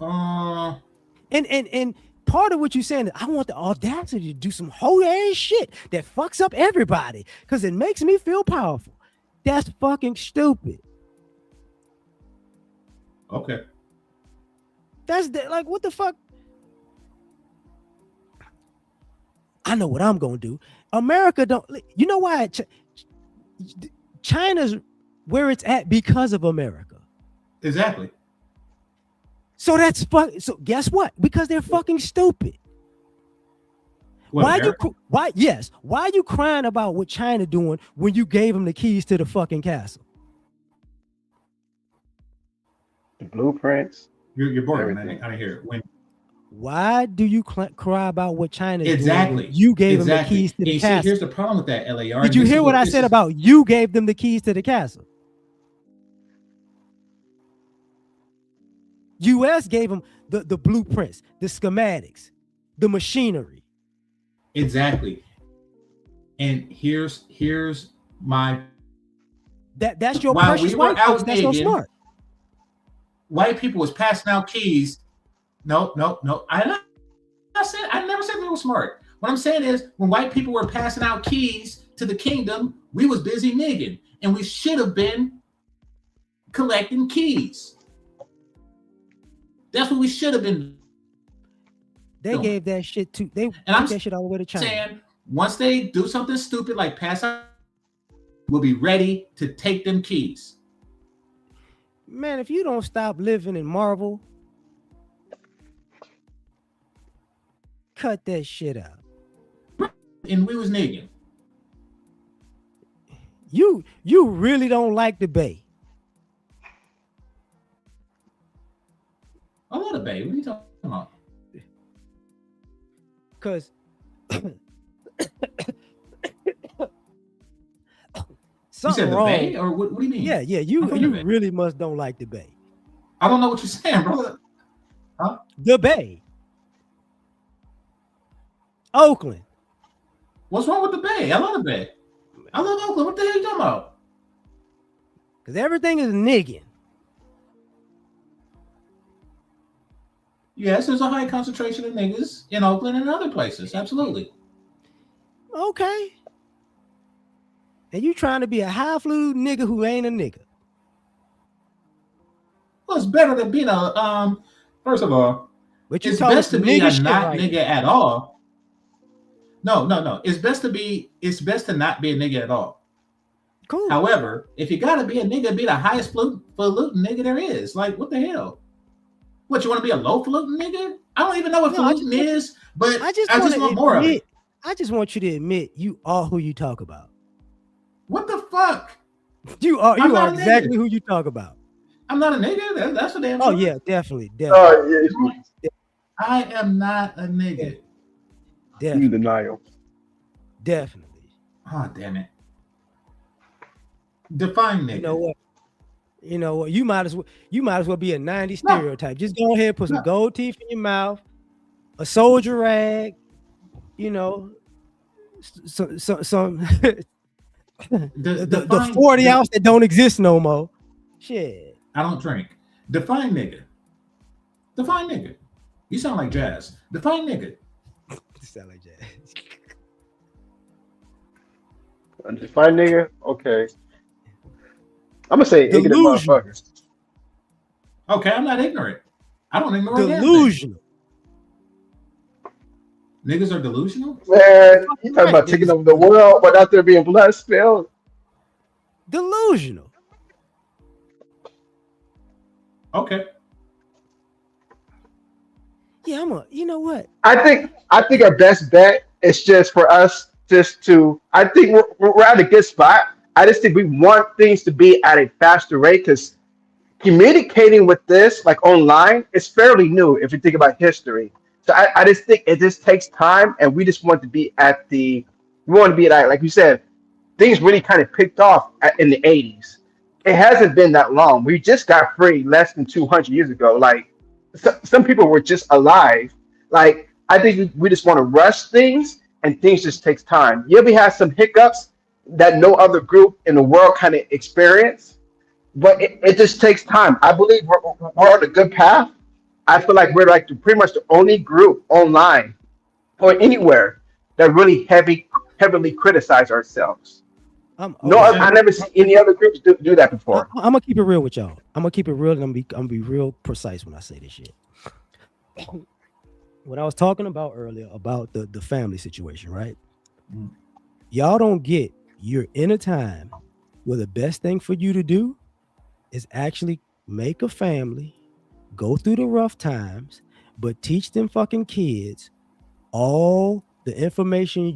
And part of what you're saying is I want the audacity to do some whole ass shit that fucks up everybody because it makes me feel powerful. That's fucking stupid. Okay. That's like what the fuck? I know what I'm gonna do. America don't. You know why? China's where it's at because of America. Exactly. So that's fuck. So guess what? Because they're fucking stupid. What, why are you crying about what China doing when you gave them the keys to the fucking castle? The blueprints. You're bored, man. I didn't hear it. When? Why do you cry about what China is exactly doing? You gave them the keys to the castle. Here's the problem with that, L.A.R. Did you hear what I said about you gave them the keys to the castle? U.S. gave them the blueprints, the schematics, the machinery. Exactly. And here's my That's your While precious we were white folks. out That's so digging, smart. white people was passing out keys. No, no, no. I never said they were smart. What I'm saying is, when white people were passing out keys to the kingdom, we was busy nigging, and we should have been collecting keys. That's what we should have been They doing. gave that shit to. They And I'm took that shit all the way to China. saying, once they do something stupid like pass out, we'll be ready to take them keys. Man, if you don't stop living in Marvel, cut that shit out. And we was nigging. You really don't like the Bay. I love the Bay. What are you talking about? Cause You something said the wrong. Bay, or what do you mean? Yeah, you really must don't like the Bay. I don't know what you're saying, brother. Huh? The Bay. Oakland. What's wrong with the Bay? I love the Bay. I love Oakland. What the hell are you talking about? Because everything is nigging. Yes, there's a high concentration of niggas in Oakland and other places. Absolutely. Okay. And you trying to be a high-fluted nigga who ain't a nigga. Well, it's better than being a first of all, But you it's talking best to some be nigga a shit not right nigga now. at all. No. It's best to not be a nigga at all. Cool. However, if you gotta be a nigga, be the highest falutin nigga there is. Like, what the hell? What, you want to be a low falutin nigga? I don't even know what falutin is, but I just want more of it. I just want you to admit you are who you talk about. What the fuck? You are exactly who you talk about. I'm not a nigga. That's for damn Oh sure. yeah, definitely. I am not a nigga. You denial. Definitely. Oh, damn it. Define nigga. You know what? You might as well be a 90s stereotype. Just go ahead, put some gold teeth in your mouth, a soldier rag, some the 40 ounce that don't exist no more. Shit. I don't drink. Define nigga. Define nigga. You sound like Jazz. Define nigga. You sound like Jazz. Define nigga? Okay. I'm gonna say ignorant motherfuckers. Okay, I'm not ignorant. I don't ignore delusional. Niggas are delusional? Man, you talking about taking over the world, but out there being blood spilled? Delusional. Okay. Yeah, you know what? I think our best bet is just for us I think we're at a good spot. I just think we want things to be at a faster rate because communicating with this like online is fairly new if you think about history. So I just think it just takes time, and we just want to be like you said, things really kind of picked off in the 80s. It hasn't been that long. We just got free less than 200 years ago. Like some people were just alive. Like I think we just want to rush things, and things just takes time. Yeah, we have some hiccups that no other group in the world kind of experience, but it just takes time. I believe we're on a good path. I feel like we're like pretty much the only group online or anywhere that really heavily criticize ourselves. I never see any other groups do that before. I'm gonna keep it real with y'all. I'm gonna keep it real, and I'm gonna be real precise when I say this shit. What I was talking about earlier about the family situation, right? Y'all don't get you're in a time where the best thing for you to do is actually make a family, go through the rough times, but teach them fucking kids all the information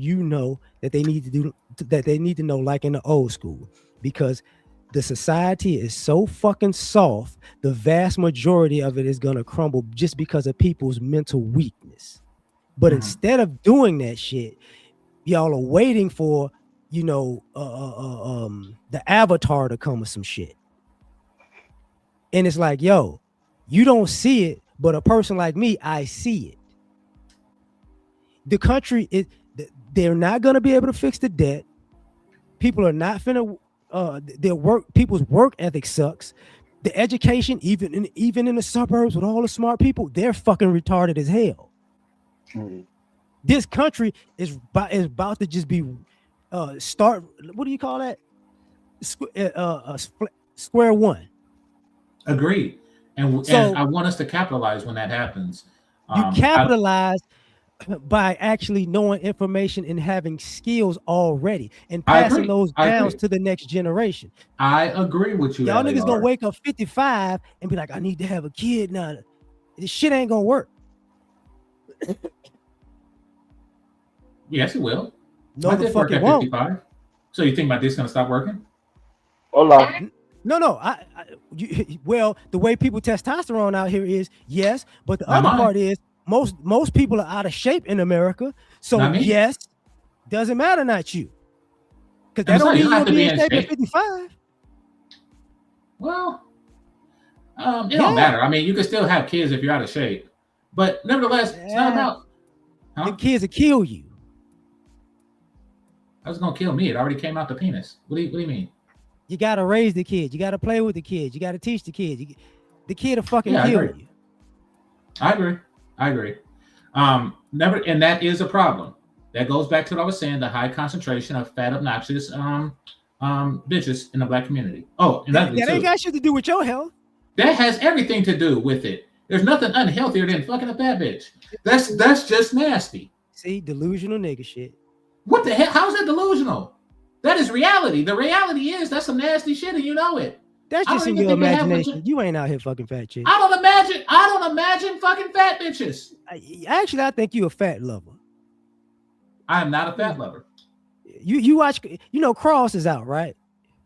that they need to do, that they need to know, like in the old school, because the society is so fucking soft, the vast majority of it is gonna crumble just because of people's mental weakness. But instead of doing that shit, y'all are waiting for the avatar to come with some shit. And it's like, yo, you don't see it, but a person like me, I see it. The country they're not gonna be able to fix the debt. People are not finna their people's work ethic sucks. The education, even in the suburbs with all the smart people, they're fucking retarded as hell. Mhm. This country is about to just be start. What do you call that? Square one. Agreed. And So I want us to capitalize when that happens. you I capitalize by actually knowing information and having skills already and I passing agree. those I down agree. to the next generation. I agree with you, Y'all niggas gonna L.A.R. wake up 55 and be like, I need to have a kid now. This shit ain't gonna work. Yes, it will. No, My the dick fuck work it at won't. 55. So you think my dick's gonna stop working? Hola. No. Well, the way people testosterone out here is yes, but the Not other mine. part is most people are out of shape in America. So Not me. yes, doesn't matter, not you, because I'm that don't saying you mean don't you'll have to be be in in shape at shape. 55. Well, it don't Yeah, matter. I mean, you can still have kids if you're out of shape, but nevertheless, it's not yeah. about. The Huh? kids will kill you. I was gonna kill me. It already came out the penis. What do you mean? You gotta raise the kids. You gotta play with the kids. You gotta teach the kids. The kid will fucking Yeah, I kill agree. you. I agree. I agree. Never, and that is a problem. That goes back to what I was saying: the high concentration of fat, obnoxious bitches in the black community. Oh, and ugly That ain't too. got shit to do with your health. That has everything to do with it. There's nothing unhealthier than fucking a fat bitch. That's just nasty. See, delusional nigga shit. What the hell? How is that delusional? That is reality. The reality is that's some nasty shit, and you know it. That's I just don't in even your think they have imagination. legit. You ain't out here fucking fat chicks. I don't imagine fucking fat bitches. Actually, I think you a fat lover. I am not a fat lover. You watch, Cross is out, right?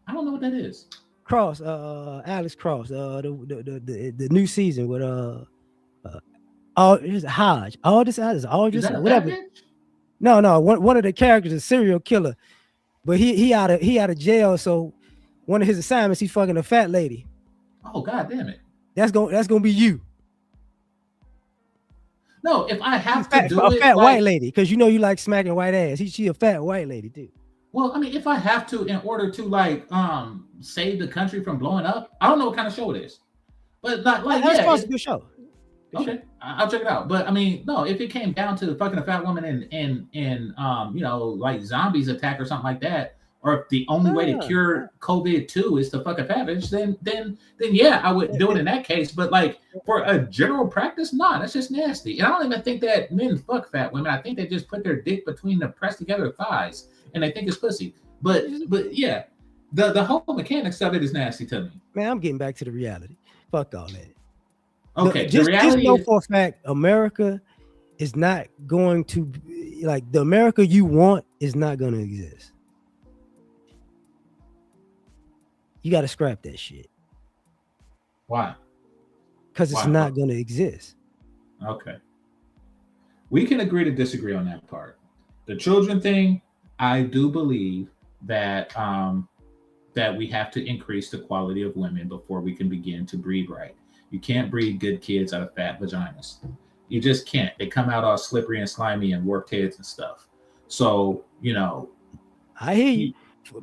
I don't know what that is. Cross, Alex Cross, the new season with Hodge, all this Is that a whatever. fat bitch? No, one of the characters is a serial killer, but he out of jail. So one of his assignments, he's fucking a fat lady. Oh, god damn it. That's gonna be you. No, if I have to do A it, fat like, white lady, because you like smacking white ass. She a fat white lady too. well, I mean, if I have to, in order to like save the country from blowing up, I don't know what kind of show it is, but not like That's yeah, a good show. okay, I'll check it out. But I mean, no, if it came down to fucking a fat woman and like zombies attack or something like that, or if the only way to cure COVID-2 is to fuck a fat bitch, then yeah, I would do it in that case. But like for a general practice, nah, that's just nasty. And I don't even think that men fuck fat women. I think they just put their dick between the pressed together thighs and they think it's pussy. But yeah, the whole mechanics of it is nasty to me. Man, I'm getting back to the reality. Fuck all that. Okay, Just reality know is, for a fact, America is not going to like the America you want is not going to exist. You got to scrap that shit. why? Because it's not going to exist. Okay. We can agree to disagree on that part. The children thing, I do believe that that we have to increase the quality of women before we can begin to breed right. You can't breed good kids out of fat vaginas. You just can't. They come out all slippery and slimy and warped heads and stuff. So, I hear you.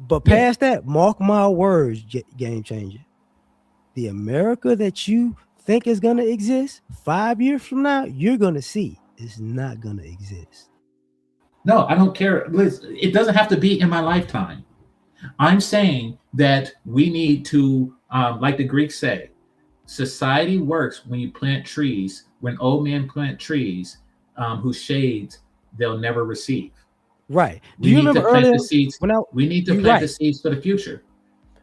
But past that, mark my words, game changer. The America that you think is going to exist 5 years from now, you're going to see it's not going to exist. No, I don't care. Listen, it doesn't have to be in my lifetime. I'm saying that we need to, like the Greeks say, society works when you plant trees, when old men plant trees whose shades they'll never receive. Right. Do you remember earlier the seeds? We need to plant the seeds for the future.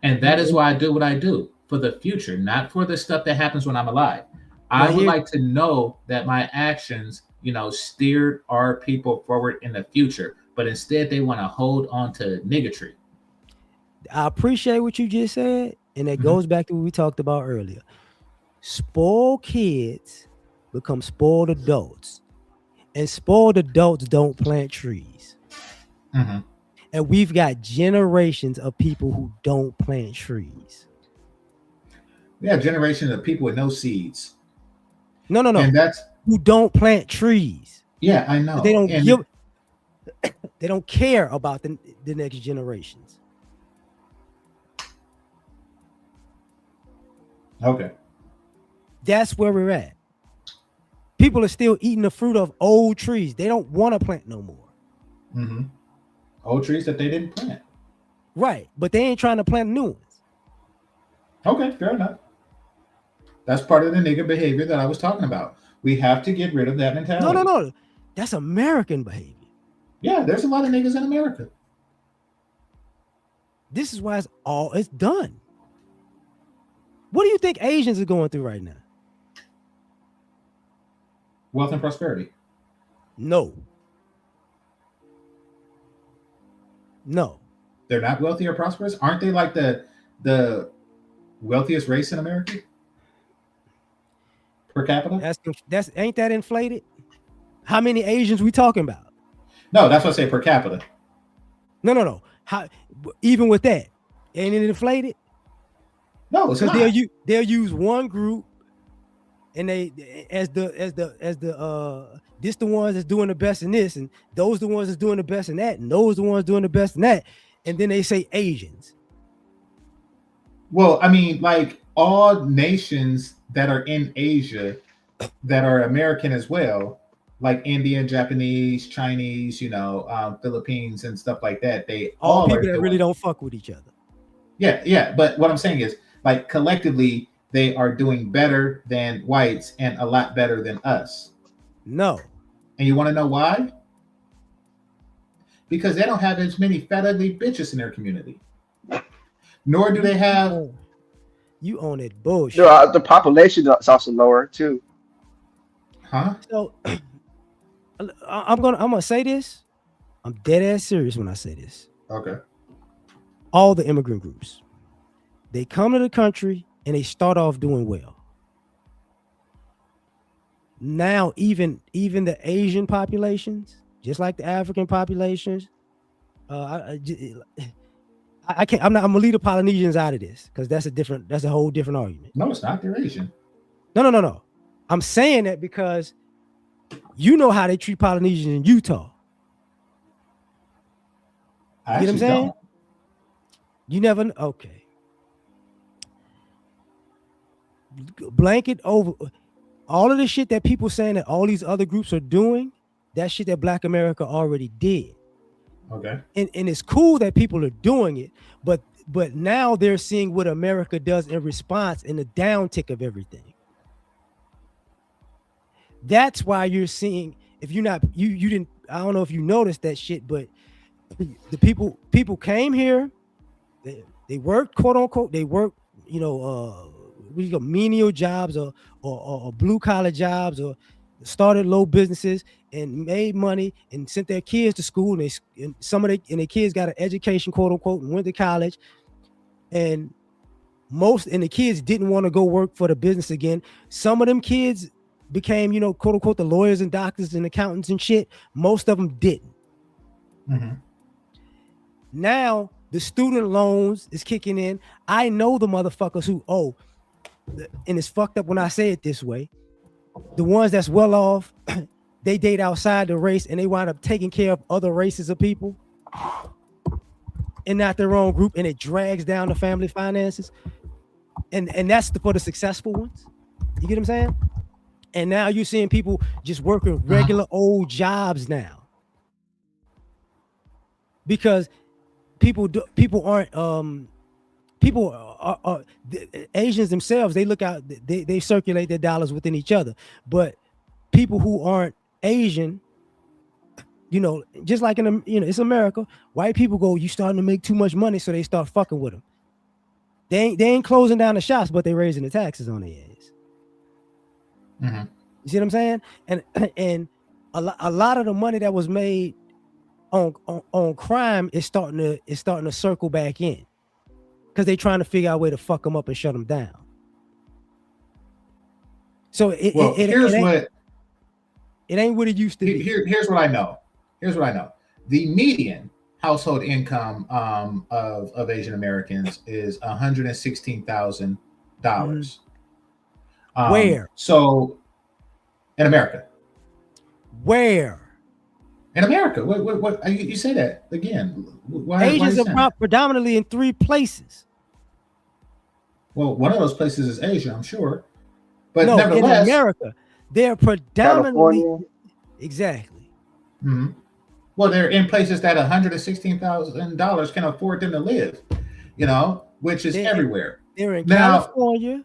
And that is why I do what I do, for the future, not for the stuff that happens when I'm alive. I would like to know that my actions, steered our people forward in the future, but instead they want to hold on to niggatry. I appreciate what you just said, and that goes back to what we talked about earlier. Spoiled kids become spoiled adults, and spoiled adults don't plant trees. Mm-hmm. And we've got generations of people who don't plant trees. We have generations of people with no seeds. No. And that's who don't plant trees. Yeah, I know. They don't they don't care about the next generations. Okay. That's where we're at. People are still eating the fruit of old trees. They don't want to plant no more. Mm-hmm. Old trees that they didn't plant. Right. But they ain't trying to plant new ones. Okay, fair enough. That's part of the nigga behavior that I was talking about. We have to get rid of that mentality. No. That's American behavior. Yeah, there's a lot of niggas in America. This is why it's done. What do you think Asians are going through right now? Wealth and prosperity. No. They're not wealthy or prosperous. Aren't they like the wealthiest race in America per capita? That's ain't that inflated? How many Asians we talking about? No, that's what I say per capita. No. How even with that, ain't it inflated? No, it's not. They'll use one group, and they as this the ones that's doing the best in this, and those the ones that's doing the best in that, and those the ones doing the best in that, and then they say Asians. Well, I mean, like all nations that are in Asia that are American as well, like Indian, Japanese, Chinese, Philippines and stuff like that. They all people that really don't fuck with each other. Yeah. But what I'm saying is, like collectively, they are doing better than whites and a lot better than us. No. And you want to know why? Because they don't have as many fat ugly bitches in their community. Nor do they have. You own it, bullshit. No, the population is also lower too. Huh? So I'm gonna say this. I'm dead ass serious when I say this. Okay. All the immigrant groups, they come to the country and they start off doing well. Now, even the Asian populations, just like the African populations, I can't. I'm gonna leave the Polynesians out of this because that's a whole different argument. No, it's not. They're Asian. No. I'm saying that because you know how they treat Polynesians in Utah. You know what I'm saying? Don't. You never know. Okay. Blanket over all of the shit that people saying that all these other groups are doing, that shit that Black America already did. Okay. And it's cool that people are doing it, but now they're seeing what America does in response in the downtick of everything. That's why you're seeing, if you're not, you didn't, I don't know if you noticed that shit, but the people came here, they worked, quote unquote, they worked, we got menial jobs or blue collar jobs or started low businesses and made money and sent their kids to school, and their kids got an education, quote unquote, and went to college, and the kids didn't want to go work for the business again. Some of them kids became, quote unquote, the lawyers and doctors and accountants and shit. Most of them didn't. Mm-hmm. Now the student loans is kicking in. I know the motherfuckers who, and it's fucked up when I say it this way, the ones that's well off, they date outside the race and they wind up taking care of other races of people and not their own group, and it drags down the family finances. And that's for the successful ones. You get what I'm saying? And now you're seeing people just working regular old jobs now. Because people are the Asians themselves, they look out, they circulate their dollars within each other. But people who aren't Asian, just like it's America, white people go, you starting to make too much money, so they start fucking with them. They ain't closing down the shops, but they raising the taxes on their ass. Mm-hmm. You see what I'm saying? And a lot of the money that was made on crime is starting to circle back in, because they're trying to figure out a way to fuck them up and shut them down. So it ain't what it used to be. Here's what I know. The median household income of Asian Americans is $116,000. Mm-hmm. Where? So in America. Where? In America. What you say that again? Asians are predominantly in 3 places. Well, one of those places is Asia, I'm sure. But No, in nevertheless, America, they're predominantly California. exactly. mhm. Well, they're in places that $116,000 can afford them to live, which is They everywhere. they're in Now, California,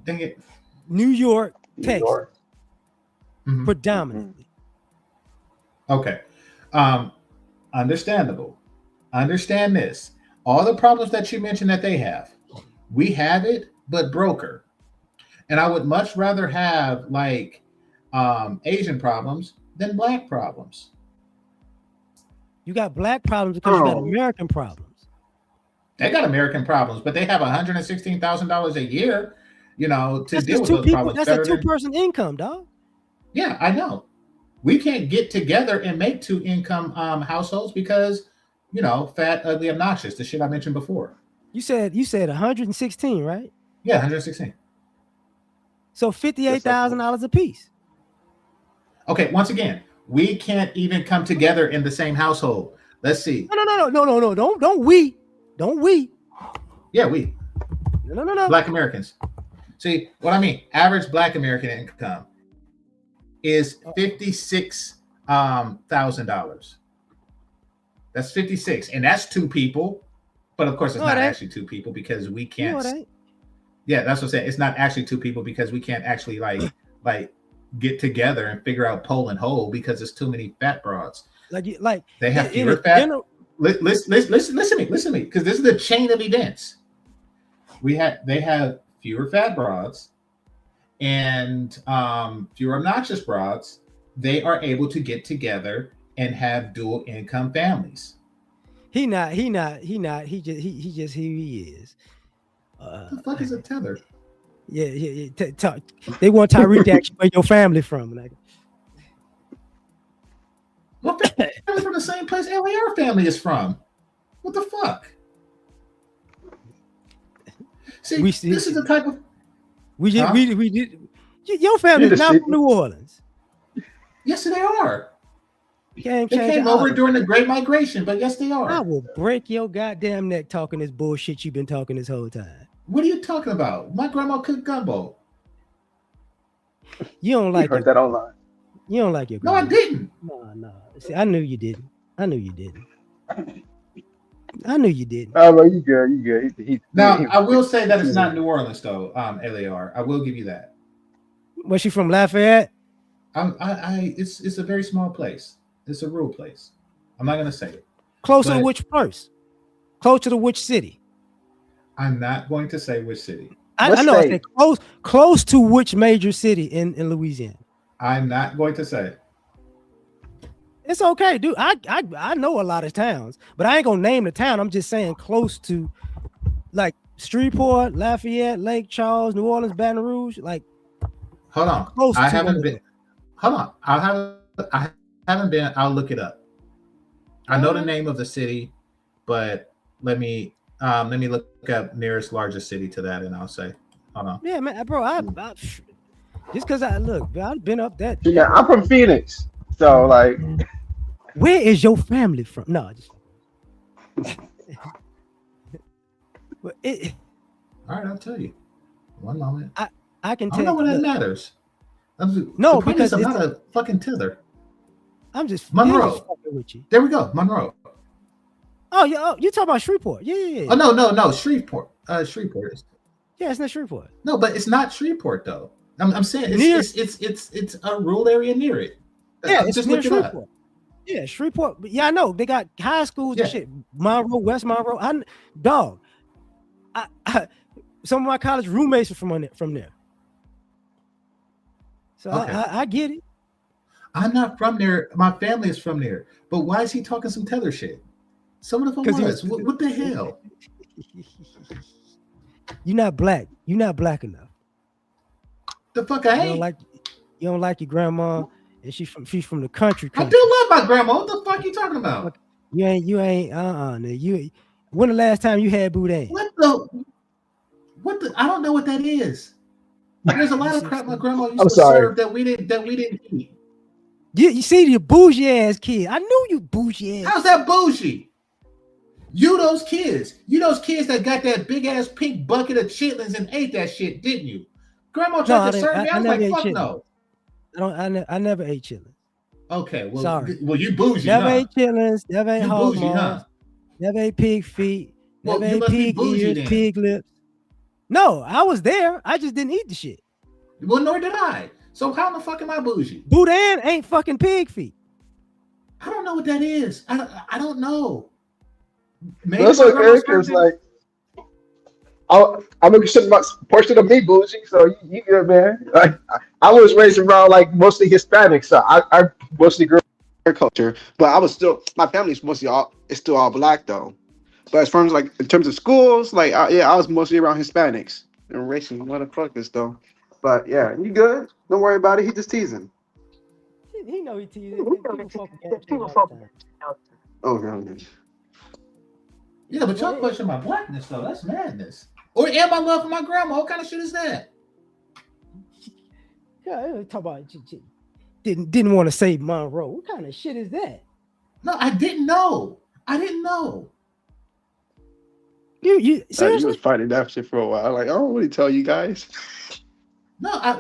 dang it. New York, New Texas, York. Mhm. predominantly. Okay. Um, Understandable. Understand this. All the problems that you mentioned that they have, we have it, but broker. And I would much rather have like Asian problems than black problems. You got black problems because you got Oh, American problems. They got American problems, but they have $116,000 a year, to That's deal just with two those people. problems That's a better than. two-person income, dog. Yeah, I know. We can't get together and make two income households because, fat, ugly, obnoxious, the shit I mentioned before. You said 116, right? Yeah, 116. So just like $58,000 a piece. Okay, once again, we can't even come together in the same household. Let's see. No. Don't we. Yeah, we No. Black Americans. See what I mean? Average Black American income is $56,000. That's 56, and that's two people. But of course, it's No, it not ain't. actually two people because we No, can't. it ain't. Yeah, that's what I'm saying. It's not actually two people because we can't actually like get together and figure out pole and hole because there's too many fat broads. Like They have in fewer a fat. general. Listen to me, because this is the chain of events. They have fewer fat broads and fewer obnoxious broads. They are able to get together and have dual income families. He not. He just here he is. What the fuck is a tether? Yeah. They want Tyreek to ask you where your family from. Like, What family from the same place L.A.R. family is from? What the fuck? See, this is the type of we did. Huh? We did. Your family is not from New Orleans. Yes, they are. Can't They change came it. over during the Great Migration, but yes, they I are. will break your goddamn neck talking this bullshit you've been talking this whole time. What are you talking about? My grandma cooked gumbo. You don't like heard it. that online. You don't like your No, I grandma. didn't. No. See, I knew you didn't. I knew you didn't. Oh, well, you good. You good. Now, I will say that it's not New Orleans, though, L.A.R. I will give you that. Was she from Lafayette? It's a very small place. It's a rural place. I'm not going to say it. Closer to But- which place? Closer to which city? I'm not going to say which city. I know. I said close to which major city in Louisiana? I'm not going to say. It's okay, dude. I know a lot of towns, but I ain't gonna name the town. I'm just saying close to, like Shreveport, Lafayette, Lake Charles, New Orleans, Baton Rouge. Like, Hold on. close I to haven't one been. of Hold on. I haven't been. I'll look it up. I know the name of the city, but let me look up nearest largest city to that, and I'll say. Hold on. Yeah, man, bro. I just because I've been up that. Yeah, I'm from Phoenix, so like, Where is your family from? No, but All right, I'll tell you. One moment. I can I tell. don't know why that Look, matters. No, the point because is I'm it's- not a fucking tether. I'm just Monroe. just fucking with you. There we go, Monroe. Oh, you talking about Shreveport? Yeah. Oh no, Shreveport. Shreveport. Yeah, it's not Shreveport. No, but it's not Shreveport though. I'm saying it's a rural area near it. Yeah, it's just near look it up. Shreveport. Yeah, Shreveport. But yeah, I know they got high schools Yeah. and shit. Monroe, West Monroe. Dog. Some of my college roommates are from there. So Okay. I get it. I'm not from there. My family is from there. But why is he talking some tether shit? Some of the 'Cause he was. was- What the hell? You're not black. You're not black enough. The fuck I You ain't. don't like your grandma, and she's from the country. I do love my grandma. What the fuck you talking about? You ain't you. When the last time you had boudin? What the? I don't know what that is. There's a lot of crap my grandma used I'm to sorry. serve that we didn't eat. You see the bougie ass kid. I knew you bougie ass. How's that bougie? You those kids that got that big ass pink bucket of chitlins and ate that shit, didn't you? Grandma No, tried I to didn't. serve me. I I was never like, ate fuck chitlins. no. I never ate chitlins. Okay, Sorry. well, you bougie, Never huh? ate chitlins. Never ate You hog bougie, maws. huh? Never ate pig feet. Well, Never you ate must be pig bougie ears, then. pig lips. No, I was there. I just didn't eat the shit. Well, nor did I. So how the fuck am I bougie? Boudin ain't fucking pig feet. I don't know what that is. I don't know. Maybe That's my grandma okay, served because it. like I'm gonna consider my portion of me bougie, so you good, man. Like I was raised around like mostly Hispanic, so I mostly grew up in their culture, but I was still my family's mostly all it's still all black though. But as far as like in terms of schools, like yeah, I was mostly around Hispanics and racist motherfuckers though. But yeah, you good? Don't worry about it. He just teasing. He know he teasing. People fuck with game change all the time. Okay, okay. Yeah, but Well, y'all question my blackness though. That's madness. Or and my love for my grandma. What kind of shit is that? yeah, talk about didn't want to say Monroe. What kind of shit is that? No, I didn't know. I didn't know. You You seriously? was fighting that shit for a while. Like I don't really tell you guys. No, I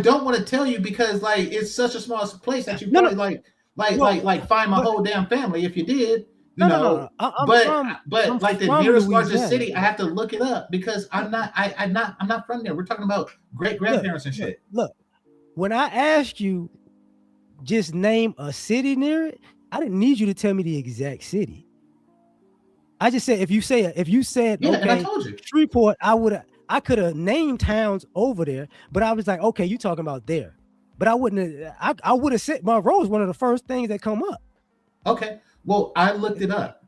don't want to tell you because like it's such a small place that you No, probably no. like find my But whole damn family if you did, you no. know. I'm But like the from nearest largest Louisiana. city, I have to look it up because I'm not from there. We're talking about great grandparents and shit. Look. When I asked you just name a city near it, I didn't need you to tell me the exact city. I just said if you said Yeah, and I okay, told you. Shreveport, I could have named towns over there, but I was like, okay, you talking about there. But I wouldn't have, I would have said Monroe is one of the first things that come up. Okay. Well, I looked it up.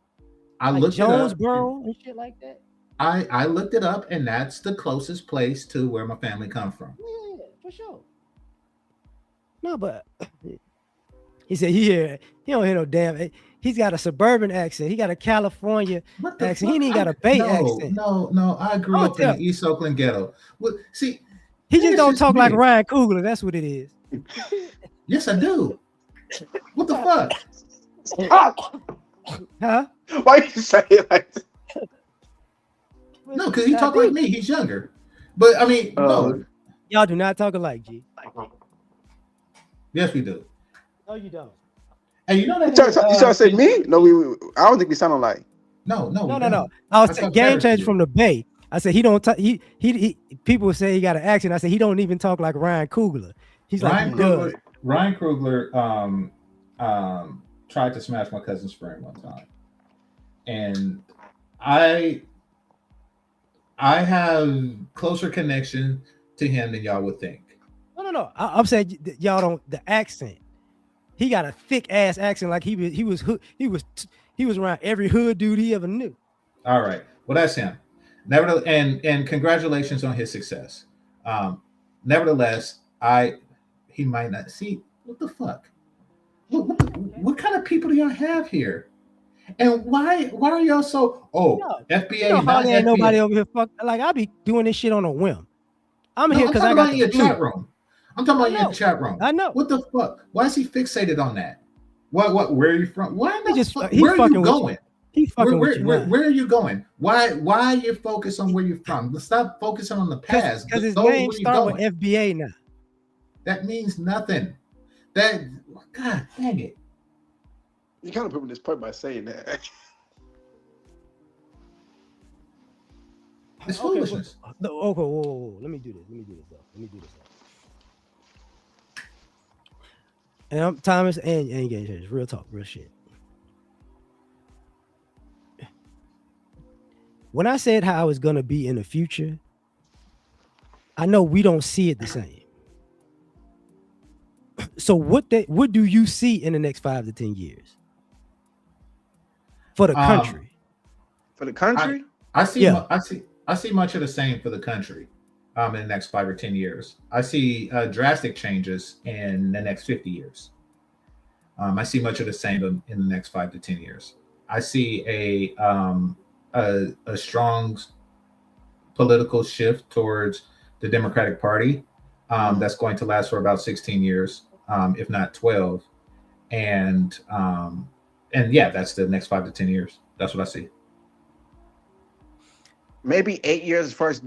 I Like looked it up. Jonesboro and shit like that. I looked it up, and that's the closest place to where my family comes from. Yeah, for sure. No, but he said he don't hear no damn. He's got a suburban accent. He got a California What the accent. fuck? He ain't even got a Bay No, accent. no, no. I grew I'm up in tell the East Oakland ghetto. Well, see, he maybe just it's don't just talk like me. Ryan Coogler. That's what it is. Yes, I do. What the fuck? Huh? Why you say it like that? No, because he I talk do. like me. He's younger. But I mean, no. Y'all do not talk alike, G. Yes, we do. No, you don't. And you know that. You trying to say me? No, I don't think we sound alike. No. No. I was talk game better to change you. from the Bay. I said he don't talk. He people say he got an accent. I said he don't even talk like Ryan Coogler. He's like he does. Ryan Krugler tried to smash my cousin's friend one time, and I have closer connection to him than y'all would think. No. I'm saying y'all don't the accent. He got a thick ass accent like he was around every hood dude he ever knew. All right, well that's him. Nevertheless, and congratulations on his success. Nevertheless, he might not see what the fuck. What kind of people do y'all have here? And why are y'all so FBA? Not Hardly ain't FBA. nobody over here. Fuck, like I be doing this shit on a whim. I'm here because I got the your flu. chat room. I'm talking about your chat room. I know. What the fuck? Why is he fixated on that? What? Where are you from? Why? Where are you going? He's fucking with you. Where are you going? Why are you focused on where you're from? Let's stop focusing on the past. Because his name starts with FBA now. That means nothing. God dang it. You kind of proving this point by saying that. It's foolishness. Okay, whoa. Let me do this. And I'm Thomas and game changers. Real talk, real shit. When I said how I was gonna be in the future, I know we don't see it the same. So what do you see in the next 5 to 10 years for the country? For the country, I see much of the same for the country. In the next 5 or 10 years, I see drastic changes in the next 50 years. I see much of the same in the next 5 to 10 years. I see a strong political shift towards the Democratic Party that's going to last for about 16 years, if not 12. And yeah, that's the next 5 to 10 years. That's what I see. maybe 8 years as far as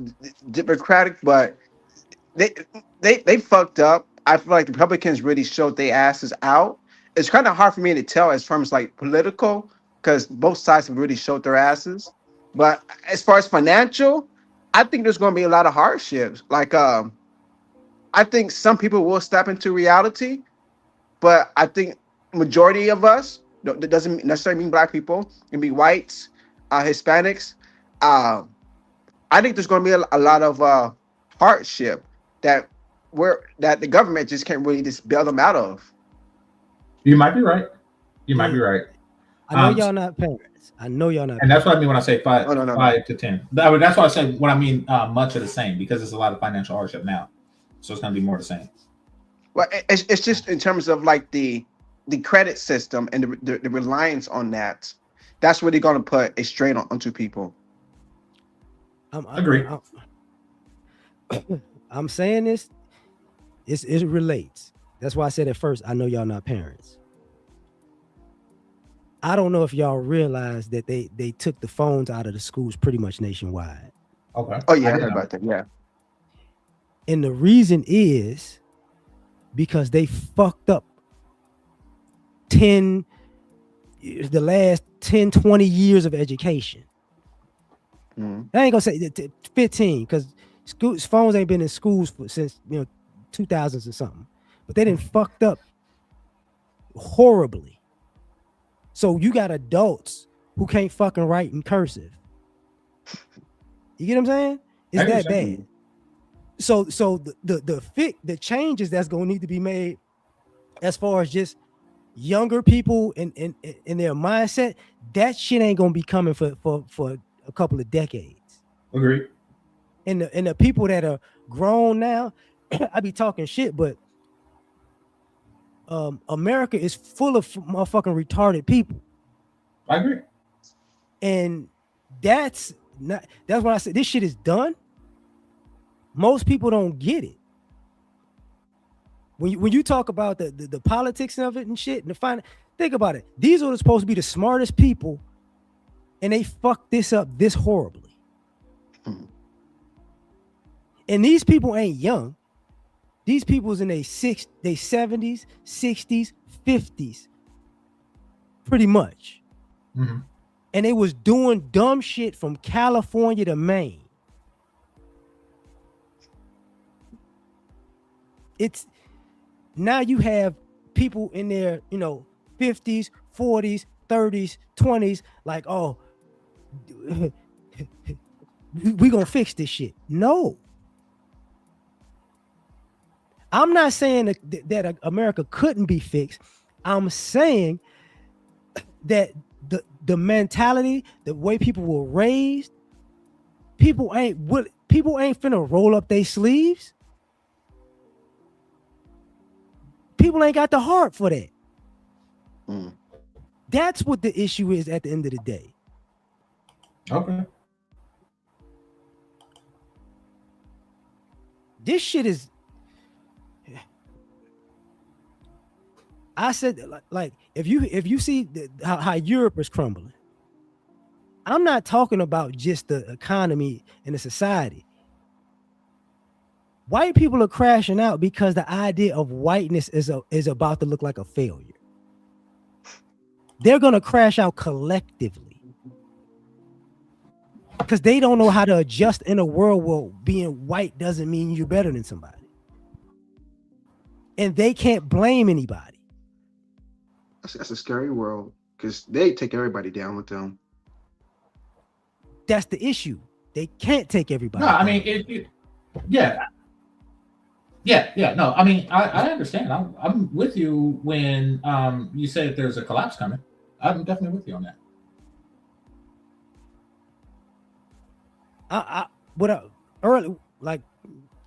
Democratic, but they they fucked up. I feel like the Republicans really showed their asses out. It's kind of hard for me to tell as far as like political because both sides have really showed their asses. But as far as financial, I think there's going to be a lot of hardships. Like I think some people will step into reality, but I think majority of us that doesn't necessarily mean black people. It can be whites, Hispanics. Um, I think there's going to be a lot of hardship that that the government just can't really just bail them out of. You might be right. You might be Mm, right. I know Um, y'all not parents. I know y'all not and that's parents. what I mean when I say Oh no, no, no. 5 to 10. That's why I say what I mean. Much of the same because there's a lot of financial hardship now, so it's going to be more the same. Well, it's just in terms of like the credit system and the reliance on that. That's really going to put a strain onto people. I'm, Agree. I'm saying this. It relates. That's why I said at first. I know y'all not parents. I don't know if y'all realize that they took the phones out of the schools pretty much nationwide, Okay. Oh yeah, I didn't heard know. about that. Yeah. and the reason is because they fucked up 10 the last 10 20 years of education. Mhm. I ain't gonna say 15 because schools phones ain't been in schools since 2000s or something, but they didn't fucked up horribly. So you got adults who can't fucking write in cursive. You get what I'm saying? I It's get what that you're saying. bad. So the changes that's gonna need to be made as far as just younger people in their mindset, that shit ain't gonna be coming for a couple of decades. Agree. And the people that are grown now, I be talking shit, but America is full of motherfucking retarded people, I agree. and that's what I said. This shit is done. Most people don't get it. When you talk about the politics of it and shit and think about it. These are supposed to be the smartest people, and they fucked this up this horribly. Mhm. And these people ain't young. These people's in their 70s, 60s, 50s, pretty much. Mm-hmm. And they was doing dumb shit from California to Maine. It's now you have people in their 50s, 40s, 30s, 20s, like, oh, we gonna fix this shit. No. I'm not saying that America couldn't be fixed. I'm saying that the mentality, the way people were raised, people ain't finna roll up their sleeves. People ain't got the heart for that. Mhm. That's what the issue is at the end of the day. Okay. This shit is. I said like if you see how Europe is crumbling, I'm not talking about just the economy and the society. White people are crashing out because the idea of whiteness is about to look like a failure. They're gonna crash out collectively because they don't know how to adjust in a world where being white doesn't mean you're better than somebody, and they can't blame anybody. That's a scary world because they take everybody down with them. That's the issue. They can't take everybody No, I down. mean yeah. Yeah. No, I mean I understand. I'm with you when you said there's a collapse coming. I'm definitely with you on that. Early, like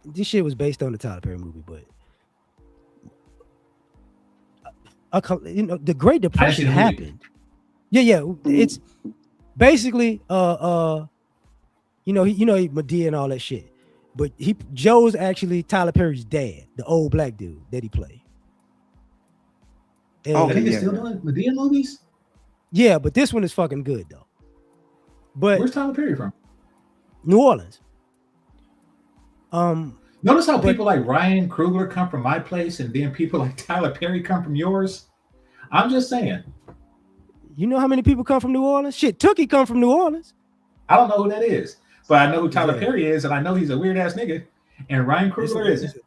this shit was based on the Tyler Perry movie, but the Great Depression the movie. happened. Yeah, it's basically Medea and all that shit. But Joe's actually Tyler Perry's dad, the old black dude that he played. And, Okay, Niggas yeah, still yeah. doing Medea movies? yeah, but this one is fucking good though. But Where's Tyler Perry from? New Orleans. Notice how But people like Ryan Coogler come from my place, and then people like Tyler Perry come from yours. I'm just saying. you know how many people come from New Orleans? Shit, Tookie come from New Orleans. I don't know who that is, but I know who Tyler Yeah. Perry is, and I know he's a weird ass nigga. And Ryan It's, Coogler it's, isn't.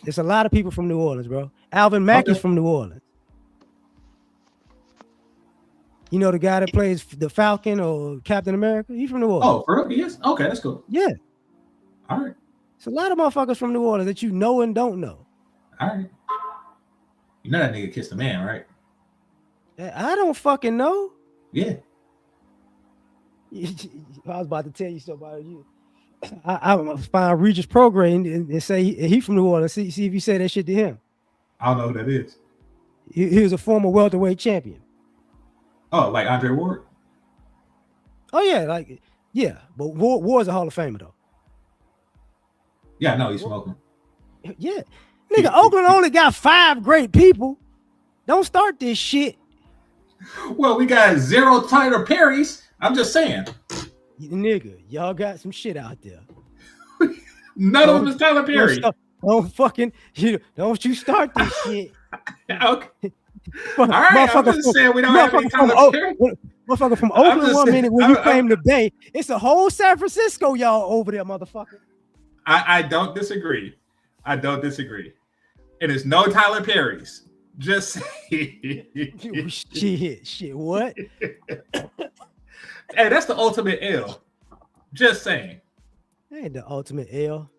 it's a lot of people from New Orleans, bro. Alvin Mack is Okay. from New Orleans. You know the guy that plays the Falcon or Captain America? He's from New Orleans. Oh, for real? He is? Okay, that's cool. Yeah. All right. It's a lot of motherfuckers from New Orleans that you know and don't know. All right. You know that nigga kissed a man, right? I don't fucking know. Yeah. I was about to tell you something about you. I find Regis Prograde and say he from New Orleans. See if you say that shit to him. I don't know who that is. He was a former welterweight champion. Oh, like Andre Ward? Oh yeah, but Ward's a Hall of Famer though. Yeah, no, he's smoking. Yeah, nigga, Oakland only got 5 great people. Don't start this shit. Well, we got 0 Tyler Perrys. I'm just saying. Nigga, y'all got some shit out there. None of them is Tyler Perry. Don't you start this shit. Okay. All right, I'm just saying we don't have any Tyler Perry. Motherfucker from Oakland 1 minute when you claim the Bay. It's a whole San Francisco y'all over there, motherfucker. I don't disagree. I don't disagree. And it's no Tyler Perry's. Just shit, what? Hey, that's the ultimate L. Just saying. That ain't the ultimate L.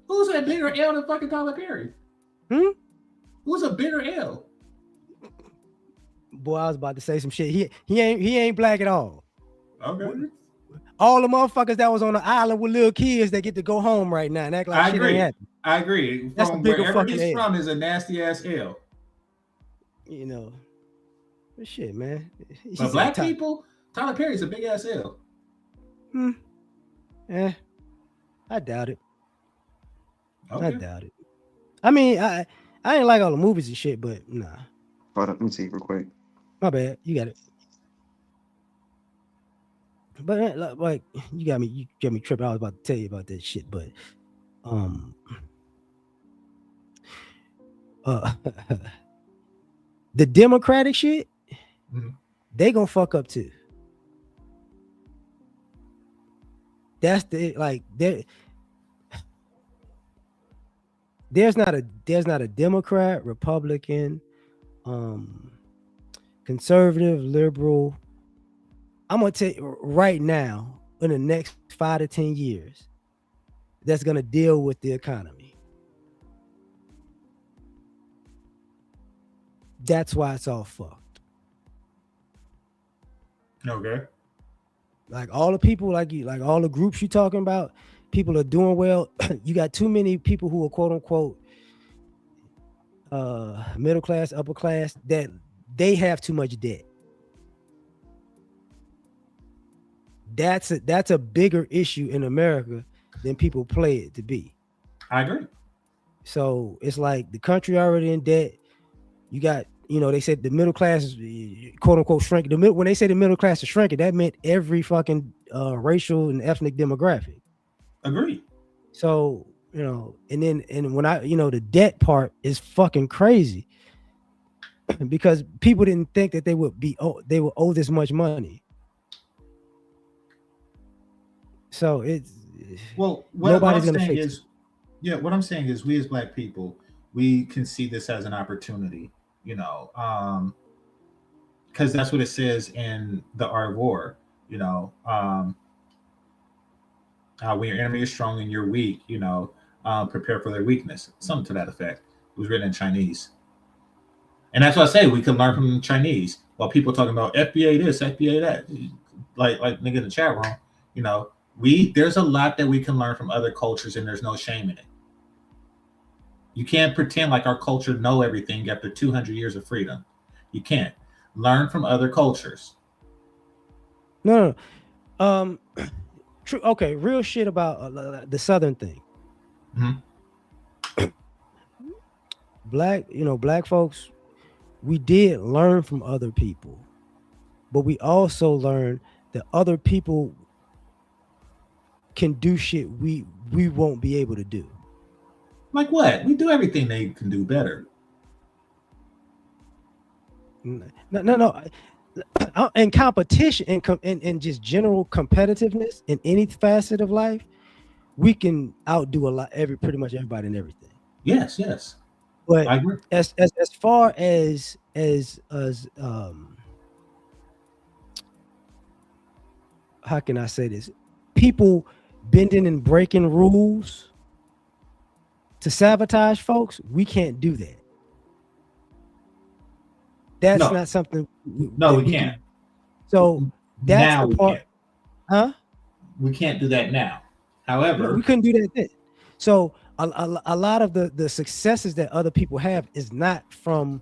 Who's a bigger L than fucking Tyler Perry? Who's a bigger L? Boy, I was about to say some shit. He ain't black at all. Okay. All the motherfuckers that was on the island with little kids that get to go home right now and act like shit ain't happening. I agree. That's From the bigger wherever fucking he's L. from is a nasty ass L. You know. But shit, man. But black people, Tyler Perry's a big ass L. I doubt it. Okay. I doubt it. I mean, I ain't like all the movies and shit, but nah. Hold up, let me see real quick. My bad. You got it. But like you got me tripping. I was about to tell you about that shit, but the Democratic shit, they gonna fuck up too. That's the like there's not a Democrat, Republican, conservative, liberal. I'm gonna tell you right now, in the next 5 to 10 years, that's gonna deal with the economy. That's why it's all fucked. Okay. Like all the people, like all the groups you talking about, people are doing well. You got too many people who are quote unquote middle class, upper class, that they have too much debt. That's a bigger issue in America than people play it to be. I agree. So it's like the country already in debt. You got, they said the middle class is quote unquote shrinking. When they say the middle class is shrinking, that meant every fucking racial and ethnic demographic. Agreed. So, and when the debt part is fucking crazy because people didn't think that they would owe this much money. So what nobody's I'm gonna saying fix is, what I'm saying is, we as Black people, we can see this as an opportunity, because that's what it says in the Art of War. When your enemy is strong and you're weak, prepare for their weakness. Something to that effect. It was written in Chinese, and that's what I say. We can learn from the Chinese. While people talking about FBA this, FBA that, like nigga in the chat room, there's a lot that we can learn from other cultures, and there's no shame in it. You can't pretend like our culture know everything after 200 years of freedom. You can't. Learn from other cultures. No. True. Okay. Real shit about the Southern thing. Black folks, we did learn from other people, but we also learned that other people can do shit we won't be able to do. Like what? We do everything they can do better. No. In competition and just general competitiveness in any facet of life, we can outdo pretty much everybody and everything. Yes, yes. But I agree. as far as how can I say this? People bending and breaking rules to sabotage folks, we can't do that. That's No, not something no, that we we can't. can. So that's Now the we part, can't. huh? We can't do that now. No, we However, couldn't do that then. So a lot of the successes that other people have is not from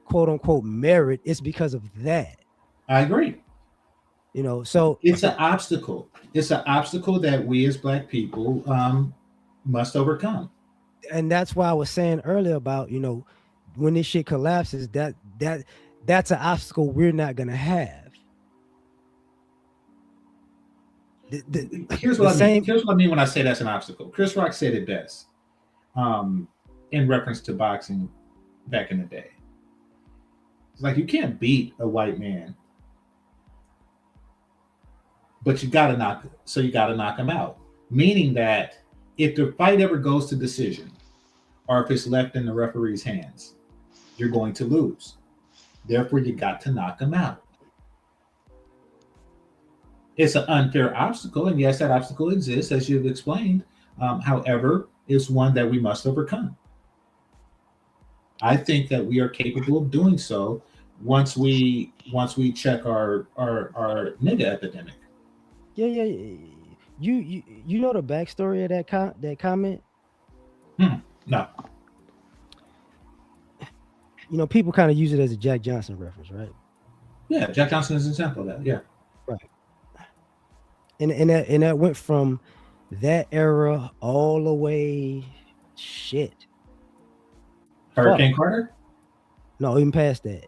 quote unquote merit. It's because of that. I agree. So It's an obstacle. It's an obstacle that we as Black people must overcome. and that's why I was saying earlier about when this shit collapses, that's an obstacle we're not gonna have. Here's The what I mean. same. Here's what I mean when I say that's an obstacle. Chris Rock said it best um, in reference to boxing back in the day. It's like you can't beat a white man, but you gotta knock him out. Meaning that if the fight ever goes to decision, or if it's left in the referee's hands, you're going to lose. Therefore, you got to knock him out. It's an unfair obstacle, and yes, that obstacle exists, as you've explained. However, it's one that we must overcome. I think that we are capable of doing so once we check our nigga epidemic. Yeah. You know the backstory of that comment. No, People kind of use it as a Jack Johnson reference, right? yeah, Jack Johnson is an example of that. Yeah, Right. And that went from that era all the way. Shit. Hurricane Fuck. Carter. No, even past that.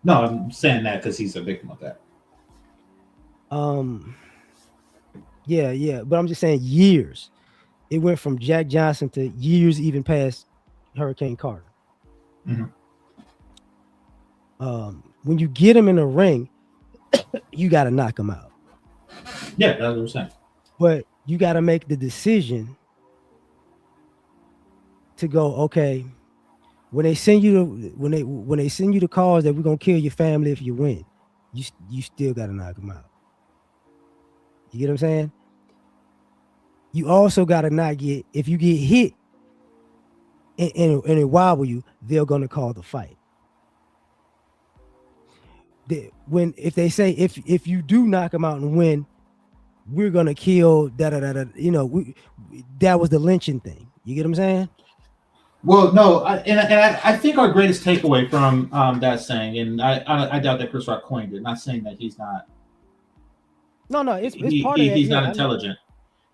No, I'm saying that because he's a victim of that. Yeah, but I'm just saying years. It went from Jack Johnson to years even past Hurricane Carter. Mm-hmm. When you get him in a ring, you got to knock him out. Yeah, that's what I'm saying. But you got to make the decision to go, okay, when they send you the calls that we're gonna kill your family if you win, you still got to knock them out. You get what I'm saying? You also got to not get, if you get hit and it wobble you, they're gonna call the fight. If they say if you do knock them out and win, we're gonna kill da da da da. That was the lynching thing. You get what I'm saying? Well, no, I think our greatest takeaway from that saying, and I doubt that Chris Rock coined it. Not saying that he's not. No, it's part of that. He's Yeah, not intelligent,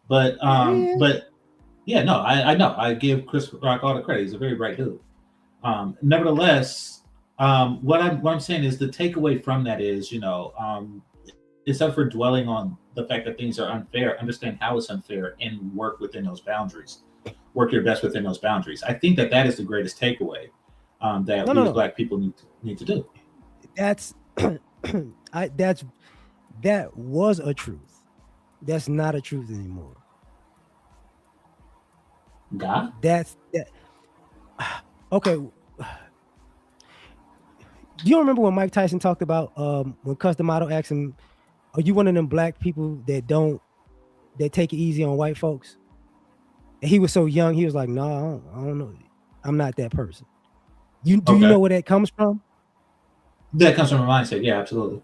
but yeah, no, I know. I give Chris Rock all the credit. He's a very bright dude. Nevertheless, what I'm saying is the takeaway from that is, instead for dwelling on the fact that things are unfair, understand how it's unfair and work within those boundaries. Work your best within those boundaries. I think that is the greatest takeaway that we as Black people need to do. That was a truth. That's not a truth anymore. God? That's that. Okay. Do you remember when Mike Tyson talked about when Custom Model asked him, "Are you one of them Black people that take it easy on white folks?" And he was so young, he was like, "No, I don't know. I'm not that person." You know where that comes from? That comes from a mindset. Yeah, absolutely.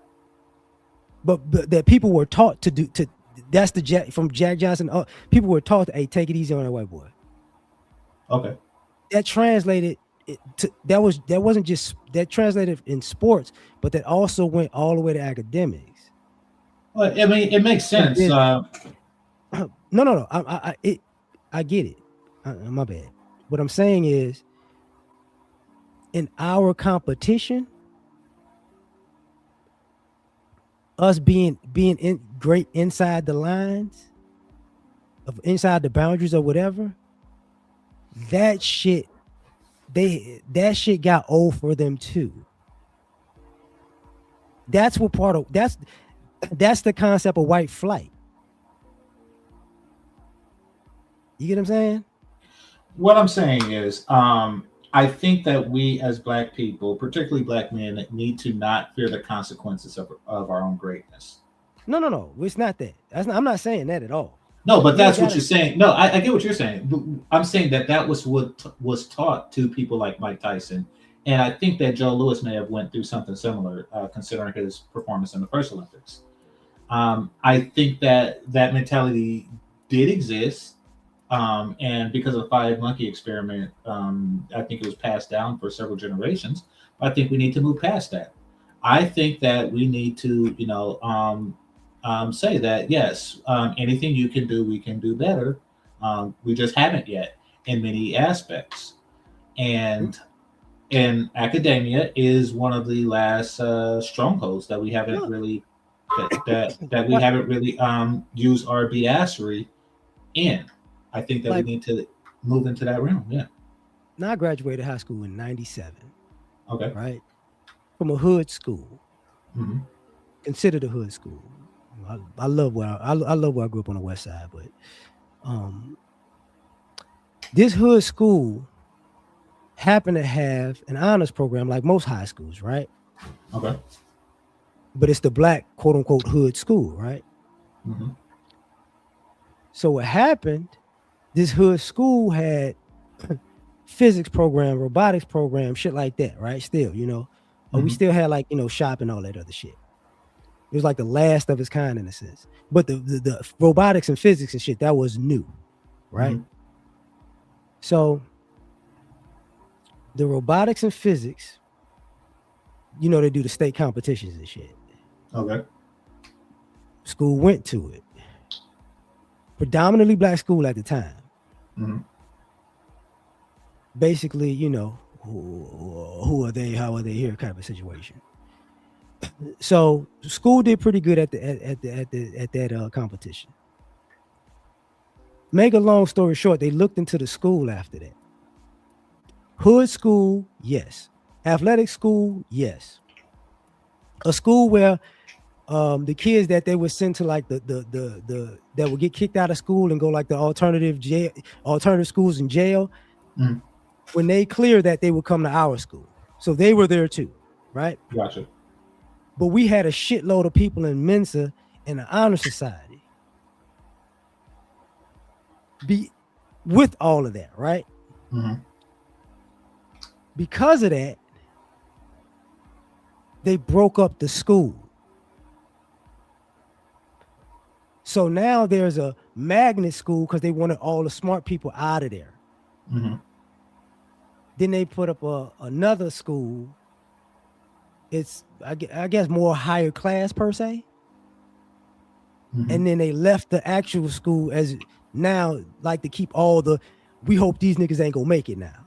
But that people were taught to do to. That's from Jack Johnson. People were taught to, hey, take it easy on that white boy. Okay. That translated that wasn't just that translated in sports, but that also went all the way to academics. Well, I mean, it makes sense. No. I get it. My bad. What I'm saying is, in our competition, us being great inside the lines of inside the boundaries or whatever, that shit got old for them too. That's what part of that's the concept of white flight. You get what I'm saying? What I'm saying is, I think that we as Black people, particularly Black men, need to not fear the consequences of our own greatness. No. It's not that. I'm not saying that at all. No, but You ain't that's what gotta. you're saying. No, I get what you're saying. I'm saying that that was what was taught to people like Mike Tyson, and I think that Joe Louis may have went through something similar, considering his performance in the first Olympics. I think that that mentality did exist, and because of the five monkey experiment, I think it was passed down for several generations. But I think we need to move past that. I think that we need to, say that yes, anything you can do, we can do better. We just haven't yet in many aspects, and academia is one of the last strongholds that we haven't No. really that we What haven't really used our badassery in. I think that we like need to move into that realm. Yeah. now I graduated high school in '97, Okay. right? From a hood school, Hmm. considered a hood school. I love I love where I grew up on the west side, but um, this hood school happened to have an honors program like most high schools, right? Okay. But it's the black quote unquote hood school, right? Hmm. So what happened? This hood school had physics program, robotics program, shit like that, right? Still, we Hmm. still had like shop and all that other shit. It was like the last of its kind in a sense. But the robotics and physics and shit that was new, right? Hmm. So the robotics and physics, they do the state competitions and shit. Okay. School went to it. Predominantly black school at the time. Hmm. Basically, who are they? How are they here? Kind of a situation. So school did pretty good at that competition. Make a long story short, they looked into the school after that. Hood school, yes. Athletic school, yes. A school where the kids that they would send to like the that would get kicked out of school and go like the alternative schools in jail. Hmm. When they clear that, they would come to our school. So they were there too, right? Gotcha. But we had a shitload of people in Mensa and the honor society. Be with all of that, right? Hmm. Because of that, they broke up the school. So now there's a magnet school because they wanted all the smart people out of there. Hmm. Then they put up another school. It's I guess more higher class per se. Hmm. And then they left the actual school as now like to keep all the. We hope these niggas ain't gonna make it now.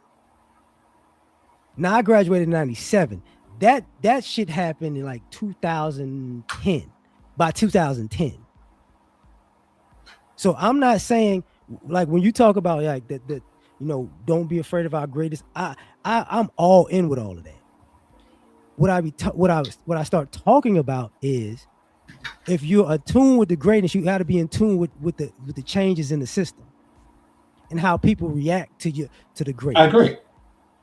Now I graduated in '97. That shit happened in like 2010. By 2010. So I'm not saying like when you talk about like that don't be afraid of our greatest. I'm all in with all of that. What I start talking about is if you're attuned with the greatness, you got to be in tune with the changes in the system and how people react to the I greatness. agree.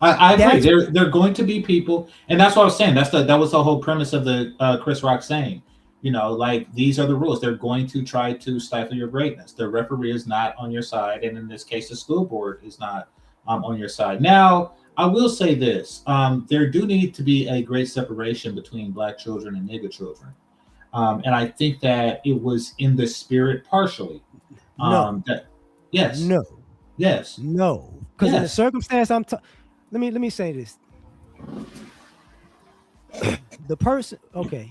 I agree. That's There are going to be people, and that's what I was saying. That was the whole premise of the Chris Rock saying. Like these are the rules. They're going to try to stifle your greatness. The referee is not on your side, and in this case, the school board is not on your side. Now, I will say this: there do need to be a great separation between black children and nigger children, and I think that it was in the spirit partially. no, That yes, no, yes, no. Because in the yes. circumstance let me say this. The person, okay.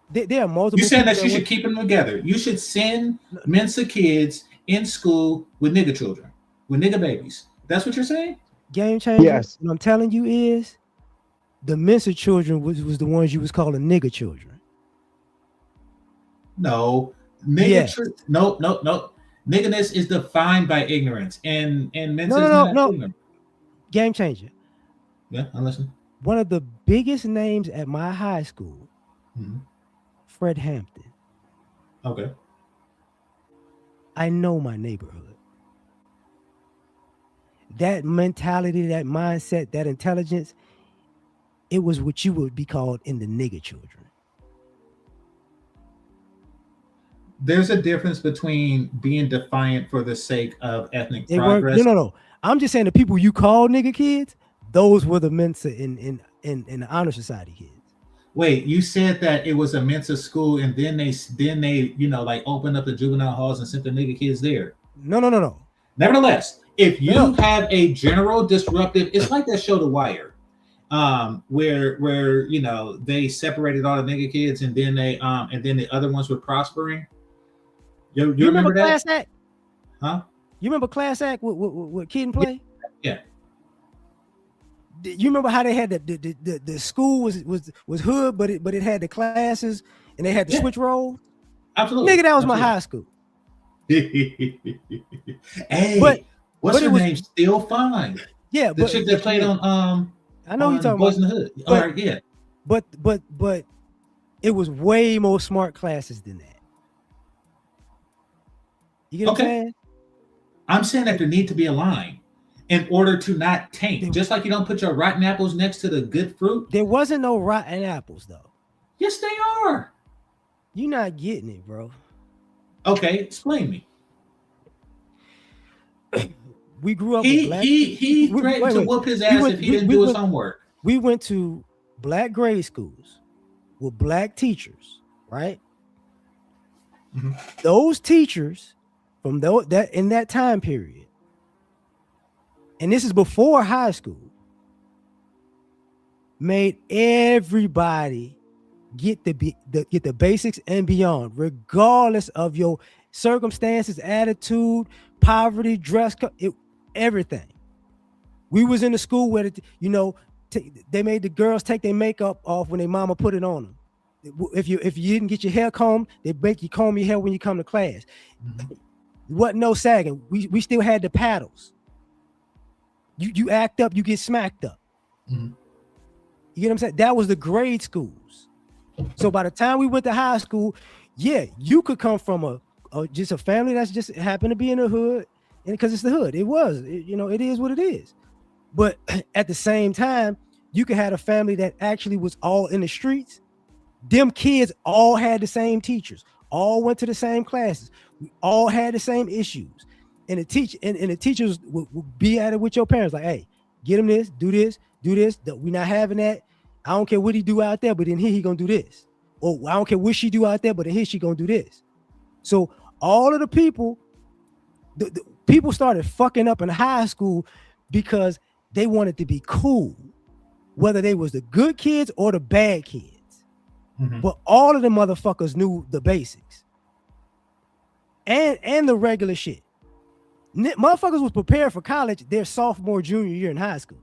There are You multiple saying people that that you went. should keep them together. You should send Mensa kids in school with nigger children, with nigger babies. That's what you're saying? Game changer. Yes. What I'm telling you is the Mensa children was the ones you was calling nigger children. No. Yes. No, no, no. Nigginess is defined by ignorance, and No, Mensa no, is no, not no. ignorant. Game changer. Yeah, I'm listening. One of the biggest names at my high school, Mhm. Fred Hampton. Okay. I know my neighborhood. That mentality, that mindset, that intelligence, it was what you would be called in the nigger children. There's a difference between being defiant for the sake of ethnic They weren't. No, progress. no, no. I'm just saying the people you call nigger kids, those were the Mensa in the honor society kids. Wait, you said that it was a Mensa school, and then they like opened up the juvenile halls and sent the nigga kids there. No, no, no, no, Nevertheless, if no, you no. have a general disruptive, it's like that show The Wire, where they separated all the nigga kids, and then the other ones were prospering. You You remember remember that? Class Act? Huh? You remember Class Act with Kid and Yeah. Play? Yeah. You remember how they had the school was hood, but it had the classes and they had the Yeah. switch roles. Absolutely. Nigga, that was my Absolutely. high school. But Hey, what's but it her was name? Still fine. yeah, The chick that played yeah, I know who you're on talking Boys about. in the Hood. All But right, yeah. but it was way more smart classes than that. You get what I'm Okay. saying? I'm saying that there need to be a line in order to not taint. There, Just like you don't put your rotten apples next to the good fruit. there wasn't no rotten apples though. Yes, they are. You're not getting it, bro. Okay, explain me. We grew up with He black. he he threatened Wait, to wait. whoop his We ass went. if he didn't do his homework. We went to black grade schools with black teachers, right? Mhm. Those teachers from that in that time period, and this is before high school, made everybody get get the basics and beyond, regardless of your circumstances, attitude, poverty, dress code, everything. We was in the school where they made the girls take their makeup off when their mama put it on them. If you didn't get your hair combed, they make you comb your hair when you come to class. Mhm. Wasn't no sagging. We still had the paddles. You act up, you get smacked up. Mhm. You get what I'm saying? That was the grade schools. So by the time we went to high school, yeah, you could come from just a family that's just happened to be in the hood, and because it's the hood, it is what it is. But at the same time, you could have a family that actually was all in the streets. Them kids all had the same teachers, all went to the same classes, we all had the same issues. And the teachers would be at it with your parents, like, hey, get him this, do this, do this. We're not having that. I don't care what he do out there, but in here he gonna do this. Or I don't care what she do out there, but in here she gonna do this. So all of the people, the people started fucking up in high school because they wanted to be cool, whether they was the good kids or the bad kids. Mhm. But all of the motherfuckers knew the basics and the regular shit. Motherfuckers was prepared for college their sophomore, junior year in high school.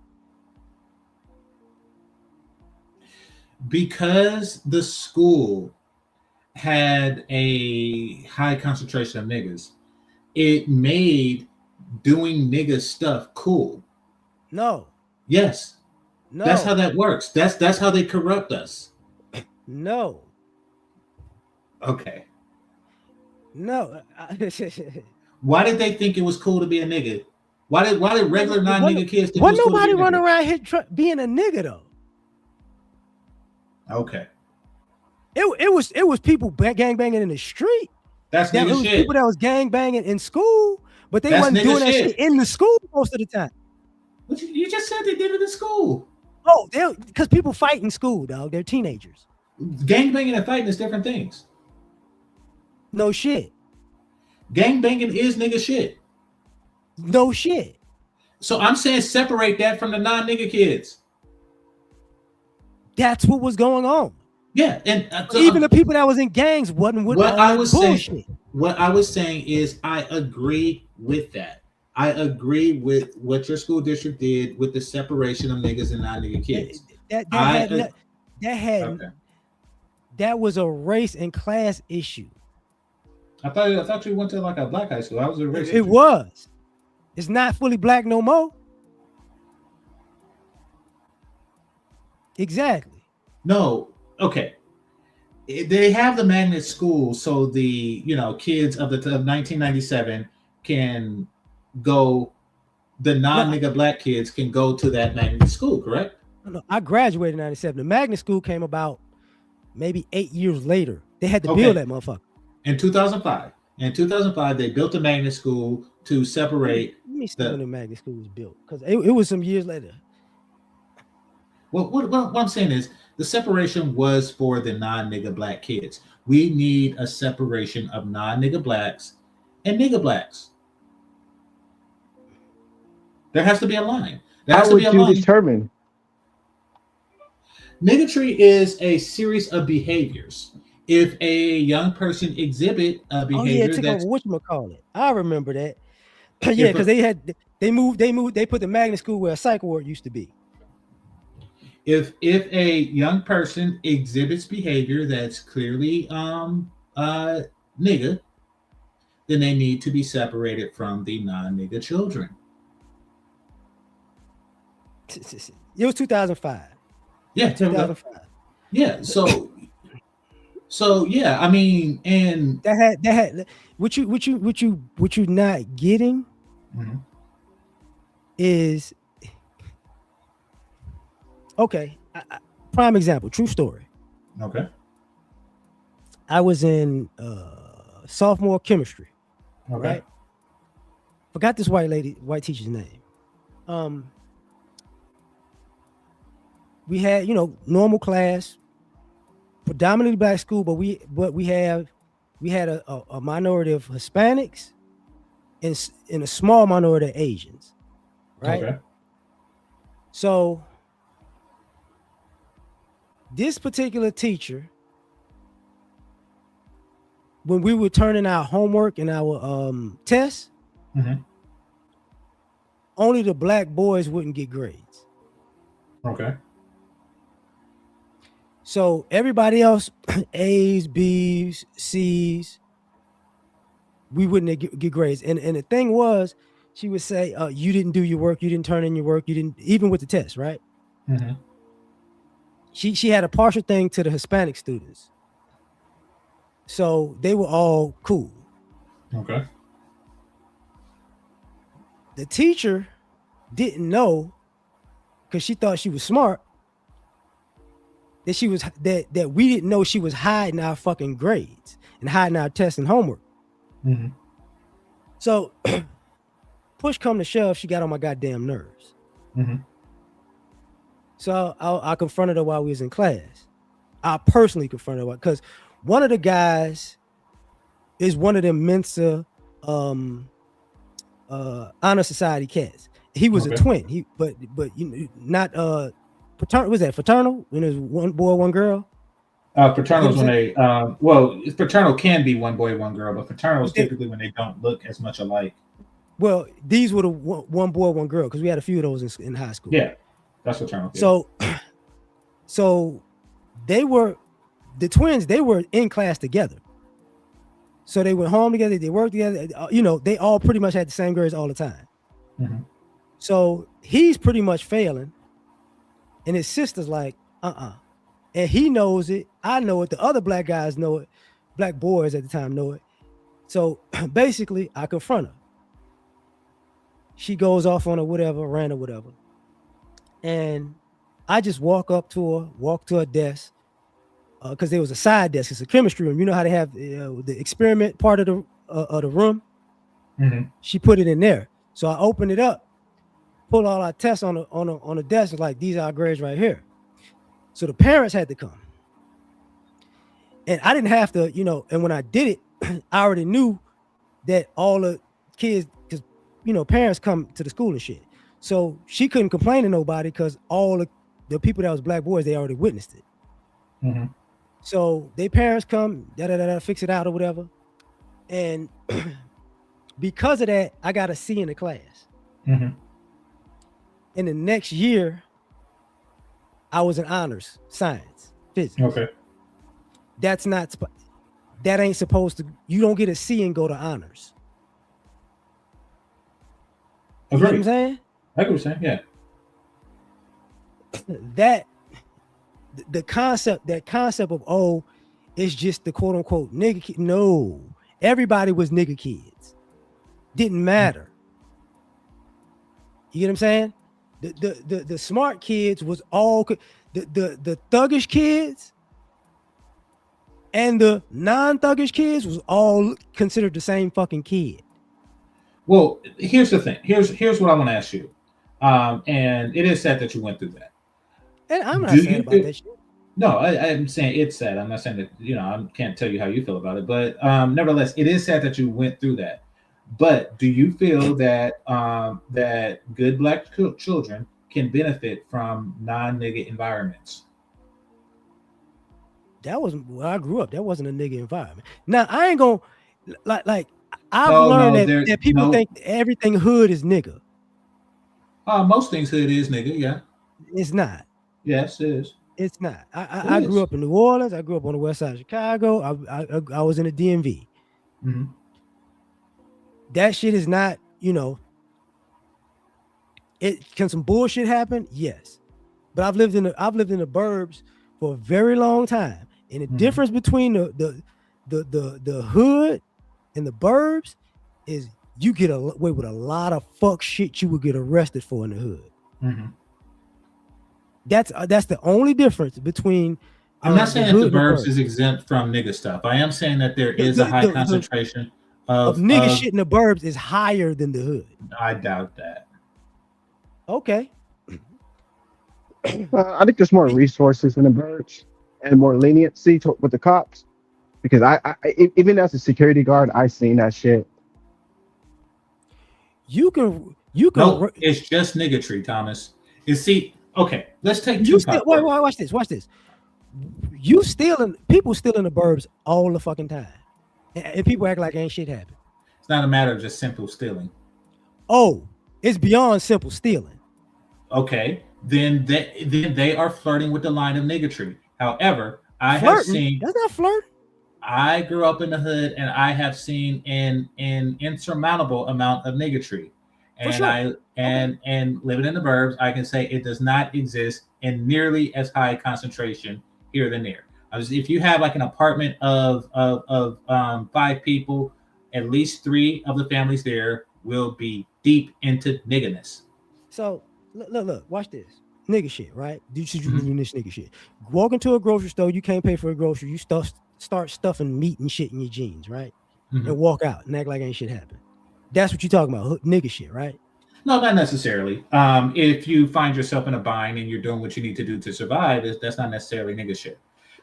Because the school had a high concentration of niggas, it made doing nigga stuff cool. No, Yes, that's how no, that works. That's how they corrupt us. no, Okay. no. Why did they think it was cool to be a nigga? Why did regular non-nigga kids think it What was cool to nobody be a run nigga? around here being a nigga though? Okay. It was people gang banging in the street. That's It nigga was shit. people that was gang banging in school, but they That's wasn't nigga doing that shit. shit in the school most of the time. But you just said they did it in school. Oh, because people fight in school, dog. They're teenagers. Gangbanging and fighting is different things. No shit. Gangbanging is nigga shit. No shit. So I'm saying separate that from the non-nigga kids. That's what was going on. Yeah, and so Even the people that was in gangs wasn't with what all I that was bullshit. saying, what I was saying is I agree with that. I agree with what your school district did with the separation of niggas and non-nigga kids. Okay. That was a race and class issue. I thought you went to like a black high school. I was a It, racist. it was. It's not fully black no more. Exactly. No, okay. They have the magnet school, so the kids of 1997 can go. The No, non-nigga black kids can go to that magnet school, correct? no, I graduated in 97. The magnet school came about maybe 8 years later. They had to build Okay. that motherfucker. In 2005. In 2005, they built a magnet school to separate Let me see when the. the magnet school was built. Because it was some years later. Well, what I'm saying is the separation was for the non-nigga black kids. We need a separation of non-nigga blacks and nigga blacks. There has to be a line. There has How to be a would you line. determine? Niggatry is a series of behaviors. If a young person exhibit a Oh yeah, it behavior took over that's whatchamacallit. I remember that. Yeah, if because a, they put the magnet school where a psych ward used to be. if a young person exhibits behavior that's clearly nigga, then they need to be separated from the non-nigga children. It was 2005. Yeah, there we go. 2005. Yeah, so yeah, I mean, and That had what you not getting mhm, is okay. Prime example, true story. okay, I was in sophomore chemistry, okay, right? Forgot this white teacher's name. Um, we had normal class, predominantly black school, but we had a minority of Hispanics and a small minority of Asians, right? okay, So this particular teacher, when we were turning our homework and our tests, hmm, only the black boys wouldn't get grades. okay, So everybody else, A's, B's, C's, we wouldn't get grades. And the thing was, she would say, "You didn't do your work. You didn't turn in your work. You didn't even with the test, right?" hmm, She had a partial thing to the Hispanic students, so they were all cool. okay, The teacher didn't know because she thought she was smart that we didn't know she was hiding our fucking grades and hiding our tests and homework. hmm, So push come to shove, she got on my goddamn nerves. hmm, So I confronted her while we was in class. I personally confronted her because one of the guys is one of them Mensa honor society cats. He was a okay. twin. But not paternal. Was that fraternal? When there's one boy, one girl. You get Fraternals what I'm when saying? they fraternal can be one boy, one girl, but fraternals But they, typically when they don't look as much alike. well, these were the one boy, one girl because we had a few of those in high school. Yeah, that's fraternal. Yeah. So they were the twins. They were in class together. So they went home together. They worked together. They all pretty much had the same grades all the time. Hmm. So he's pretty much failing, and his sister's like, and he knows it. I know it. The other black guys know it. Black boys at the time know it. So basically, I confront her. She goes off on a whatever, rant or whatever, and I just walk to her desk, because there was a side desk. It's a chemistry room. You know how they have the experiment part of the room. Hmm. She put it in there. So I opened it up, pull all our tests on the desk, and like these are our grades right here. So the parents had to come, and I didn't have to, And when I did it, I already knew that all the kids, because parents come to the school and shit. So she couldn't complain to nobody because all the people that was black boys, they already witnessed it. Hmm. So they parents come, fix it out or whatever. And because of that, I got a C in the class. Hmm. In the next year, I was in honors, science, physics. Okay. That's not that ain't supposed to. You don't get a C and go to honors. You know what I'm Agreed. saying? I agree with saying, yeah. That the concept of, oh, it's just the quote unquote nigga kid. No, everybody was nigga kids. Didn't matter. You get what I'm saying? The smart kids was all the thuggish kids and the non-thuggish kids was all considered the same fucking kid. Well, here's the thing. Here's what I want to ask you. And it is sad that you went through that. And I'm not Do sad you about feel? that shit. No, I'm saying it's sad. I'm not saying that I can't tell you how you feel about it, but nevertheless, it is sad that you went through that. But do you feel that that good black children can benefit from non-nigga environments? That was where I grew up. That wasn't a nigga environment. Now I ain't gonna like I've No, learned no, that, there people no. think everything hood is nigga. Most things hood is nigga. Yeah, It's not. yes, it is. It's not. It I grew is. up in New Orleans. I grew up on the west side of Chicago. I was in the DMV. Mm-hmm. That shit is not, it can some bullshit happen? Yes. But I've lived in the burbs for a very long time. And the Mm-hmm. difference between the hood and the burbs is you get away with a lot of fuck shit you would get arrested for in the hood. Mm-hmm. That's the only difference between I'm not the saying that the hood and the burbs burbs. is exempt from nigga stuff. I am saying that there The is a the high the, the concentration of of nigga shit in the burbs is higher than the hood. I doubt that. Okay. I think there's more resources in the birds and more leniency with the cops because even as a security guard, I seen that shit. You can No, it's just niggatry, Thomas. You see, okay, let's take you still Tupac wait, first. watch this. You stealing people still in the burbs all the fucking time. And people act like ain't shit happened. It's not a matter of just simple stealing. Oh, it's beyond simple stealing. Okay, then they are flirting with the line of niggatry. However, I have Flirting? seen. That's not flirting. I grew up in the hood, and I have seen an insurmountable amount of niggatry. For And sure. I Okay. and living in the burbs, I can say it does not exist in nearly as high concentration here than there. If you have like an apartment of 5 people, at least 3 of the families there will be deep into nigginess. So look, watch this. Nigga shit, right? You should you Mhm. doing this nigga shit. Walk into a grocery store, you can't pay for a grocery, you start stuffing meat and shit in your jeans, right? And Mhm. walk out and act like ain't shit happened. That's what you talking about, nigga shit, right? No, not necessarily. If you find yourself in a bind and you're doing what you need to do to survive, that's not necessarily nigga shit.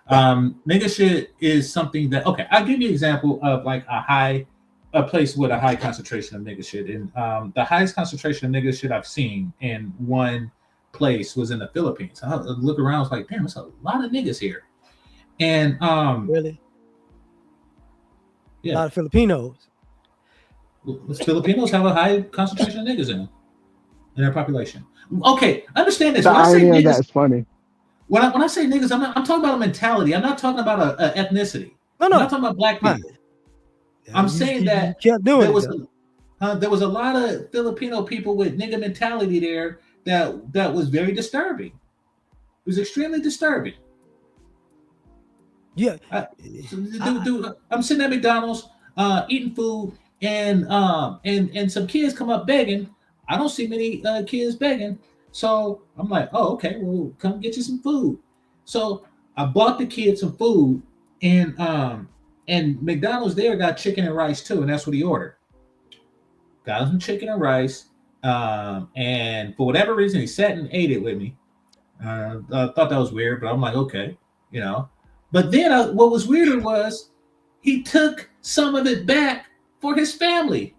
Nigga shit is something that okay. I'll give you an example of like a place with a high concentration of nigga shit, and the highest concentration of nigga shit I've seen in one place was in the Philippines. I look around, I was like, damn, there's a lot of niggas here, and Really? A yeah, lot of Filipinos. Filipinos have a high concentration of niggas in their population. Okay, understand this. The When I say irony of that niggas, is funny. when I say niggas, I'm talking about a mentality. I'm not talking about a ethnicity. No, I'm not no, talking about black fine. people. I'm saying You that kept doing there it was though. there was a lot of Filipino people with nigga mentality there that was very disturbing. It was extremely disturbing. Yeah. I, I, I'm sitting at McDonald's eating food, and some kids come up begging. I don't see many kids begging, so I'm like, oh, okay, well, come get you some food. So I bought the kids some food, and McDonald's there got chicken and rice too, and that's what he ordered. Got him some chicken and rice, and for whatever reason, he sat and ate it with me. I thought that was weird, but I'm like, okay, you know. But then what was weirder was he took some of it back for his family.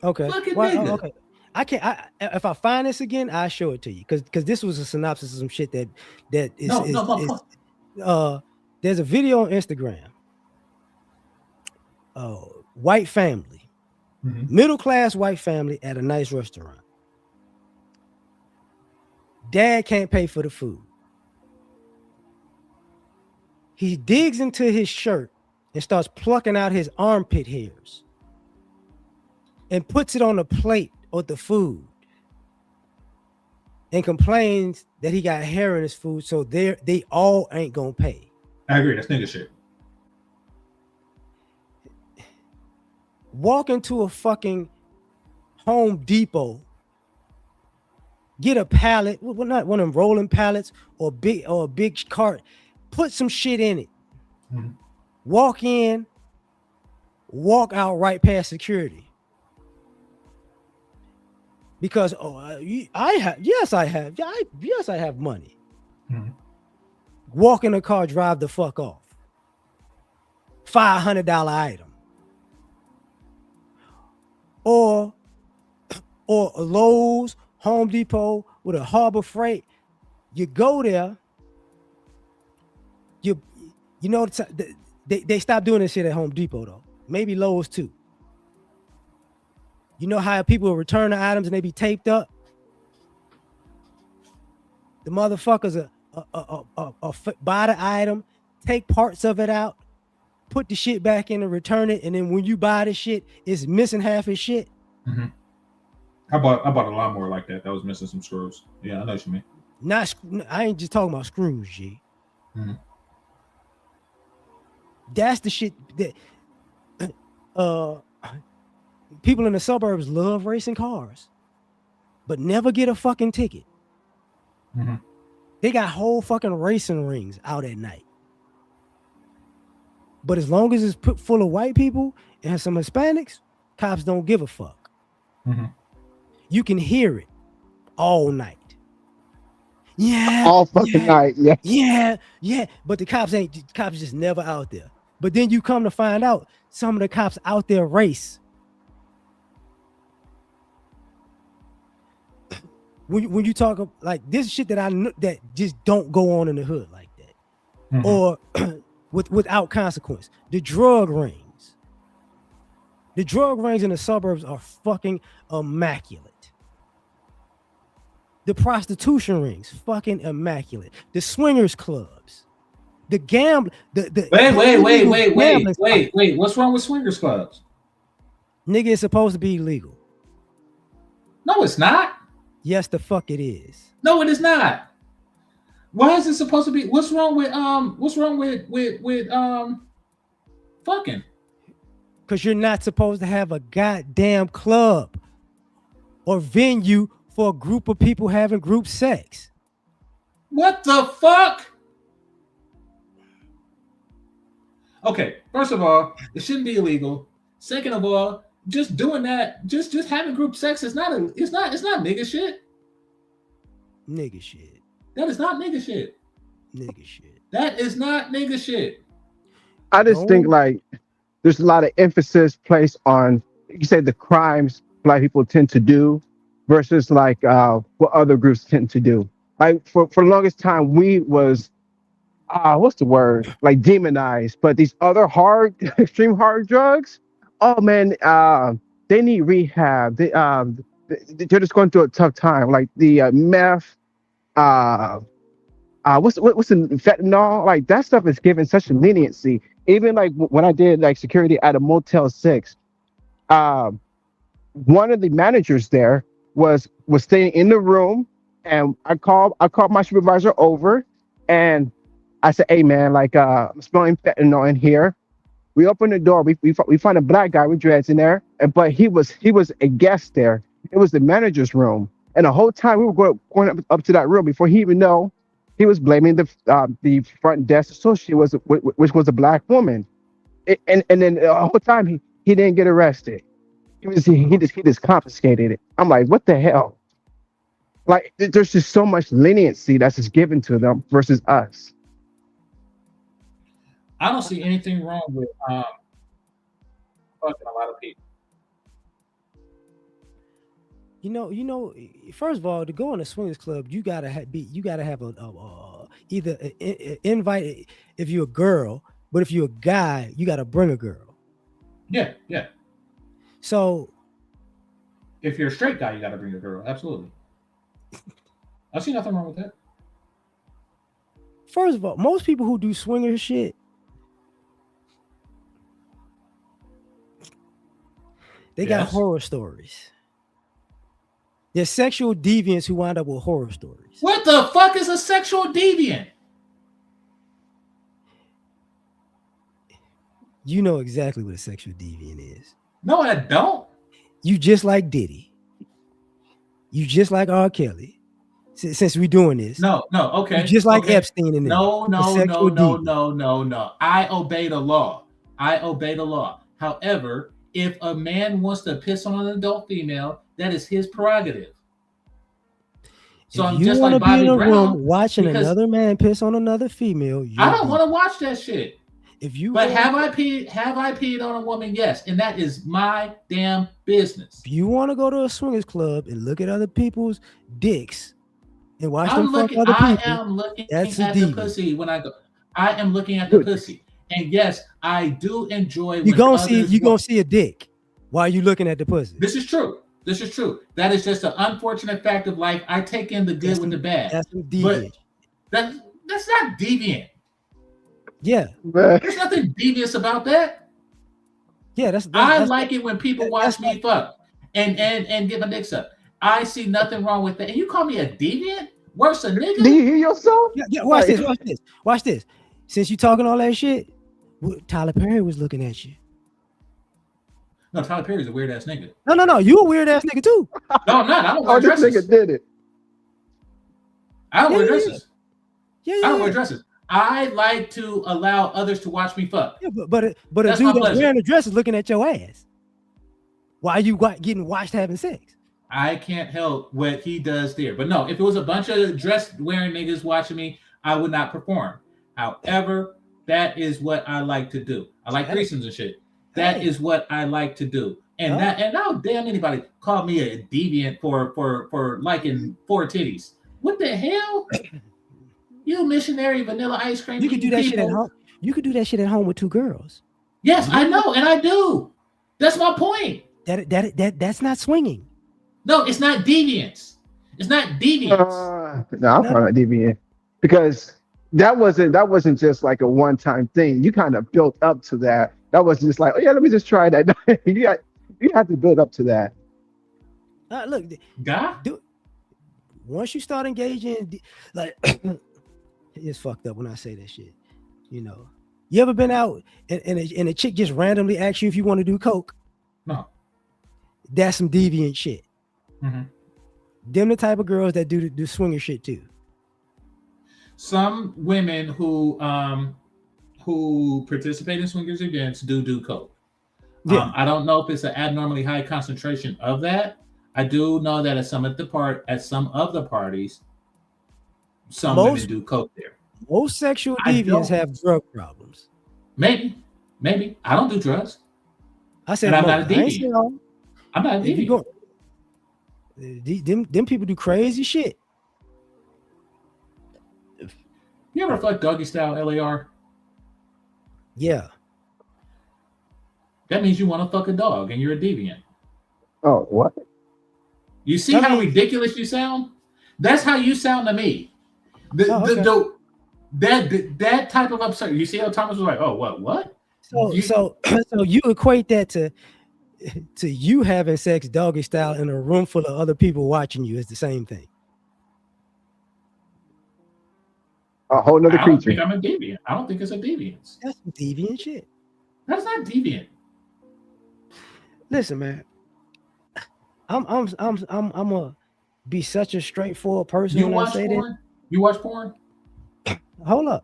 okay. Fucking Well, nigga. okay. I can't. If I find this again, I'll show it to you because this was a synopsis of some shit that is No, no, is my is point. there's a video on Instagram. White family, Mhm. middle class white family at a nice restaurant. Dad can't pay for the food. He digs into his shirt and starts plucking out his armpit hairs and puts it on the plate or the food and complains that he got hair in his food, so they all ain't gonna pay. I agree. That's nigga shit. Walk into a fucking Home Depot, get a pallet, well, not one of them rolling pallets or a big cart, put some shit in it. Mhm. Walk in, walk out right past security. Because I have yes, I have money. Mhm. Walk in the car, drive the fuck off. $500 item. Or a Lowe's, Home Depot with a Harbor Freight. You go there, you know they stopped doing this shit at Home Depot though. Maybe Lowe's too. You know how people return the items and they be taped up? The motherfuckers buy the item, take parts of it out, put the shit back in and return it, and then when you buy the shit, it's missing half its shit. Mm-hmm. I bought a lawnmower like that. That was missing some screws. Yeah, I know what you mean. I ain't just talking about screws, G. Mm-hmm. That's the shit that people in the suburbs love racing cars, but never get a fucking ticket. Mm-hmm. They got whole fucking racing rings out at night. But as long as it's put full of white people and some Hispanics, cops don't give a fuck. Mm-hmm. You can hear it all night. Yeah. All fucking night. Yeah. Yeah. But the cops just never out there. But then you come to find out some of the cops out there race. When you talk like this shit that I know that just don't go on in the hood like that, Mm-hmm. or without consequence. The drug rings in the suburbs are fucking immaculate. The prostitution rings, fucking immaculate. The swingers clubs, the gamble. Wait. What's wrong with swingers clubs? Nigga, it's supposed to be illegal. No, it's not. Yes, the fuck it is. No, it is not. Why is it supposed to be? What's wrong with fucking? Because you're not supposed to have a goddamn club or venue for a group of people having group sex. What the fuck? Okay, first of all, it shouldn't be illegal. Second of all, just doing that, just having group sex is not it's not nigga shit. Nigga shit. That is not nigga shit. Nigga shit. That is not nigga shit. I just think like there's a lot of emphasis placed on, you said, the crimes Black people tend to do versus like what other groups tend to do. Like for the longest time, we was what's the word, like demonized, but these other hard, extreme hard drugs, oh man, they need rehab. They're just going through a tough time. Like the meth, what's the fentanyl? Like that stuff is given such a leniency. Even like when I did like security at a Motel 6, one of the managers there was staying in the room, and I called my supervisor over, and I said, "Hey man, like I'm smelling fentanyl in here." We opened the door. We found a black guy with dreads in there, but he was a guest there. It was the manager's room, and the whole time we were going up to that room before he even know, he was blaming the front desk associate which was a black woman, and then the whole time he didn't get arrested. He just confiscated it. I'm like, what the hell? Like, there's just so much leniency that's just given to them versus us. I don't see anything wrong with fucking a lot of people. You know. First of all, to go in a swingers club, you gotta have either invite if you're a girl, but if you're a guy, you gotta bring a girl. Yeah. So, if you're a straight guy, you got to bring a girl. Absolutely. I see nothing wrong with that. First of all, most people who do swinger shit, They got horror stories. There's sexual deviants who wind up with horror stories. What the fuck is a sexual deviant? You know exactly what a sexual deviant is. No, I don't. You just like Diddy. You just like R. Kelly. Since we doing this. No, okay. You just like okay. Epstein and them. No. I obey the law. However, if a man wants to piss on an adult female, that is his prerogative. So if I'm you just want like to be Bobby in a Brown room watching another man piss on another female, I don't want to watch that shit. But have I peed on a woman? Yes, and that is my damn business. If you want to go to a swingers club and look at other people's dicks and watch them fuck other people, I am looking at the pussy when I go. I am looking at the pussy, and yes, I do enjoy. You gonna see a dick while you looking at the pussy. This is true. That is just an unfortunate fact of life. I take in the good with the bad. That's deviant. But that's not deviant. Yeah, there's nothing devious about that. Yeah, I like it when people watch me fuck and get my dicks up. I see nothing wrong with that. And you call me a deviant? Worse a nigga? Do you hear yourself? Yeah. Watch this. Since you talking all that shit, Tyler Perry was looking at you. No, Tyler Perry's a weird ass nigga. No. You a weird ass nigga too. No, I'm not. I don't wear dresses. This nigga did it. I don't wear dresses. Yeah. I don't wear dresses. I like to allow others to watch me fuck. Yeah, but a dude that's wearing a dress is looking at your ass. Why are you getting watched having sex? I can't help what he does there. But no, if it was a bunch of dress-wearing niggas watching me, I would not perform. However, that is what I like to do. I like threesomes and shit. That is what I like to do. And now damn anybody call me a deviant for liking 4 titties. What the hell? You missionary vanilla ice cream. You could do that shit at home. You could do that shit at home with 2 girls. Yes, I know, and I do. That's my point. That's not swinging. No, it's not deviance. It's not deviance. No, I'm not deviant because that wasn't just like a one-time thing. You kind of built up to that. That was just like, oh yeah, let me just try that. you have to build up to that. Look, once you start engaging, like. It's fucked up when I say that shit. You know, you ever been out and a chick just randomly asks you if you want to do coke? No. That's some deviant shit. Mm-hmm. Them the type of girls that do swinger shit too. Some women who participate in swingers events do coke. Yeah. I don't know if it's an abnormally high concentration of that. I do know that at some of the parties, women do coke there. Most sexual deviants have drug problems. Maybe. I don't do drugs. I said I'm not a deviant. I'm not a deviant. Them people do crazy shit. You ever fuck doggy style L.A.R? Yeah. That means you want to fuck a dog and you're a deviant. Oh, what? You see how ridiculous you sound? That's how you sound to me. That type of absurd. You see how Thomas was like, oh, what? So you equate that to you having sex doggy style in a room full of other people watching you is the same thing. A whole nother creature. I don't think I'm a deviant. I don't think it's a deviance. That's deviant shit. That's not deviant. Listen, man. I'm gonna be such a straightforward person when I say that. You watch porn? Hold up.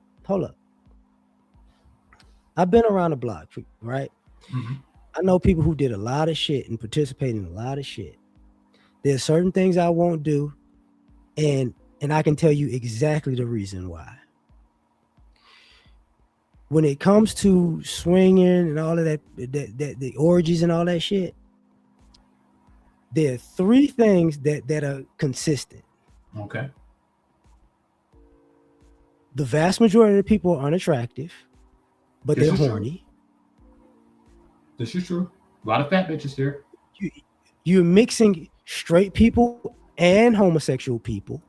I've been around the block, right? Mm-hmm. I know people who did a lot of shit and participate in a lot of shit. There's certain things I won't do, and I can tell you exactly the reason why. When it comes to swinging and all of that, the orgies and all that shit, there are 3 things that are consistent. Okay. The vast majority of the people are unattractive, but they're horny. This is true. A lot of fat bitches there. You're mixing straight people and homosexual people,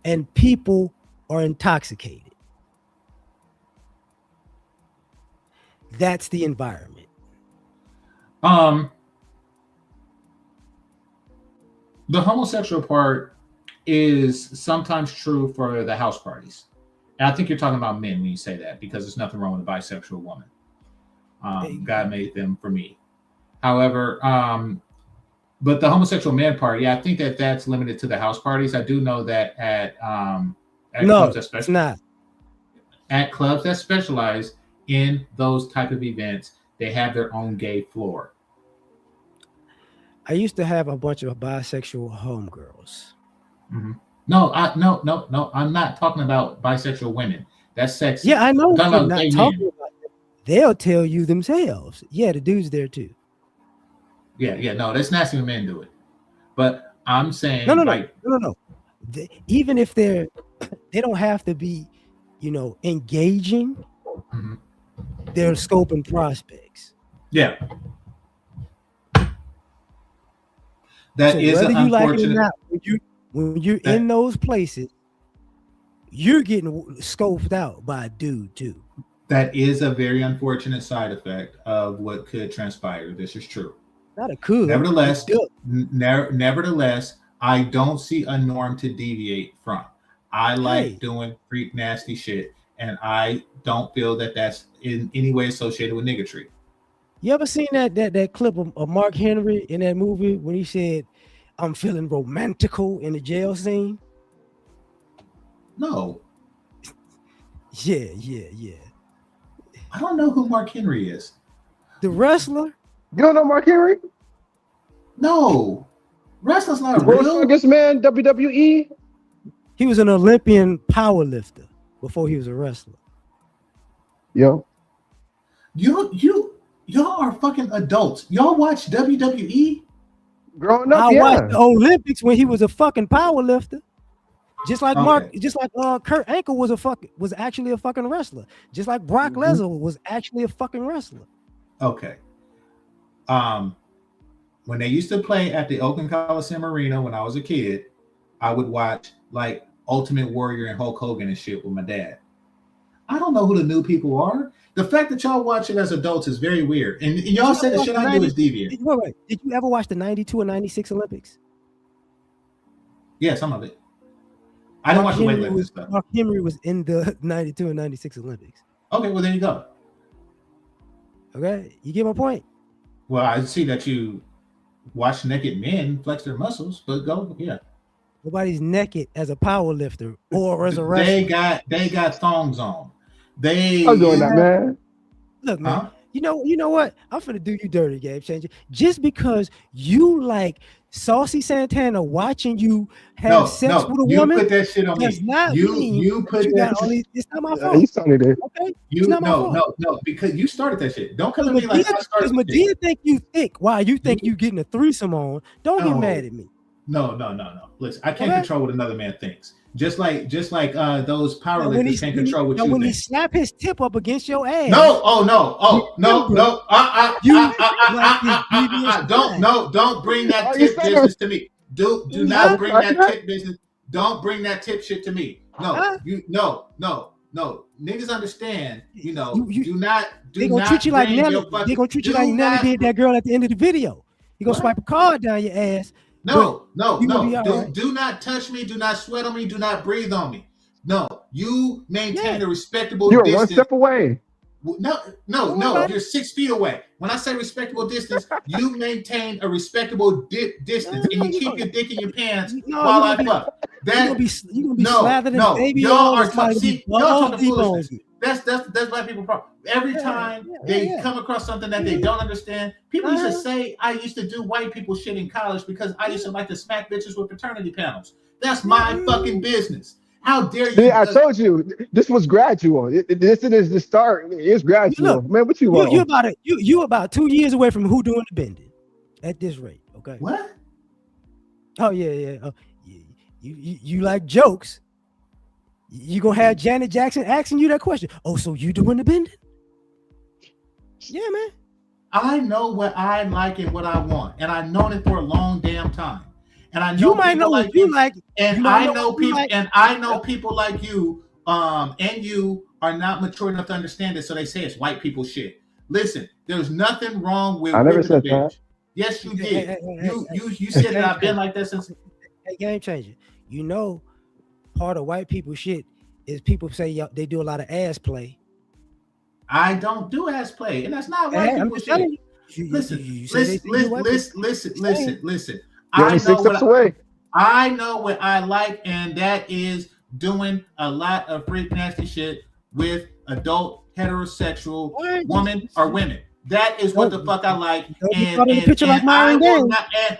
and people are intoxicated. That's the environment. Um, the homosexual part is sometimes true for the house parties. And I think you're talking about men when you say that because there's nothing wrong with a bisexual woman. God made them for me. However, but the homosexual man part, yeah, I think that that's limited to the house parties. I do know that at No, clubs that it's not. at clubs that specialize in those type of events, they have their own gay floor. I used to have a bunch of bisexual homegirls. Mhm. No, no. I'm not talking about bisexual women. That's sexy. Yeah, I know I'm talking you're about not gay talking men. about them. They'll tell you themselves. Yeah, the dude's there too. Yeah. No, that's nasty when men do it. But I'm No, saying like, no. Even if they don't have to be, engaging. mhm. Their scope and prospects. Yeah, So that is an whether you like it or unfortunate. not, when you're in That those places, you're getting scoped out by a dude too. that is a very unfortunate side effect of what could transpire. This is true. Not a could, it Nevertheless, does. nevertheless, I don't see a norm to deviate from. I like Hey, doing freak nasty shit, and I don't feel that that's in any way associated with niggatry. you ever seen that clip of Mark Henry in that movie when he said, "I'm feeling romantical" in the jail scene? No, Yeah. I don't know who Mark Henry is. The wrestler, You don't know Mark Henry? No, wrestling's The not world's real. strongest man, WWE. he was an Olympian power lifter before he was a wrestler. Yo, Y'all are fucking adults. Y'all watch WWE? growing up, I watched yeah. the Olympics when he was a fucking power lifter. Just like Okay. Kurt Angle was actually a fucking wrestler. Just like Brock Mhm. Lesnar was actually a fucking wrestler. Okay. Um, when they used to play at the Oakland Coliseum Arena when I was a kid, I would watch like Ultimate Warrior and Hulk Hogan and shit with my dad. I don't know who the new people are. The fact that y'all watch it as adults is very weird. And Did y'all you say ever the watch shit the I do 90? is deviant. Did you ever watch the 92 and 96 Olympics? Yeah, some of it. I didn't watch the weightlifting stuff. Mark Henry was in the 92 and 96 Olympics. Okay, well there you go. Okay, you get my point. Well, I see that you watch naked men flex their muscles, but go, yeah. Nobody's naked as a power lifter or as a They wrestler. got thongs on. I'm doing that, They man. Look, man. huh? You know what? I'm finna do you dirty, Game Changer. Just because you like Saucy Santana watching you have sex with a You woman put that shit on does me. not mean You that put you got that. only. It's not my He fault. started it. Okay, it's You not my fault. no, because you started that shit. Don't come Because at me like I started because the shit. Medea think you thick. Why you think You you getting a threesome on? Don't get mad no, at me. no. Listen, I can't Okay. control what another man thinks. Just like those power Now when lifters can't when control what now you when he think. slap his tip up against your ass, No, oh no, oh no, remember no, you like this devious mind. don't bring that Oh, you tip said business to me. Do I not was bring like that that. tip business. Don't bring that tip shit to me. No, Huh? no. Niggas understand. You Do not They gonna treat you like bring Nelly. your They fucking. gonna treat you like Do Nelly not. did that girl at the end of the video. You gonna What? swipe a card down your ass, but you gonna be all right. Do not touch me. Do not sweat on me. Do not breathe on me. No, you maintain Yeah, a respectable You're one distance. step away. don't worry about You're it. 6 feet away. When I say respectable distance, you maintain a respectable distance, and No, you keep your dick in your pants no, while I fuck. you gonna That be you gonna be no, slathered in no, baby y'all oil. are And somebody gonna be see, y'all balls talking deep on foolishness. you. That's black people problem. Every Yeah, time yeah, they yeah. come across something that they don't understand, people used to Uh-huh. say I used to do white people shit in college because I used to like to smack bitches with fraternity panels. That's my Yeah, fucking business. How dare See, you? I told you this was gradual. This is the start. It's gradual, Look, man. What you you want? about you about 2 years away from who doing the bending at this rate. Okay. What? Oh yeah. Oh, you like jokes. You gonna have Janet Jackson asking you that question. Oh, so you doing the bending? Yeah, man. I know what I like and what I want, and I've known it for a long damn time. And I know You might know people what like you me, like. and You might I know know what you people, like. and I know Yep. people like you, and you are not mature enough to understand it, so they say it's white people shit. Listen, there's nothing wrong with I never whipping a said that. bitch. Yes, you Hey, did. You said that I've been like that since. Hey, game changer. You know, part of white people shit is people say they do a lot of ass play. I don't do ass play, and that's not white I'm people just shit. telling you. Listen, You say they do white people. listen. You're I only 6 know steps away. I know what I like, and that is doing a lot of freak nasty shit with adult heterosexual women or women. That is what the fuck I like, and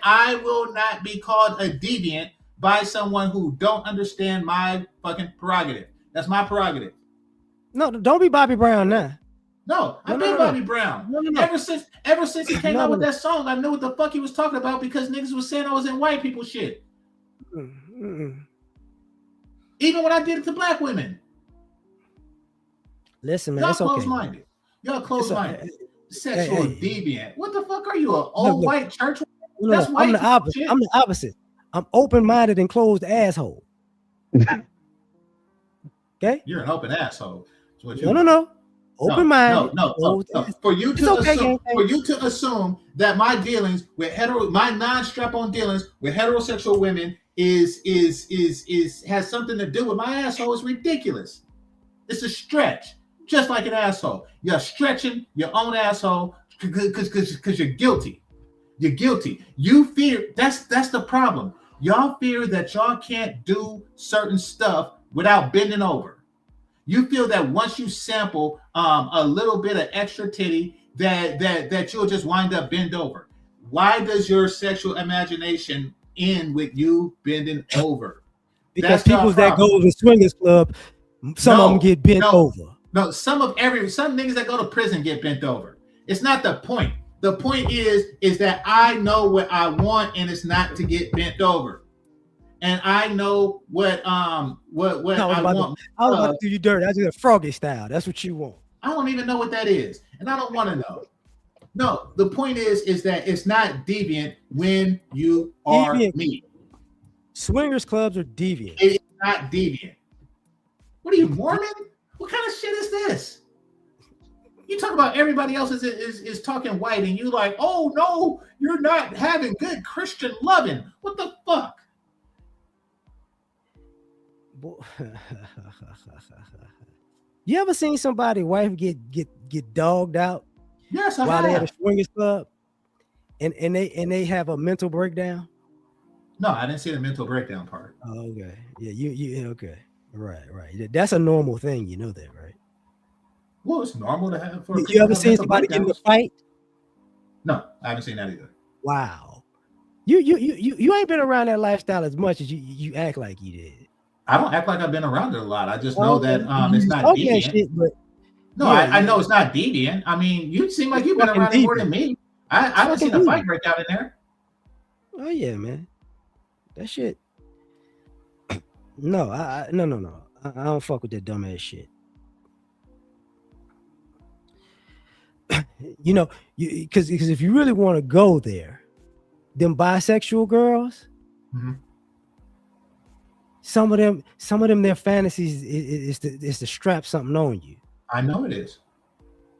I will not be called a deviant by someone who don't understand my fucking prerogative. That's my prerogative. No, don't be Bobby Brown now. No, I've been Bobby Brown. No. Ever since he came out with that song, I knew what the fuck he was talking about because niggas was saying I was in white people shit. Even when I did it to black women. Listen, man, y'all it's okay. Close-minded. Y'all close-minded. Sexual deviant. What the fuck are you, an old white church? No, I'm the opposite. Shit. I'm the opposite. I'm open-minded and closed asshole. Okay? You're an open asshole. No. Open-minded. No. For you to assume that my dealings with my non-strap-on dealings with heterosexual women has something to do with my asshole is ridiculous. It's a stretch, just like an asshole. You're stretching your own asshole because you're guilty. You're guilty. You fear that's the problem. Y'all fear that y'all can't do certain stuff without bending over. You feel that once you sample a little bit of extra titty, that you'll just wind up bend over. Why does your sexual imagination end with you bending over? Because people that go to the swingers club, some of them get bent over. No, some niggas that go to prison get bent over. It's not the point. The point is that I know what I want, and it's not to get bent over. And I know what I want. I was about to do you dirty. I just a froggy style. That's what you want. I don't even know what that is, and I don't want to know. No, the point is that it's not deviant when you are me. Swingers clubs are deviant. It's not deviant. What are you, Mormon? What kind of shit is this? You talk about everybody else is talking white, and you like, oh no, you're not having good Christian loving. What the fuck? You ever seen somebody wife get dogged out? Yes, I while have. They at a swingers club, and they have a mental breakdown. No, I didn't see the mental breakdown part. Oh, okay, yeah, you okay, right. That's a normal thing, you know that, right? Well, it's normal to have. You ever seen somebody get in a fight? No, I haven't seen that either. Wow, you ain't been around that lifestyle as much as you act like you did. I don't act like I've been around it a lot. I just know that it's not deviant. Shit, but no, I know it's not deviant. I mean, you seem like you've been around it more than me. I haven't seen a fight break out in there. Oh yeah, man. That shit. No, no. I don't fuck with that dumbass shit. You know, because if you really want to go there, them bisexual girls. Mm-hmm. Some of them, their fantasies is to strap something on you. I know it is.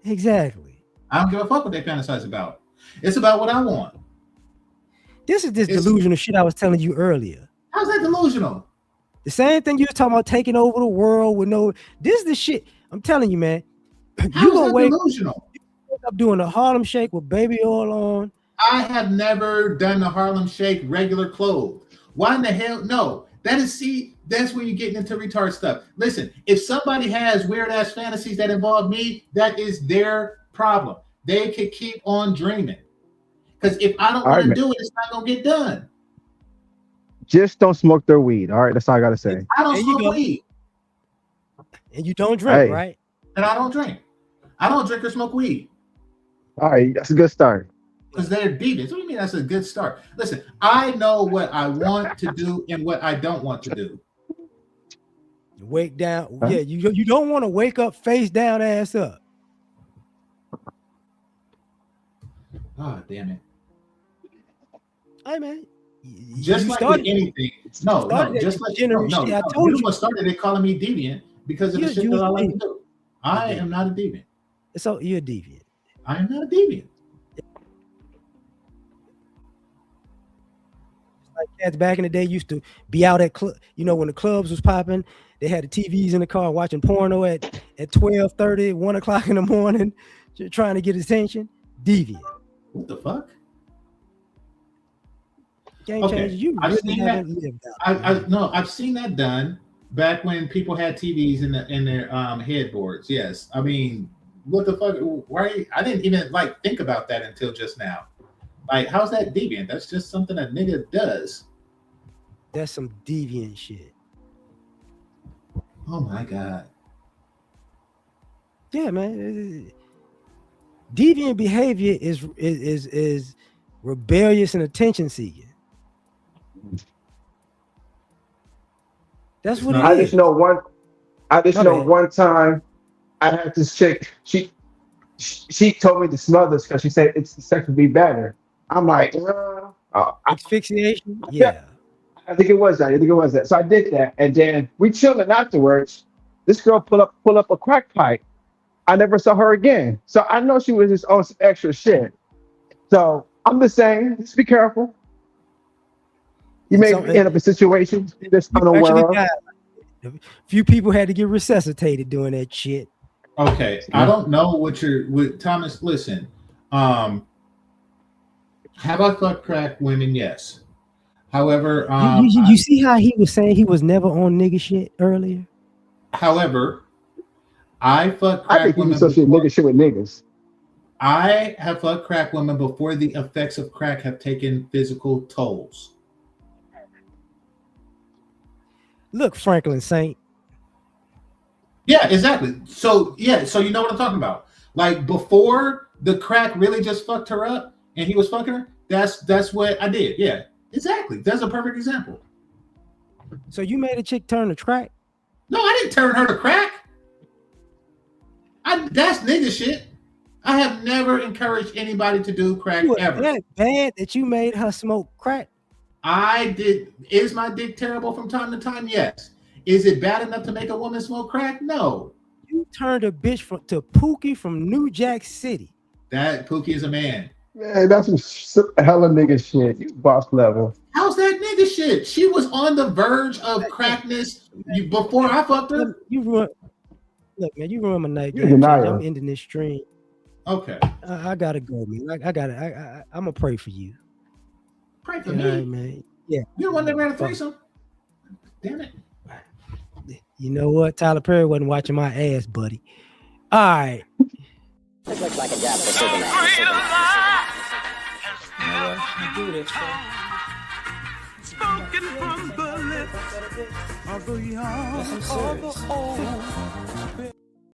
Exactly. I don't give a fuck what they fantasize about. It's about what I want. It's delusional shit I was telling you earlier. How's that delusional? The same thing you were talking about, taking over the world with no. This is the shit I'm telling you, man. You gonna wake up doing a Harlem Shake with baby oil on. I have never done the Harlem Shake regular clothes. Why in the hell? No. That's when you're getting into retard stuff. Listen, if somebody has weird ass fantasies that involve me, that is their problem. They could keep on dreaming. Because if I don't want to do it, it's not gonna get done. Just don't smoke their weed. All right, that's all I gotta say. I don't smoke weed. And you don't drink, right? And I don't drink. I don't drink or smoke weed. All right, that's a good start. Because they're deviants. What do you mean that's a good start? Listen, I know what I want to do and what I don't want to do. Wake down. Huh? Yeah, you don't want to wake up face down, ass up. Oh, damn it. Hey, man. Just like with anything. No. Just like no. I told you what started it calling me deviant because of the shit that I like to do. I am not a deviant. So you're a deviant. I am not a deviant. Like cats back in the day used to be out at club. You know, when the clubs was popping, they had the TVs in the car watching porno at 12:30, 1 o'clock in the morning, trying to get attention. Deviant. What the fuck? Game Okay, changer. You I've really seen that. haven't lived out. I've seen that done back when people had TVs in their headboards. Yes, I mean, what the fuck? Why? I didn't even like think about that until just now. Like, how's that deviant? That's just something a nigga does. That's some deviant shit. Oh my god. Yeah, man. Deviant behavior is rebellious and attention seeking. That's what it I is. just know one. I just My know bad. one time I had this chick. She told me to smell this because she said it's the sex would be better. I'm like, Asphyxiation? yeah, Yeah. I think it was that. I think it was that. So I did that, and then we chilling afterwards. This girl pull up a crack pipe. I never saw her again. So I know she was just on some extra shit. So I'm just saying, just be careful. You And may so end up in situations you're just you actually unaware of. died. A few people had to get resuscitated doing that shit. Okay, I don't know what you're with Thomas. Listen, have I fucked crack women? Yes. However, You see how he was saying he was never on nigga shit earlier? however, I fucked I crack think you women associate before. nigga shit with niggas. I have fucked crack women before the effects of crack have taken physical tolls. Look, Franklin Saint. Yeah, exactly. So you know what I'm talking about. Like before the crack really just fucked her up and he was fucking her, that's what I did. Yeah, exactly. That's a perfect example. So you made a chick turn to crack? No, I didn't turn her to crack. That's nigga shit. I have never encouraged anybody to do crack You ever. that bad that you made her smoke crack? I did. Is my dick terrible from time to time? Yes. Is it bad enough to make a woman smoke crack? No. You turned a bitch to Pookie from New Jack City. That Pookie is a man. Man, that's some hella nigga shit. You boss level. How's that nigga shit? She was on the verge of crackness before I fucked her. You ruined. Look, man, you ruined my night. You Game changer. denier. I'm ending this stream. Okay. I gotta go, man. I gotta. I'm gonna pray for you. Pray for All me. right, man. Yeah. You don't want to grab a threesome? Damn it. You know what? Tyler Perry wasn't watching my ass, buddy. All right. This looks like a job for Superman. Do this, spoken from the lips of the young or the old.